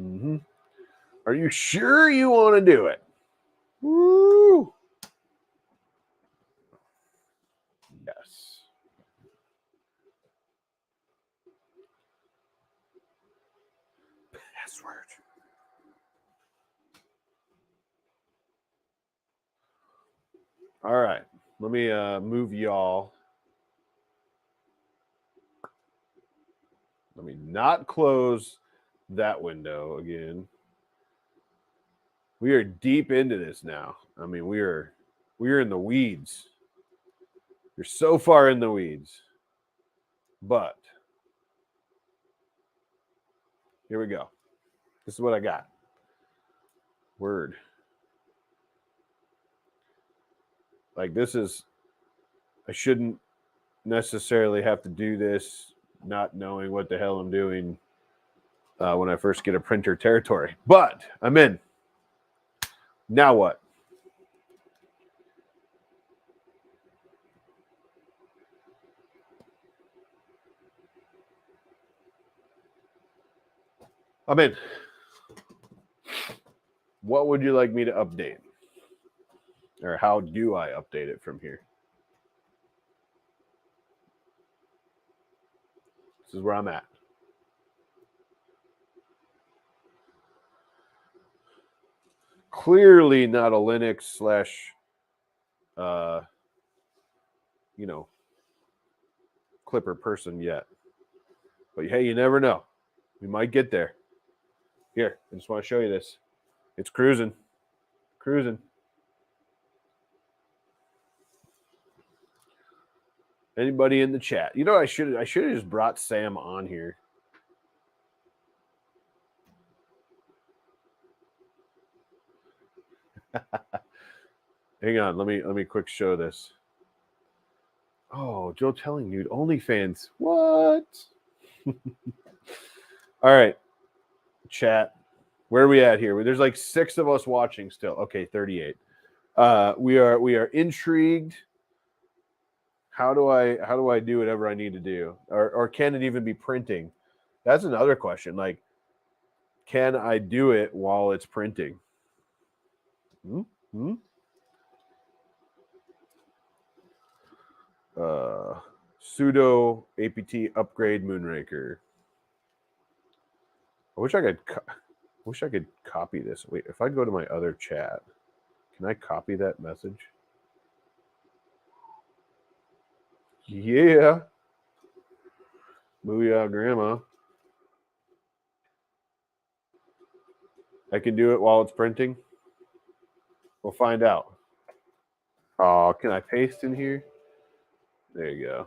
Mm-hmm. Are you sure you want to do it? Woo! Yes. Password. All right. Let me move y'all. Let me not close that window again. We are deep into this now. I mean, we are in the weeds. You're so far in the weeds. But here we go. This is what I got. Word. Like this is, I shouldn't necessarily have to do this not knowing what the hell I'm doing when I first get a printer territory. But I'm in. Now what? I'm in. What would you like me to update? Or how do I update it from here? This is where I'm at. Clearly not a Linux slash you know, Klipper person yet. But hey, you never know. We might get there. Here, I just want to show you this. It's cruising. Cruising. Anybody in the chat? You know, I should have just brought Sam on here. Hang on, let me quick show this. Oh, Joe telling nude OnlyFans. What? All right, chat. Where are we at here? There's like 6 of us watching still. Okay, 38. We are intrigued. How do I do whatever I need to do? Or can it even be printing? That's another question. Like, can I do it while it's printing? Pseudo APT upgrade Moonraker. I wish I could copy this. Wait, if I go to my other chat, can I copy that message? Yeah. Booyah, Grandma. I can do it while it's printing. We'll find out. Oh, can I paste in here? There you go.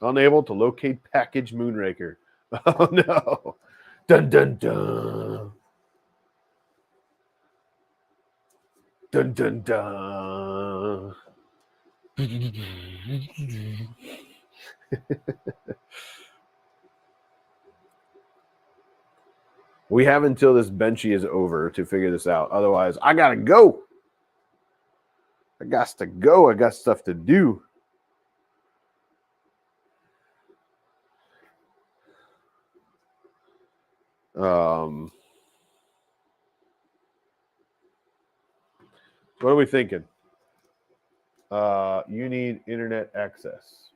Unable to locate package Moonraker. Oh no. Dun dun dun. Dun dun dun. We have until this benchy is over to figure this out. Otherwise, I gotta go. I got to go. I got stuff to do. What are we thinking? You need internet access.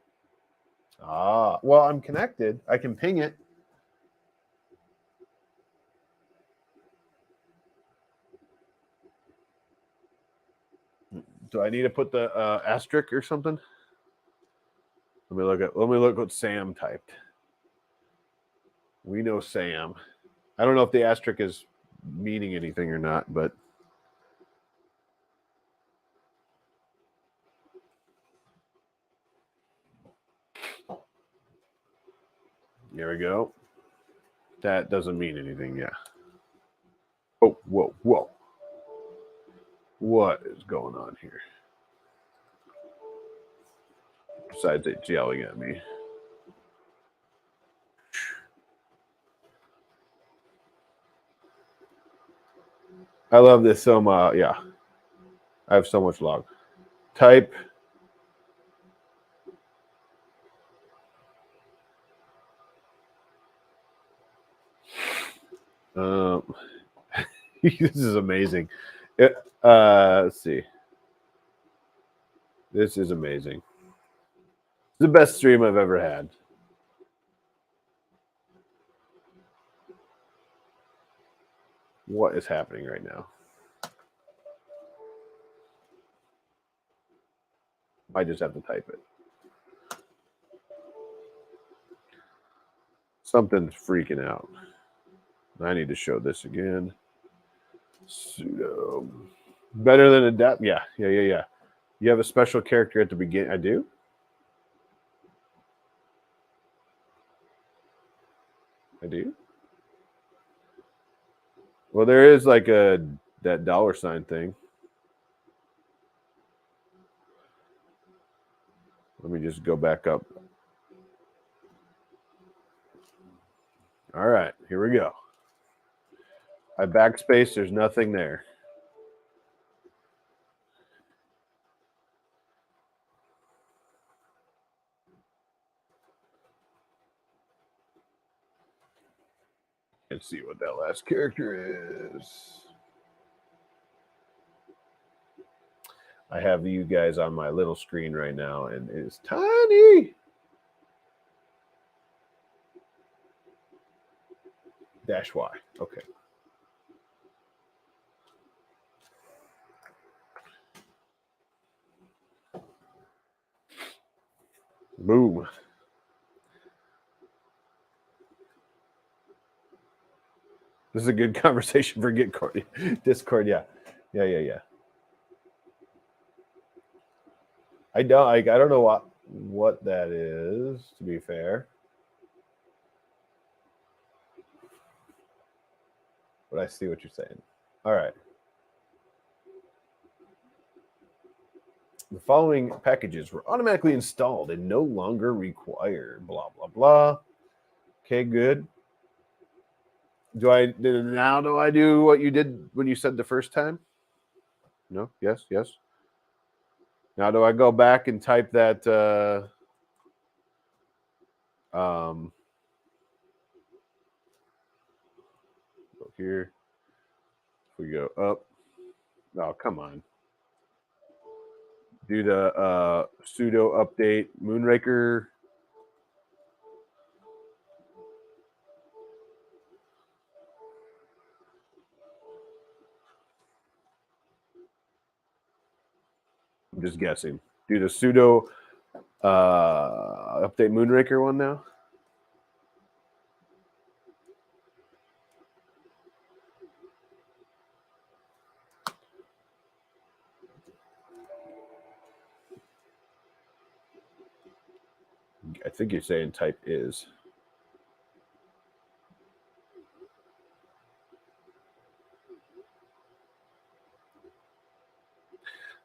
Well, I'm connected. I can ping it. Do I need to put the asterisk or something? Let me look what Sam typed. We know Sam. I don't know if the asterisk is meaning anything or not, but there we go. That doesn't mean anything, yeah. Oh, whoa, whoa. What is going on here? Besides it yelling at me. I love this so much. Yeah. I have so much log. Type. This is amazing. Let's see. This is amazing. It's the best stream I've ever had. What is happening right now? I just have to type it. Something's freaking out. I need to show this again. Pseudo. Better than adapt. Yeah. You have a special character at the beginning. I do? I do? Well, there is like that $sign thing. Let me just go back up. All right, here we go. I backspace, there's nothing there. Let's see what that last character is. I have you guys on my little screen right now, and it's tiny. -Y. Okay. Boom. This is a good conversation for Discord. Yeah. I don't know what that is, to be fair. But I see what you're saying. All right. The following packages were automatically installed and no longer required. Blah blah blah. Okay, good. Do I do what you did when you said the first time? No. Yes. Yes. Now do I go back and type that? Go here. We go up. Oh, come on. Do the sudo update Moonraker. I'm just guessing. Do the sudo update Moonraker one now. I think you're saying type is.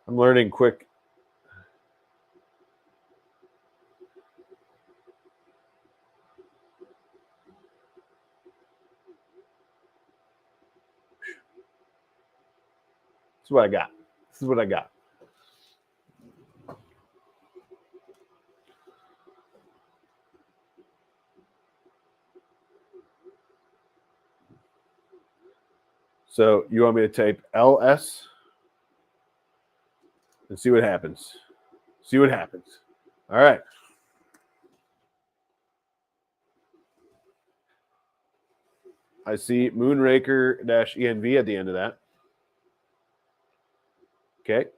I'm learning quick. This is what I got. So you want me to type ls and see what happens. See what happens. All right. I see Moonraker-env at the end of that. Okay.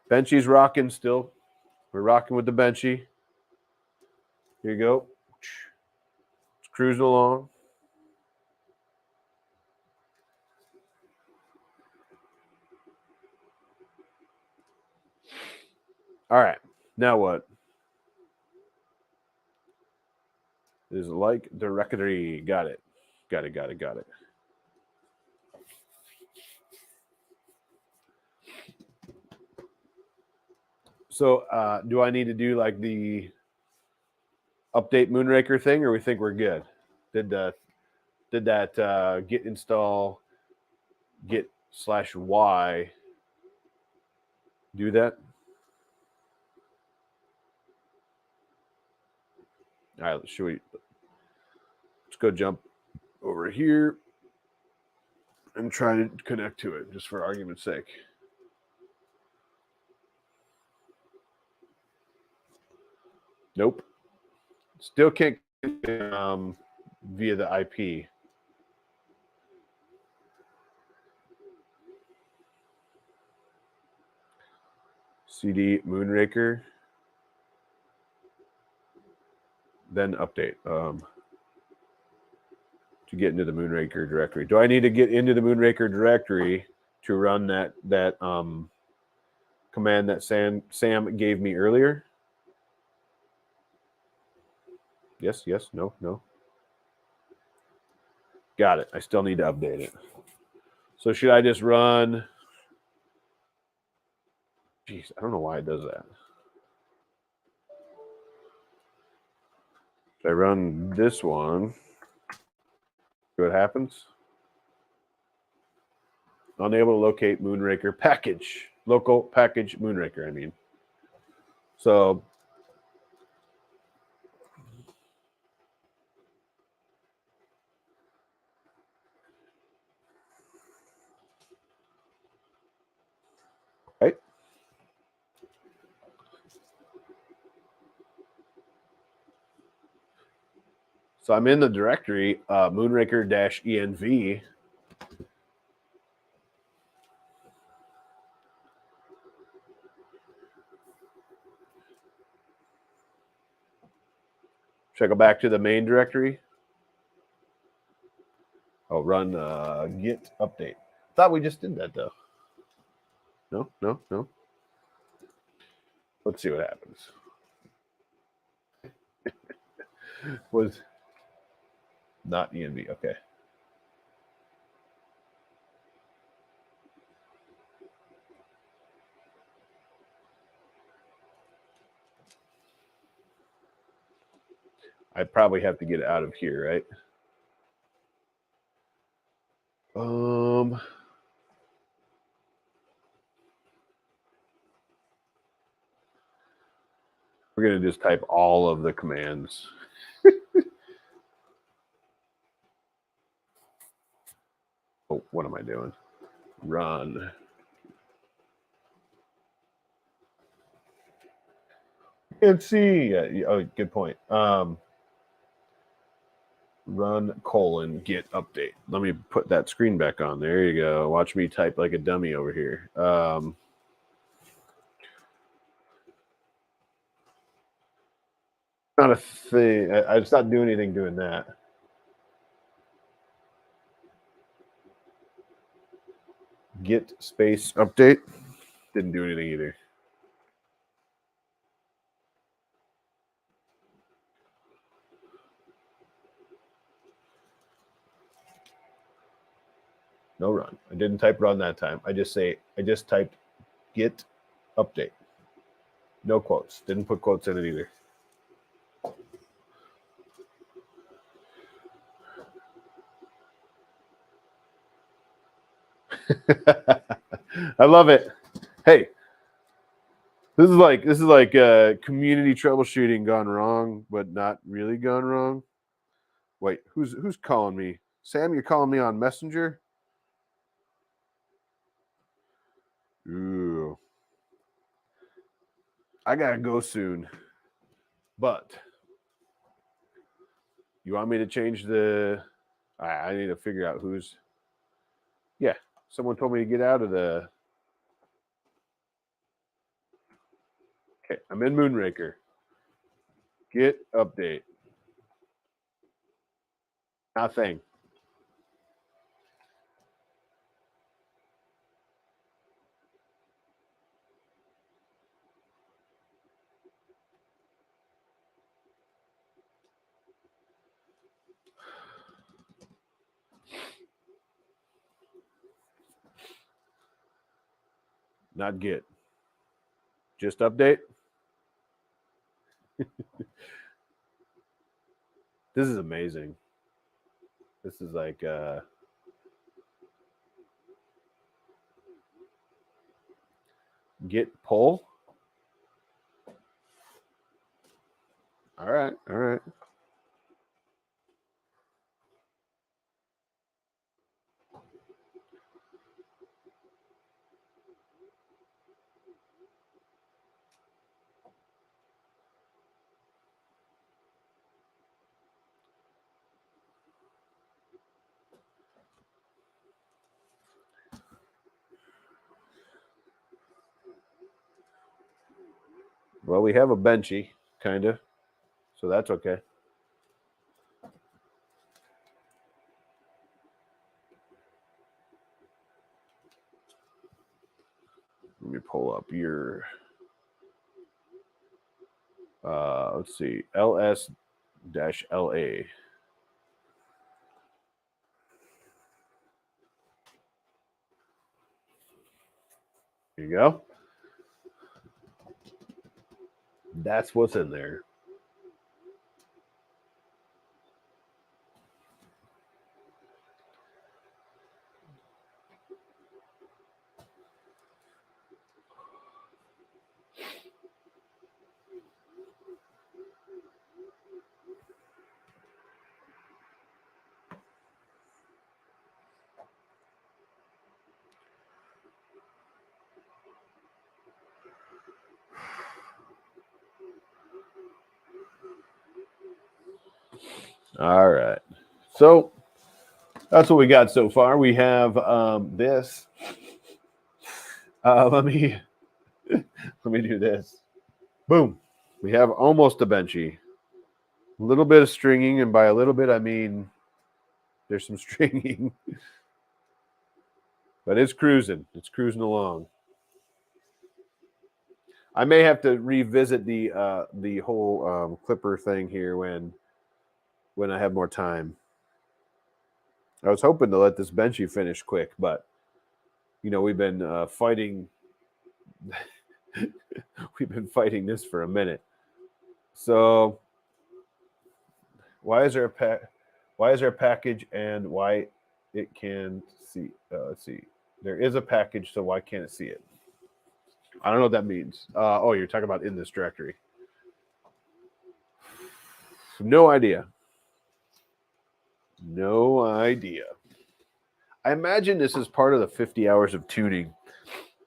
Benchy's rocking still. We're rocking with the Benchy. Here you go. It's cruising along. All right. Now what? Is like directory. Got it. So do I need to do like the update Moonraker thing, or we think we're good? Did that git install git /y do that? All right, let's go jump over here and try to connect to it, just for argument's sake. Nope. Still can't via the IP. CD Moonraker. Then update. To get into the Moonraker directory. Do I need to get into the Moonraker directory to run that command that Sam gave me earlier? Yes, no. Got it. I still need to update it. So should I just run? Jeez, I don't know why it does that. Should I run this one? See what happens? Unable to locate Moonraker package. Local package Moonraker, I mean. So right. So I'm in the directory Moonraker-env. Should I go back to the main directory? Oh, run git update. Thought we just did that though. No. Let's see what happens. Was not env. Okay. I probably have to get out of here, right? We're gonna just type all of the commands. Oh, what am I doing? Run. And see. Oh, good point. Run git update. Let me put that screen back on. There you go. Watch me type like a dummy over here. Not a thing. It's not doing anything doing that. Git space update. Didn't do anything either. No run. I didn't type run that time. I just typed git update. No quotes. Didn't put quotes in it either. I love it. Hey, this is like community troubleshooting gone wrong, but not really gone wrong. Wait, who's calling me? Sam, you're calling me on Messenger? Ooh. I gotta go soon. But you want me to change the I need to figure out who's yeah. Someone told me to get out of the okay, I'm in Moonraker. Git update. Nothing. Not Git. Just update. This is amazing. This is like Git pull. All right. Well, we have a benchy, kind of. So that's okay. Let me pull up your let's see, ls-la. Here you go. That's what's in there. All right. So that's what we got so far. We have this. Let me do this. Boom. We have almost a benchy. A little bit of stringing, and by a little bit, I mean there's some stringing. But it's cruising. It's cruising along. I may have to revisit the whole Klipper thing here when I have more time. I was hoping to let this Benchy finish quick, but we've been fighting. We've been fighting this for a minute. So why is there a package, and why it can see? Let's see. There is a package, so why can't it see it? I don't know what that means. Oh, you're talking about in this directory. No idea. No idea. I imagine this is part of the 50 hours of tuning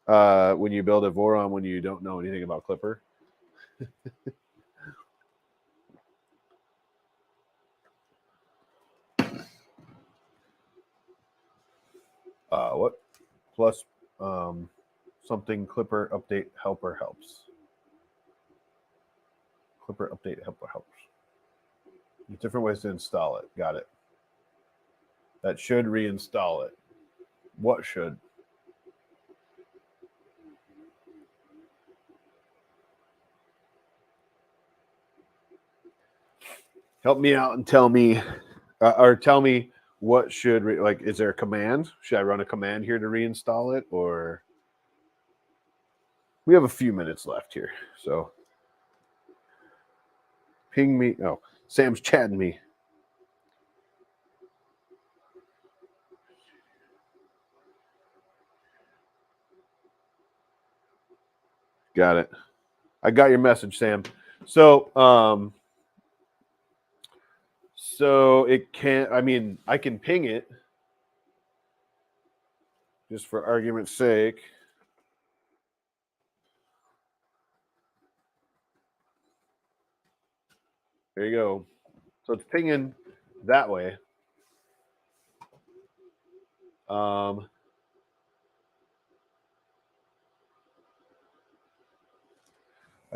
when you build a Voron when you don't know anything about Klipper. What? Plus something Klipper update helper helps. Klipper update helper helps. There's different ways to install it. Got it. That should reinstall it. What should? Help me out and tell me, or tell me what should, is there a command? Should I run a command here to reinstall it, or? We have a few minutes left here, so. Ping me. Oh, Sam's chatting me. Got it. I got your message, Sam. So it can't. I mean, I can ping it, just for argument's sake. There you go. So it's pinging that way. I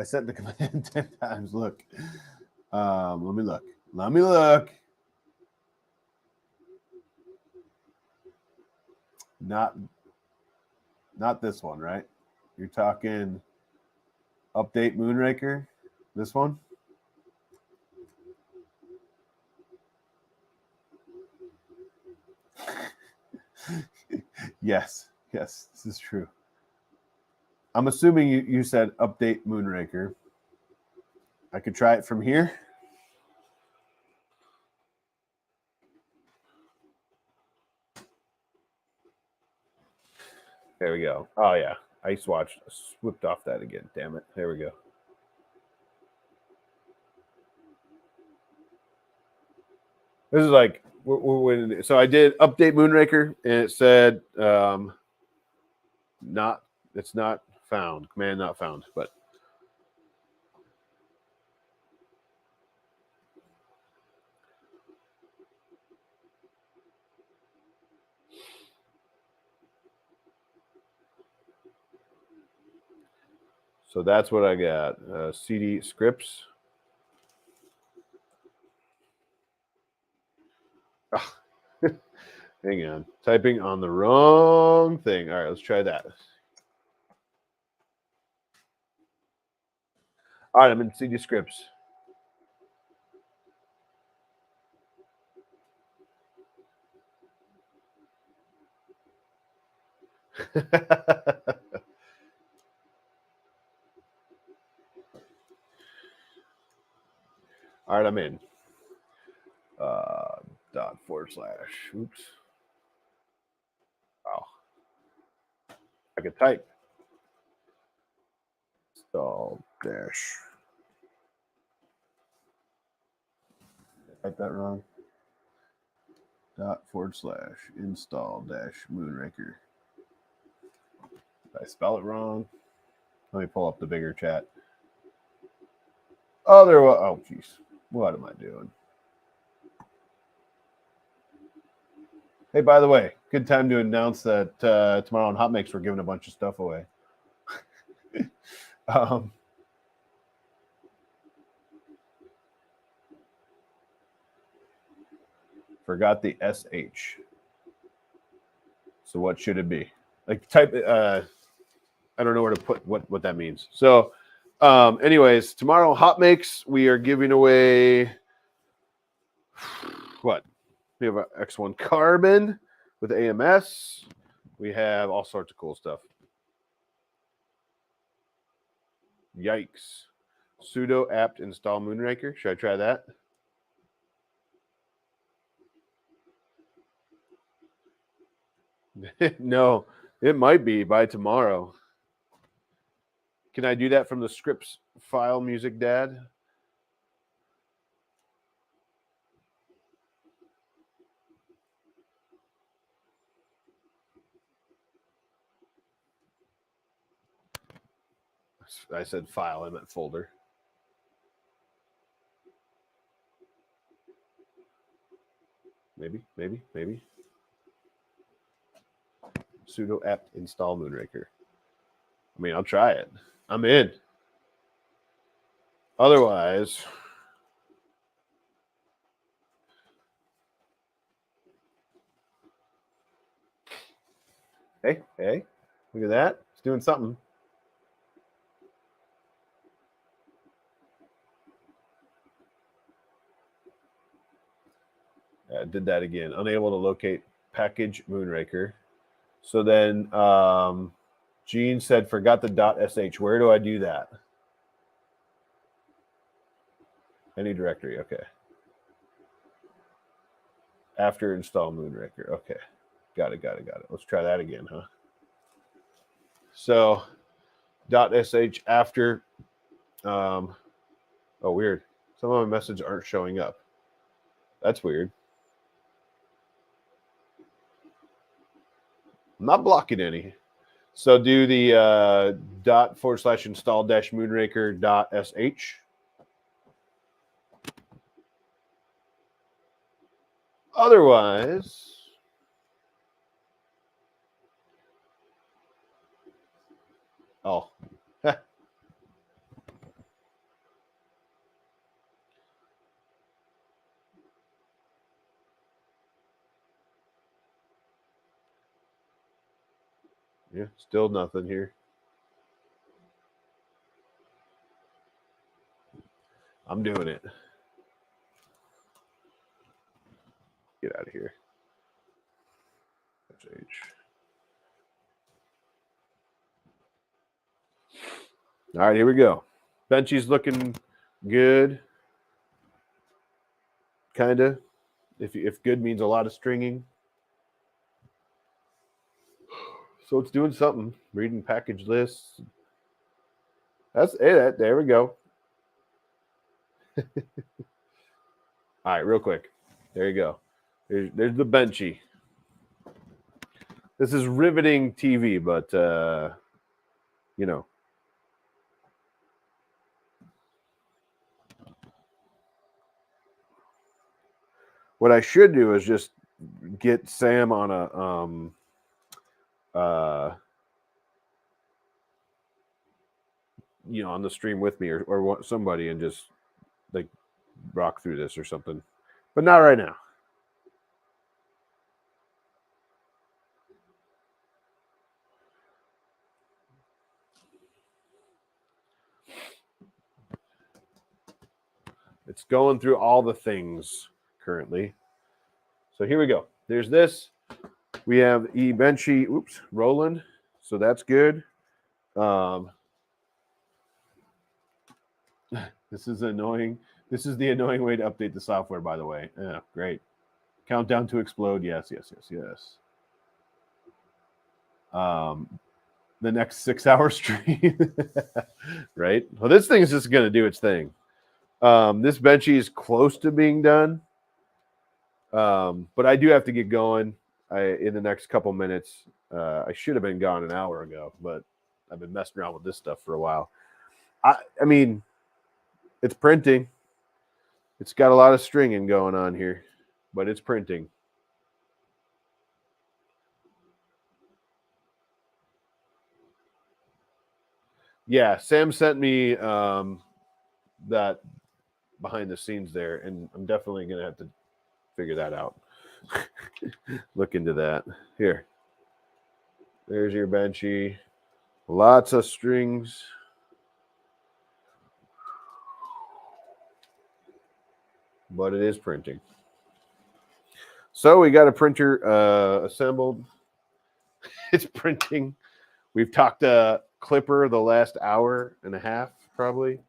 sent the command 10 times. Look. Let me look. Let me look. Not this one, right? You're talking update Moonraker? This one? Yes, this is true. I'm assuming you said update Moonraker. I could try it from here. There we go. Oh, yeah. Ice Watch whipped off that again. Damn it. There we go. This is like, so I did update Moonraker, and it said it's not found. Command not found, but. So that's what I got. CD scripts. Oh. Hang on. Typing on the wrong thing. All right, let's try that. All right, I'm in CD scripts. All right, I'm in. ./. Oops. Wow. I could type. Install dash. Type that wrong. ./ install dash Moonraker. Did I spell it wrong? Let me pull up the bigger chat. Oh, there was. Oh, jeez. What am I doing? Hey, by the way, good time to announce that tomorrow on Hot Mix we're giving a bunch of stuff away. Forgot the SH. So what should it be? Like type. I don't know where to put what that means. So, anyways, tomorrow Hot Makes we are giving away what? We have an X1 Carbon with AMS. We have all sorts of cool stuff. Yikes. Sudo apt install Moonraker. Should I try that? No, it might be by tomorrow. Can I do that from the scripts file, Music Dad? I said file, I meant folder. Maybe. Sudo apt install Moonraker. I mean, I'll try it. I'm in. Otherwise, hey, look at that. It's doing something. Did that again. Unable to locate package Moonraker. So then Gene said, forgot the .sh. Where do I do that? Any directory. Okay. After install Moonraker. Okay. Got it. Let's try that again, huh? So .sh after. Oh, weird. Some of my messages aren't showing up. That's weird. I'm not blocking any. So do the /install moonraker.sh. Otherwise, oh, yeah, still nothing here. I'm doing it. Get out of here. All right, here we go. Benchy's looking good. Kind of. If good means a lot of stringing. So it's doing something. Reading package lists. That's it. There we go. All right, real quick. There you go. There's the Benchy. This is riveting TV, but you know. What I should do is just get Sam on a on the stream with me or somebody and just like rock through this or something. But not right now. It's going through all the things currently. So here we go. There's this. We have Benchy, rolling. So that's good. This is annoying. This is the annoying way to update the software, by the way. Yeah, great. Countdown to explode. Yes. The next 6-hour stream. Right? Well, this thing is just going to do its thing. This Benchy is close to being done. But I do have to get going in the next couple minutes. I should have been gone an hour ago, but I've been messing around with this stuff for a while. I mean, it's printing. It's got a lot of stringing going on here, but it's printing. Yeah, Sam sent me that behind the scenes there, and I'm definitely going to have to figure that out. look into that. Here. There's your benchy. Lots of strings. But it is printing. So we got a printer assembled. It's printing. We've talked Klipper the last hour and a half, probably.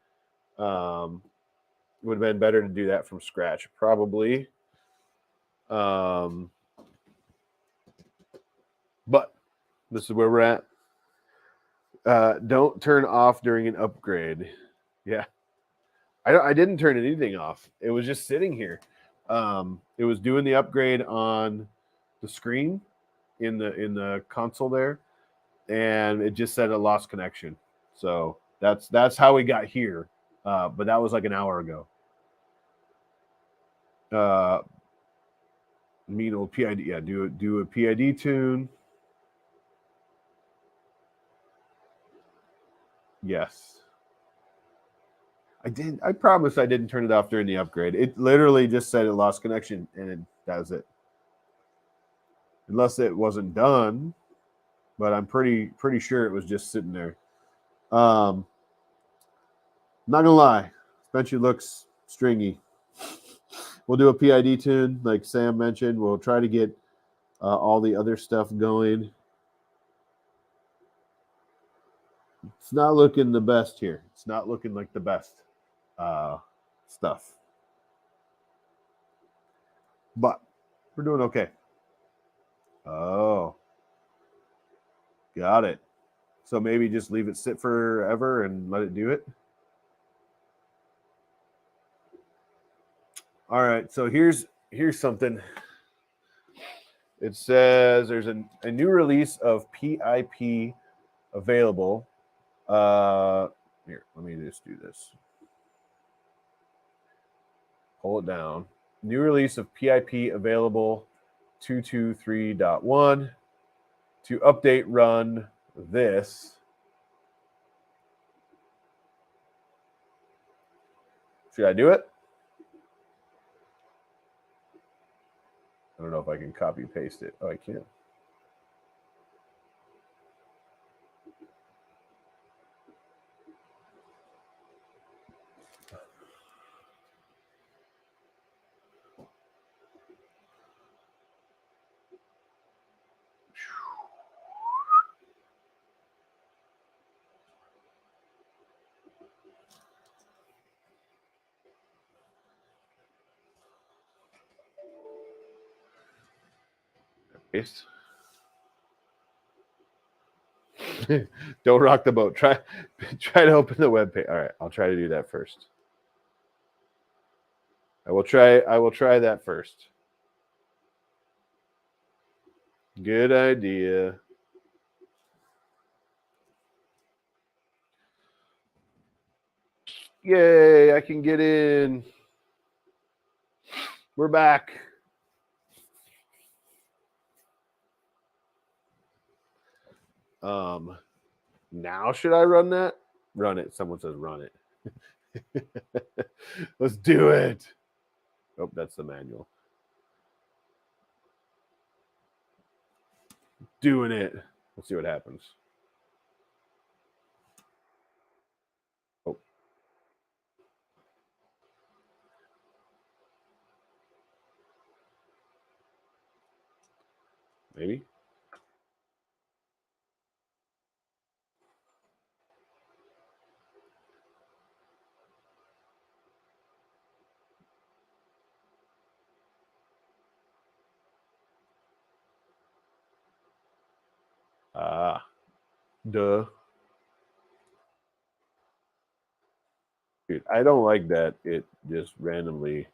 Would have been better to do that from scratch, probably. But this is where we're at. Don't turn off during an upgrade. Yeah. I didn't turn anything off. It was just sitting here. It was doing the upgrade on the screen in the console there, and it just said it lost connection. So that's how we got here. But that was like an hour ago. Mean old PID. Yeah, do a PID tune. Yes. I did. I promise I didn't turn it off during the upgrade. It literally just said it lost connection, and that was it. Unless it wasn't done, but I'm pretty sure it was just sitting there. Not gonna lie, Benchy looks stringy. We'll do a PID tune, like Sam mentioned. We'll try to get all the other stuff going. It's not looking the best here. It's not looking like the best stuff. But we're doing okay. Oh, got it. So maybe just leave it sit forever and let it do it. All right. So here's something. It says there's a new release of PIP available. Here, let me just do this. Pull it down. New release of PIP available 223.1. To update, run this. Should I do it? I don't know if I can copy paste it. Oh, I can. Paste. Don't rock the boat. Try to open the web page. All right, I'll try to do that first. I will try that first. Good idea. Yay, I can get in. We're back. Now should I run that? Run it. Someone says run it. Let's do it. Oh, that's the manual. Doing it. Let's see what happens. Oh. Maybe. Duh. Dude, I don't like that it just randomly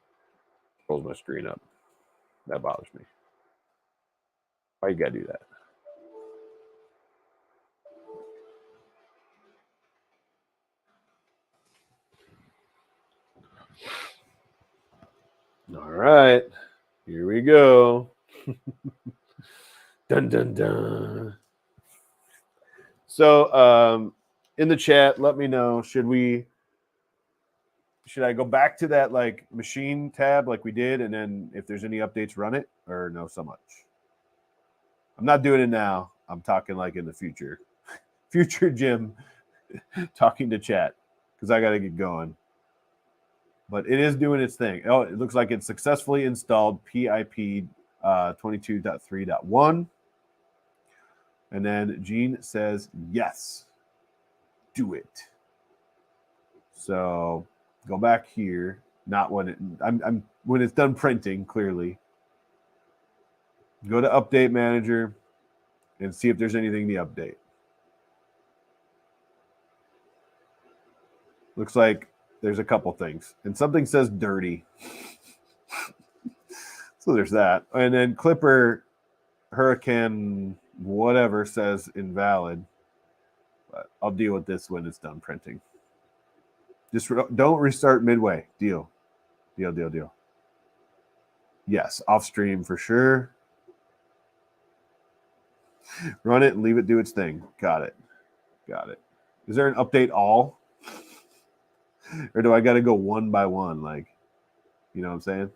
pulls my screen up. That bothers me. Why you gotta do that? All right. Here we go. Dun dun dun. So in the chat, let me know, should we should I go back to that like machine tab like we did, and then if there's any updates, run it, or no so much? I'm not doing it now. I'm talking like in the future. Future Jim talking to chat because I got to get going. But it is doing its thing. Oh, it looks like it's successfully installed PIP 22.3.1. And then Gene says, yes, do it. So go back here. Not when it, I'm when it's done printing, clearly. Go to Update Manager and see if there's anything to update. Looks like there's a couple things. And something says dirty. So there's that. And then Klipper, Huracan, whatever says invalid. But I'll deal with this when it's done printing. Just don't restart midway. Deal. Deal. Yes, off stream for sure. Run it and leave it do its thing. Got it. Is there an update all? Or do I got to go one by one? Like, you know what I'm saying?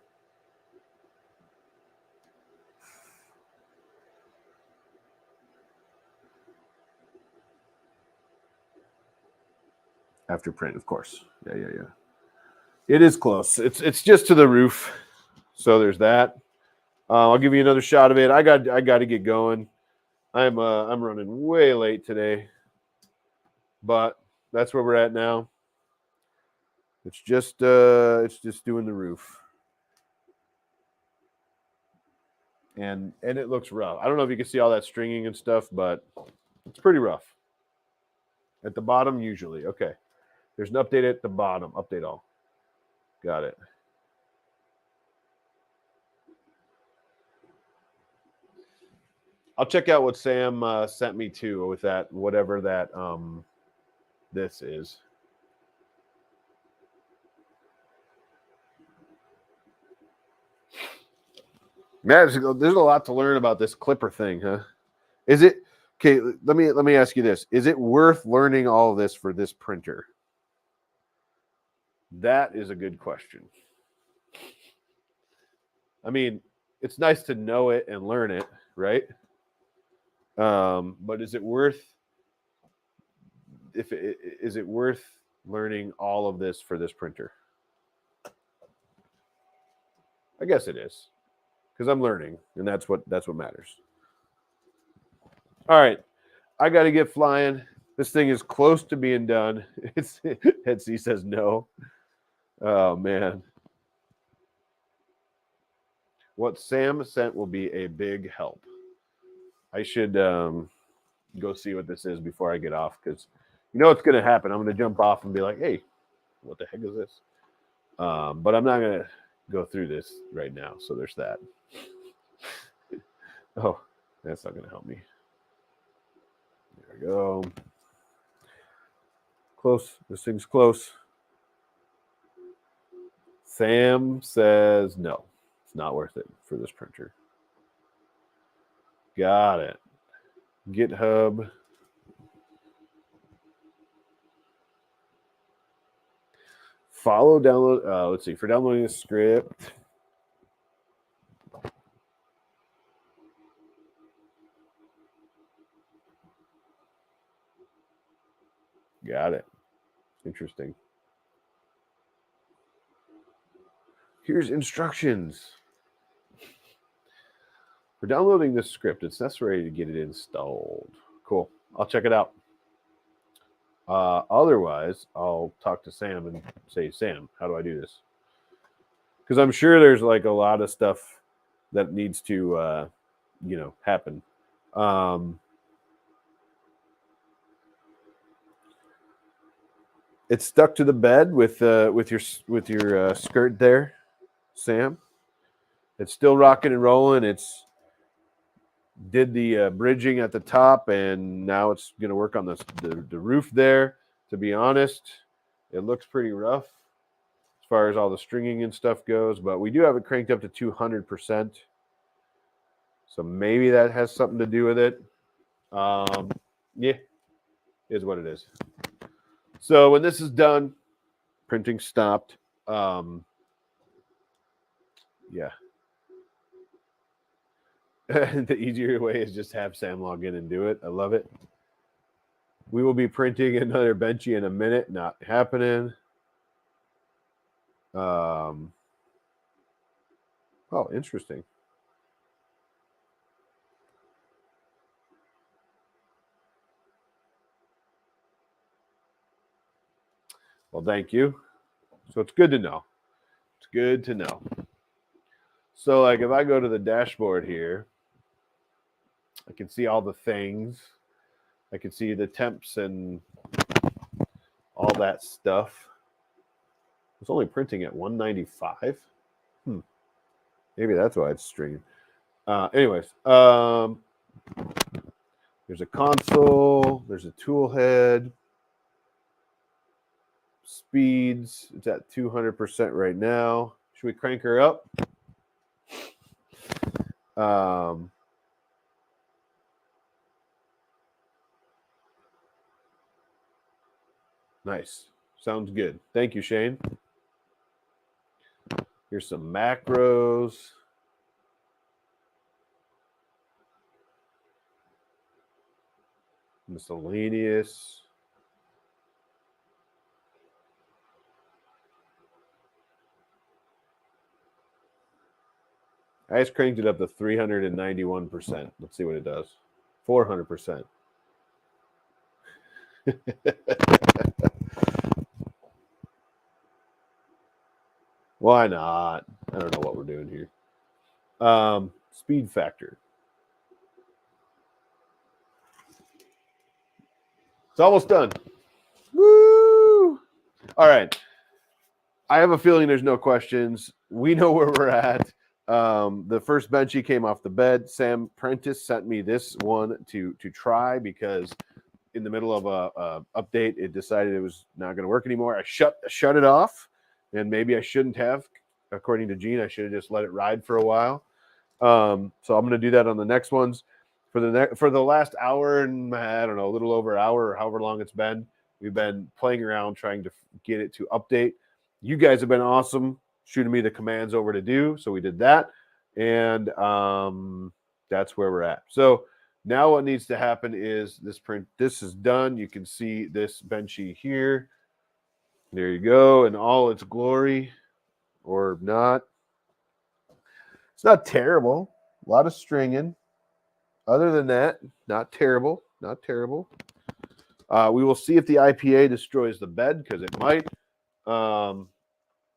After print, of course. Yeah. It is close. It's just to the roof. So there's that. I'll give you another shot of it. I got to get going. I'm running way late today, but that's where we're at now. It's just doing the roof, and it looks rough. I don't know if you can see all that stringing and stuff, but it's pretty rough. At the bottom, usually. Okay, there's an update at the bottom. Update all. Got it. I'll check out what Sam sent me to with that, whatever that this is. Man, there's a lot to learn about this Klipper thing, huh? Is it okay? Let me ask you this: is it worth learning all of this for this printer? That is a good question. I mean, it's nice to know it and learn it, right? But is it worth? Is it worth learning all of this for this printer? I guess it is, because I'm learning, and that's what matters. All right, I got to get flying. This thing is close to being done. It's Etsy says no. Oh man, what Sam sent will be a big help. I should go see what this is before I get off, because you know what's going to happen. I'm going to jump off and be like, "Hey, what the heck is this?" But I'm not going to go through this right now. So there's that. Oh, that's not going to help me. There we go. Close. This thing's close. Sam says no. It's not worth it for this printer. Got it. GitHub. Follow download. Let's see. For downloading the script. Got it. Interesting. Here's instructions. For downloading this script, it's necessary to get it installed. Cool. I'll check it out. Otherwise, I'll talk to Sam and say, Sam, how do I do this? Because I'm sure there's like a lot of stuff that needs to, happen. It's stuck to the bed with your skirt there, Sam. It's still rocking and rolling. It's did the bridging at the top, and now it's going to work on the roof there. To be honest, it looks pretty rough as far as all the stringing and stuff goes, but we do have it cranked up to 200%. So maybe that has something to do with it. Yeah, is what it is. So when this is done, printing stopped. Yeah. The easier way is just have Sam log in and do it. I love it. We will be printing another benchy in a minute. Not happening. Oh, interesting. Well, thank you. So it's good to know. It's good to know. So, like, if I go to the dashboard here, I can see all the things. I can see the temps and all that stuff. It's only printing at 195. Maybe that's why it's stringing. Anyways, there's a console. There's a tool head. Speeds. It's at 200% right now. Should we crank her up? Nice. Sounds good. Thank you, Shane. Here's some macros. Miscellaneous. I just cranked it up to 391%. Let's see what it does. 400%. Why not? I don't know what we're doing here. Speed factor. It's almost done. Woo! All right. I have a feeling there's no questions. We know where we're at. The first benchy came off the bed. Sam Prentice sent me this one to try because in the middle of a update, it decided it was not going to work anymore. I shut it off, and maybe I shouldn't have. According to Gene, I should have just let it ride for a while. So I'm going to do that on the next ones. For the last hour and I don't know, a little over an hour or however long it's been, we've been playing around trying to get it to update. You guys have been awesome shooting me the commands over to do. So we did that. And that's where we're at. So now what needs to happen is this print. This is done. You can see this benchy here. There you go. In all its glory or not. It's not terrible. A lot of stringing. Other than that, not terrible. Not terrible. We will see if the IPA destroys the bed because it might.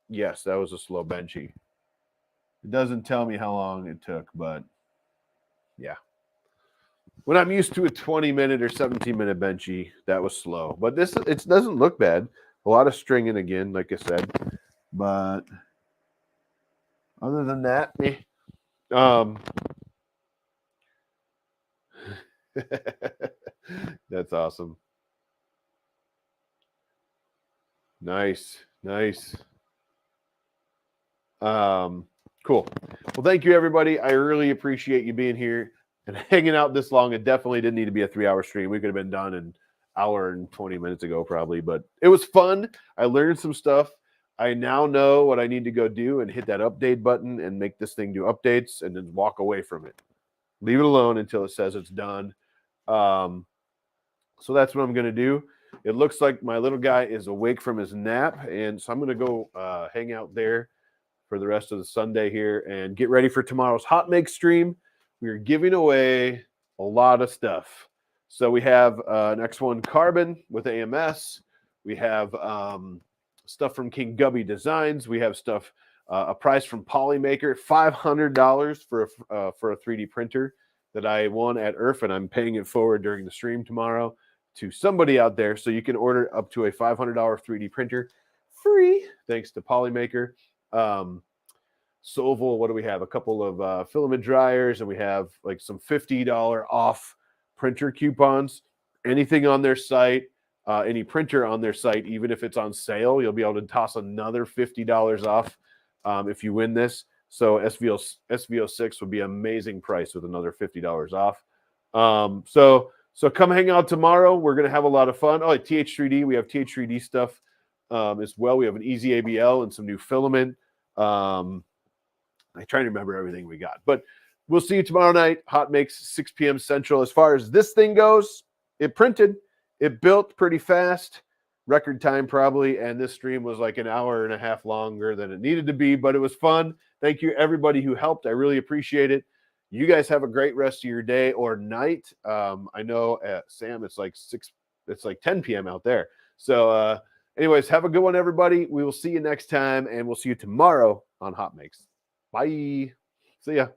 Yes, that was a slow benchy. It doesn't tell me how long it took, but yeah. When I'm used to a 20-minute or 17-minute benchy, that was slow. But it doesn't look bad. A lot of stringing again, like I said. But other than that, that's awesome. Nice. Cool. Well, thank you, everybody. I really appreciate you being here and hanging out this long. It definitely didn't need to be a 3-hour stream. We could have been done in an hour and 20 minutes ago, probably. But it was fun. I learned some stuff. I now know what I need to go do and hit that update button and make this thing do updates and then walk away from it. Leave it alone until it says it's done. So that's what I'm going to do. It looks like my little guy is awake from his nap. And so I'm going to go hang out there for the rest of the Sunday here and get ready for tomorrow's hot make stream. We are giving away a lot of stuff. So we have an X1 Carbon with AMS. We have stuff from King Gubby Designs. We have stuff, a prize from Polymaker, $500 for a 3D printer that I won at IRF, and I'm paying it forward during the stream tomorrow to somebody out there. So you can order up to a $500 3D printer free, thanks to Polymaker. Soval, what do we have? A couple of filament dryers, and we have like some $50 off printer coupons. Anything on their site, any printer on their site, even if it's on sale, you'll be able to toss another $50 off if you win this. So SVO6 would be an amazing price with another $50 off. So come hang out tomorrow. We're going to have a lot of fun. Oh, TH3D, we have TH3D stuff as well. We have an easy ABL and some new filament. I try to remember everything we got, but we'll see you tomorrow night. Hot Makes 6 p.m. Central. As far as this thing goes, it printed, it built pretty fast, record time probably, and this stream was like an hour and a half longer than it needed to be, but it was fun. Thank you everybody who helped. I really appreciate it. You guys have a great rest of your day or night. I know Sam, it's like 10 p.m. out there. So anyways, have a good one, everybody. We will see you next time, and we'll see you tomorrow on Hot Makes. Bye. See ya.